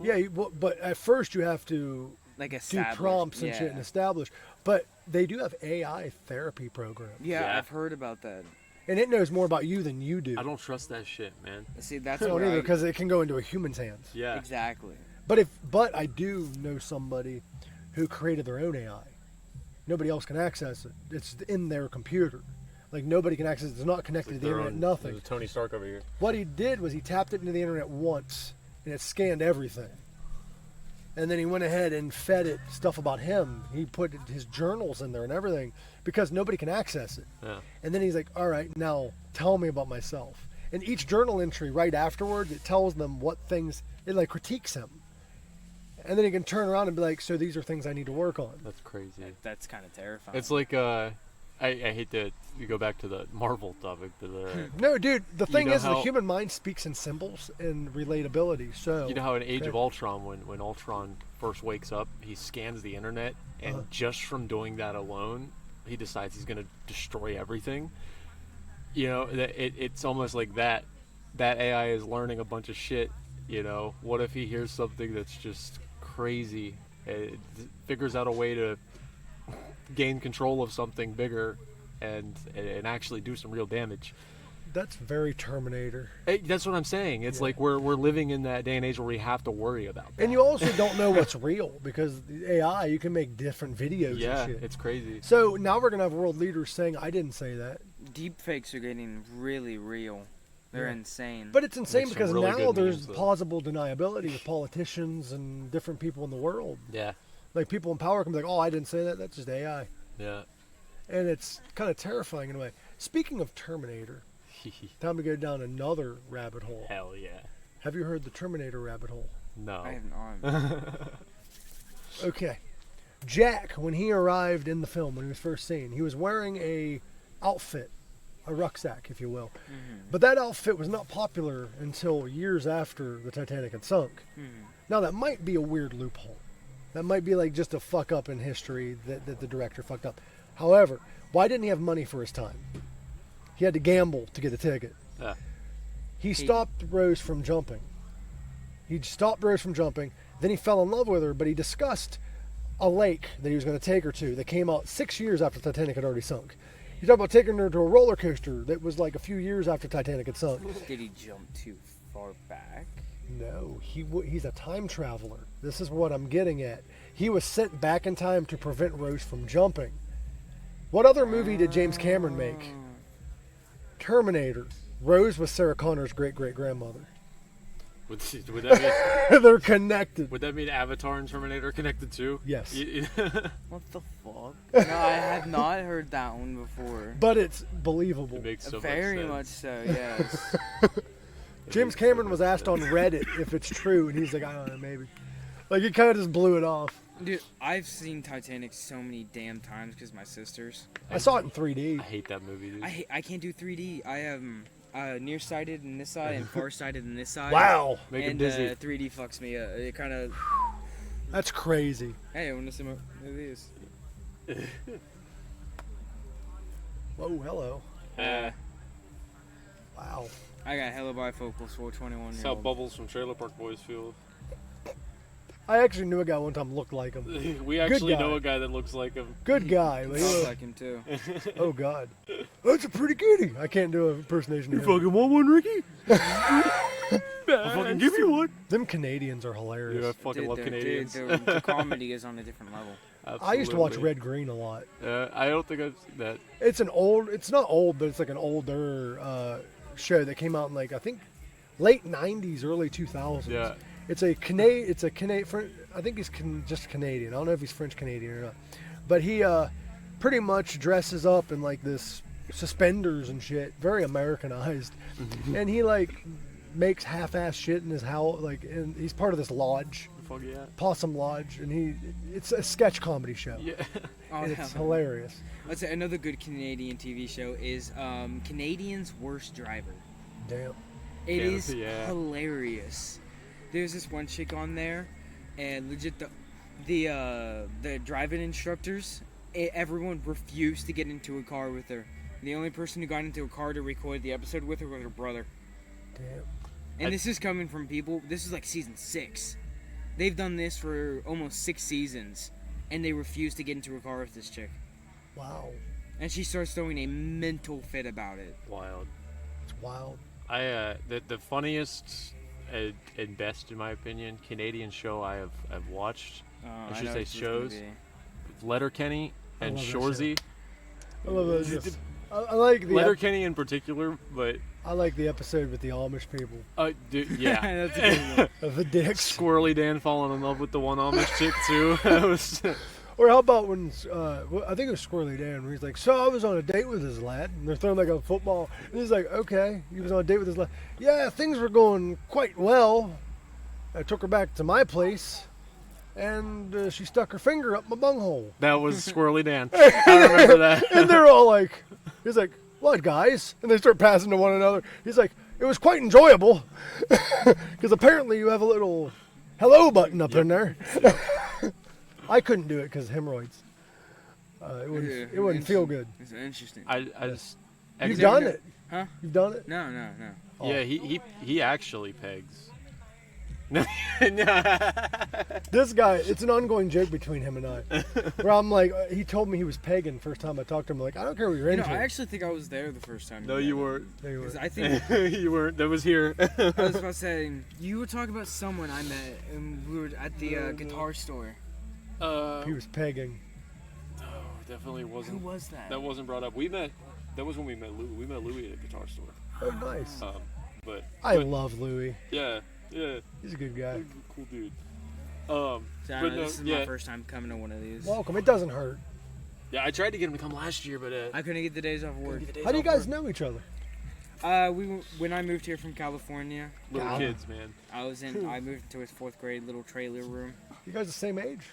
Yeah, but at first you have to Like do establish. prompts and shit and establish. But they do have AI therapy programs. Yeah, Yeah. I've heard about that. And it knows more about you than you do. I don't trust that shit, man. See, that's I don't where either I- because it can go into a human's hands. Yeah. Exactly. But I do know somebody who created their own AI. Nobody else can access it. It's in their computer. Like nobody can access it. It's not connected to the internet. Nothing. There's Tony Stark over here. What he did was he tapped it into the internet once, and it scanned everything. And then he went ahead and fed it stuff about him. He put his journals in there and everything because nobody can access it. Yeah. And then he's like, all right, now tell me about myself. And each journal entry right afterwards, it tells them what things, it like critiques him. And then he can turn around and be like, so these are things I need to work on. That's crazy. That's kind of terrifying. It's like I hate to go back to the Marvel topic, but No, dude, the thing know is the how- human mind speaks in symbols and relatability. So you know how in Age okay. of Ultron, when Ultron first wakes up, he scans the internet, and just from doing that alone, he decides he's going to destroy everything. You know, it's almost like that AI is learning a bunch of shit. You know, what if he hears something that's just crazy? It figures out a way to gain control of something bigger and actually do some real damage. That's very Terminator. That's what I'm saying. It's like we're living in that day and age where we have to worry about that. And you also don't know what's real because the AI, you can make different videos yeah, and shit. it's crazy. So now we're going to have world leaders saying, I didn't say that. Deep fakes are getting really real. They're Yeah. insane. But it's insane Makes some because really now good there's memes, though. plausible deniability with politicians and different people in the world. Yeah, Like people in power can be like, oh, I didn't say that. That's just AI. yeah. And it's kind of terrifying in a way. Speaking of Terminator, time to go down another rabbit hole. Hell yeah. Have you heard the Terminator rabbit hole? No. I have not. Okay. Jack, when he arrived in the film, when he was first seen, he was wearing a outfit, a rucksack, if you will. But that outfit was not popular until years after the Titanic had sunk. Now, that might be a weird loophole. That might be like just a fuck up in history that the director fucked up. However, why didn't he have money for his time? He had to gamble to get a ticket. Yeah. He stopped Rose from jumping. He stopped Rose from jumping. Then he fell in love with her, but he discussed a lake that he was going to take her to that came out 6 years after Titanic had already sunk. He talked about taking her to a roller coaster that was like a few years after Titanic had sunk. Did he jump too far back? No, he's a time traveler. This is what I'm getting at. He was sent back in time to prevent Rose from jumping. What other movie did James Cameron make? Terminator. Rose was Sarah Connor's great-great-grandmother. Would that mean They're connected. would that mean Avatar and Terminator connected too? Yes. What the fuck? No, I have not heard that one before. But it's believable. It makes so Very much much sense. so, yes. James Cameron was asked on Reddit if it's true, and he's like, I don't know, maybe. Like, he kind of just blew it off. Dude, I've seen Titanic so many damn times because my sisters. I saw it in 3D. I hate that movie, dude. I can't do 3D. I am nearsighted in this side and farsighted in this side. Wow. Make him And dizzy. 3D fucks me up. It kind of. That's crazy. Hey, I want to see what it is. Oh, hello. Wow. I got hella bifocals for a 21 That's year how old. Bubbles from Trailer Park Boys feel. I actually knew a guy one time looked like him. We actually guy. know a guy that looks like him. Good guy. But he I was- like him too. oh, God. That's a pretty kitty. I can't do an impersonation of him. want one, Ricky? I'll fucking give you one. Them Canadians are Dude, I hilarious. fucking love Canadians. The comedy is on a different level. I used to watch Absolutely. Red Green a lot. I don't think I've seen that. It's not old, but it's like an older show that came out in like, I think, late 90s, early 2000s. Yeah. It's a Canadian, I think he's just Canadian. I don't know if he's French Canadian or not. But he pretty much dresses up in like this suspenders and shit, very Americanized. And he like makes half-ass shit in his house, like, and he's part of this lodge, Fuck yeah. Possum Lodge, and it's a sketch comedy show. Yeah. Oh, And it's hilarious. Let's say another good Canadian TV show is Canadian's Worst Driver. Damn. It Yeah, is yeah. hilarious. There's this one chick on there, and legit the driving instructors, everyone refused to get into a car with her. The only person who got into a car to record the episode with her was her brother. Damn. And this is coming from people. This is like season 6. They've done this for almost 6 seasons, and they refuse to get into a car with this chick. Wow. And she starts throwing a mental fit about it. Wild. It's wild. The funniest and best, in my opinion, Canadian show I've watched. I should say shows. Letterkenny and Shoresy. I love that. I like the Letterkenny in particular, but I like the episode with the Amish people. Dude, yeah. That's a good one. Of the dicks. Squirrely Dan falling in love with the one Amish chick too. That was. Or how about when, I think it was Squirrely Dan, where he's like, so I was on a date with this lad, and they're throwing like a football, and he's like, okay, he was on a date with this lad. Yeah, things were going quite well. I took her back to my place, and she stuck her finger up my bunghole. That was Squirrely Dan. I remember that. And they're all like, he's like, what, guys? And they start passing to one another. He's like, it was quite enjoyable, because apparently you have a little hello button up in there. I couldn't do it because hemorrhoids. It wouldn't feel good. It's interesting. I just. You've done it. Huh? You've done it? No. Oh. Yeah, he actually pegs. This guy, it's an ongoing joke between him and I. Where I'm like, he told me he was pegging first time I talked to him. I'm like, I don't care what you're into. I actually think I was there the first time. No, you weren't. There you were. 'Cause I think You weren't. That was here. I was about to say you were talking about someone I met, and we were at the guitar store. He was pegging. No, definitely wasn't. Who was that? That wasn't brought up. That was when we met Louie. We met Louie at a guitar store. Oh, nice. But I love Louie. yeah. He's a good guy. Cool dude. So but no, this is my first time coming to one of these. Welcome. It doesn't hurt. Yeah, I tried to get him to come last year, but I couldn't get the days off work. How do you guys know each other? When I moved here from California, little kids, man. I moved into his 4th grade little trailer room. You guys the same age?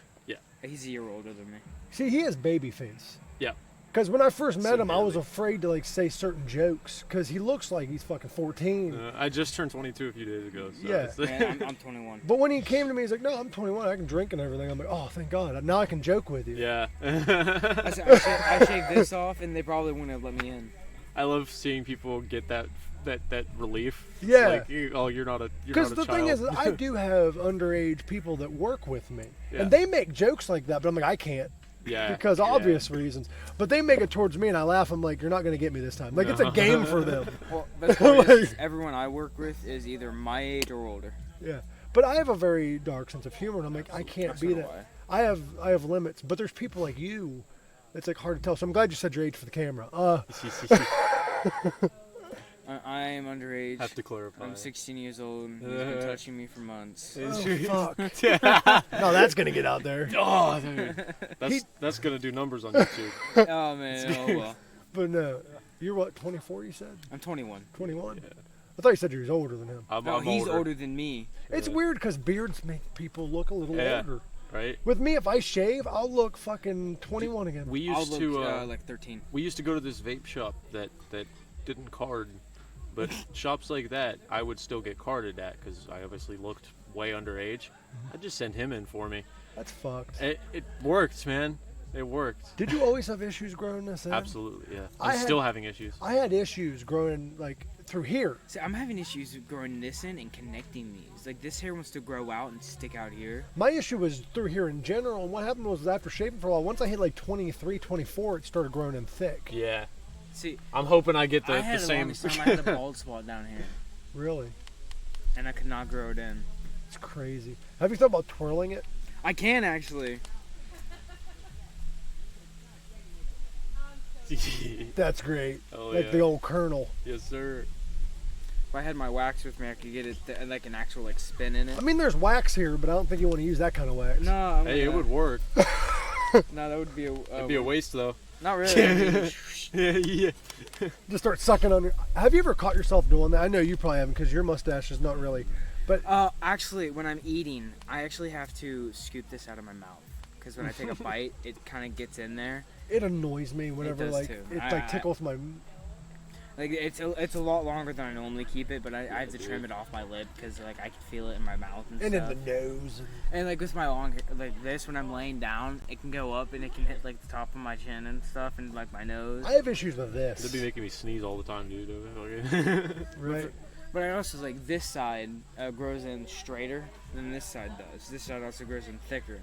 He's a year older than me. See, he has baby face. Yeah. Because when I first met him, I was Severely. afraid to like say certain jokes because he looks like he's fucking 14. I just turned 22 a few days ago. So Yeah. it's- I'm 21. But when he came to me, he's like, "No, I'm 21. I can drink and everything." I'm like, "Oh, thank God! Now I can joke with you." yeah. I shaved this off, and they probably wouldn't have let me in. I love seeing people get that relief. It's Yeah. like, you're not a Because the child. thing is, I do have underage people that work with me, Yeah. and they make jokes like that, but I'm like, I can't Yeah. because yeah. obvious reasons. But they make it towards me, and I laugh. I'm like, "You're not gonna get me this time." Like it's a game for them. Well, that's what it is. Everyone I work with is either my age or older. Yeah. But I have a very dark sense of humor, and I'm like, I can't be So do that. I have limits, but there's people like you. It's like hard to tell. So I'm glad you said your age for the camera. I am underage. Have to clarify. I'm 16 years old. And he's been touching me for months. Oh, fuck. No, that's gonna get out there. Oh, dude. That's gonna do numbers on YouTube. Oh man. Oh well. But no, you're what? 24? You said? I'm 21. 21? Yeah. I thought you said you was older than him. I'm No, he's older, older than me. It's Yeah. weird because beards make people look a little Yeah. older. right? With me, if I shave, I'll look fucking 21 again. We I'll used look to like 13. we used to go to this vape shop that didn't card, but shops like that I would still get carded at because I obviously looked way underage. I'd just send him in for me. That's fucked. It worked, man. It worked. Did you always have issues growing this in? Absolutely, yeah. I I'm had- still having issues. I had issues growing like through here. See, I'm having issues with growing this in and connecting these. Like this hair wants to grow out and stick out here. My issue was through here in general, and what happened was after shaving for a while, once I hit like 23, 24, it started growing in thick. Yeah. See, I'm hoping I get I the had the same. longest time I had a bald spot down here, Really? and I could not grow it in. It's crazy. Have you thought about twirling it? I can actually. That's great. Oh, Like yeah. the old Colonel. Yes, sir. If I had my wax with me, I could get it like an actual like spin in it. I mean, there's wax here, but I don't think you want to use that kind of wax. No, I'm Hey, it gonna- would work. No, that would be a. It'd be a waste though. Not really. Yeah. Just start sucking on your. Have you ever caught yourself doing that? I know you probably haven't because your mustache is not really. But Actually, when I'm eating, I actually have to scoop this out of my mouth because when I take a bite, it kind of gets in there. it annoys me whenever does like too. it I- like tickles my. Like it's a lot longer than I normally keep it, but I have to trim it off my lip because like I can feel it in my mouth and And in stuff. the nose. And like with my long hair, like this, when I'm laying down, it can go up and it can hit like the top of my chin and stuff, and like my nose. I have issues with It'd this. be making me sneeze all the time, dude. Right. But I also like this side grows in straighter than this side does. This side also grows in thicker.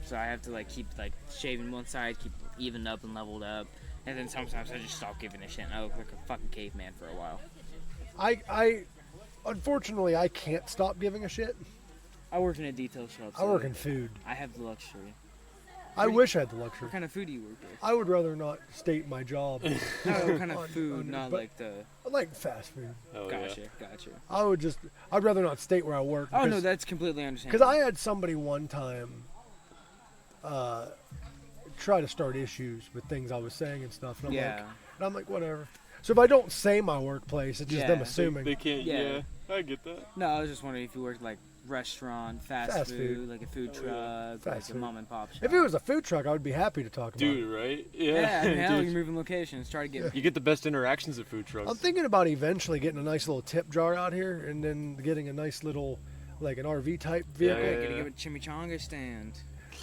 So I have to like keep like shaving one side, keep evened up and leveled up, and then sometimes I just stop giving a shit and I look like a fucking caveman for a while. I unfortunately I can't stop giving a shit. I work in a detail shop. I work in food. I have the luxury. I wish I had the luxury. What kind of food do you work with? I would rather not state my job. No, what kind of food, not like the... I like fast food. Oh, Gotcha. I'd rather not state where I work. Oh, no, that's completely Because understandable. I had somebody one time try to start issues with things I was saying and stuff. And I'm like, whatever. So if I don't say my workplace, it's just them assuming. They can't, Yeah. I get that. No, I was just wondering if you worked like restaurant, fast food, food. like a food truck, like a mom and pop shop. If it was a food truck, I would be happy to talk about it. Dude, right? Yeah, I mean, hell, Dude, you're moving locations. Try to get... you get the best interactions at food trucks. I'm thinking about eventually getting a nice little tip jar out here and then getting a nice little, like an RV type vehicle. Yeah, gonna give a chimichanga stand.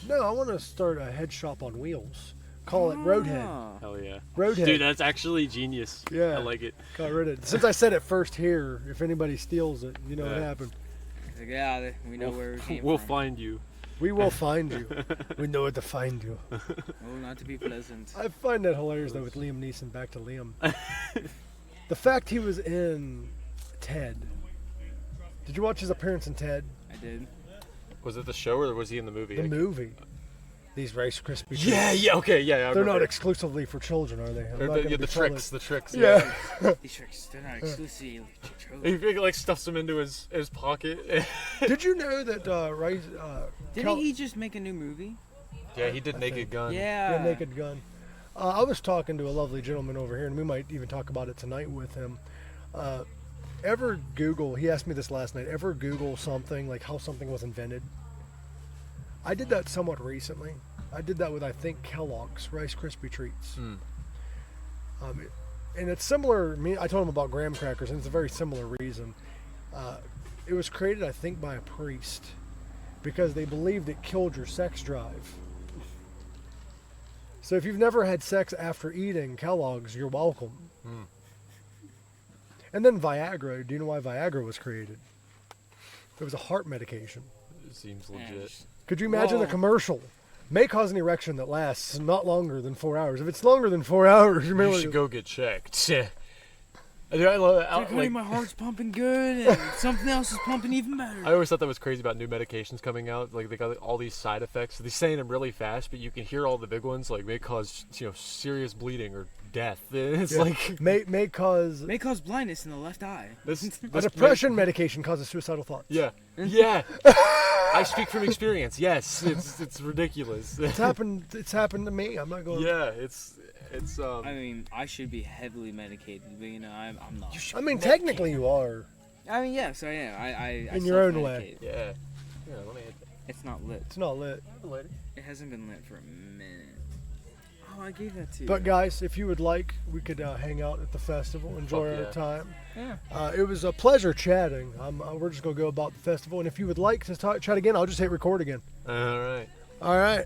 No, I want to start a head shop on wheels. Call it Roadhead. Oh. Hell yeah. Roadhead. Dude, that's actually genius. Yeah. I like it. Got rid of it. Since I said it first here, if anybody steals it, you know what happened. Like, yeah, we know where we came We'll from. find you. We will find you. We know where to find you. Oh, not to be pleasant. I find that hilarious though with Liam Neeson. Back to Liam. The fact he was in Ted. Did you watch his appearance in Ted? I did. Was it the show or was he in the movie? The movie. These Rice Krispie treats. Yeah, okay, yeah. I They're remember. not exclusively for children, are they? I'm They're not the, gonna yeah, be the telling- tricks. Yeah. These tricks, they're not exclusively for children. He like stuffs them into his pocket. Did you know that Rice? Didn't he just make a new movie? Yeah, he did Naked Gun. Yeah. Naked Gun. I was talking to a lovely gentleman over here, and we might even talk about it tonight with him. Ever Google? He asked me this last night. Ever Google something like how something was invented? I did that somewhat recently. I did that with, I think, Kellogg's Rice Krispie treats. And it's similar. I told him about graham crackers, and it's a very similar reason. It was created, I think, by a priest because they believed it killed your sex drive. So if you've never had sex after eating Kellogg's, you're welcome. And then Viagra. Do you know why Viagra was created? It was a heart medication. It seems legit. Could you imagine the commercial? May cause an erection that lasts not longer than 4 hours. If it's longer than 4 hours, You should go get checked. I love it. Like, my heart's pumping good, and something else is pumping even better. I always thought that was crazy about new medications coming out. Like they got all these side effects. They're saying them really fast, but you can hear all the big ones. Like may cause serious bleeding or death. It's like may cause blindness in the left eye. a depression medication causes suicidal thoughts. Yeah. I speak from experience. Yes, it's ridiculous. It's happened to me. I'm not going. Yeah, it's. I mean, I should be heavily medicated, but I'm not. I mean, technically you are. I mean, yes, I am. I In your own way. Yeah. Yeah. Let me. It's not lit. It's not lit. It hasn't been lit for a minute. Oh, I gave that to you. But guys, if you would like, we could hang out at the festival, enjoy our time. Yeah. It was a pleasure chatting. We're just gonna go about the festival, and if you would like to chat again, I'll just hit record again. All right. All right.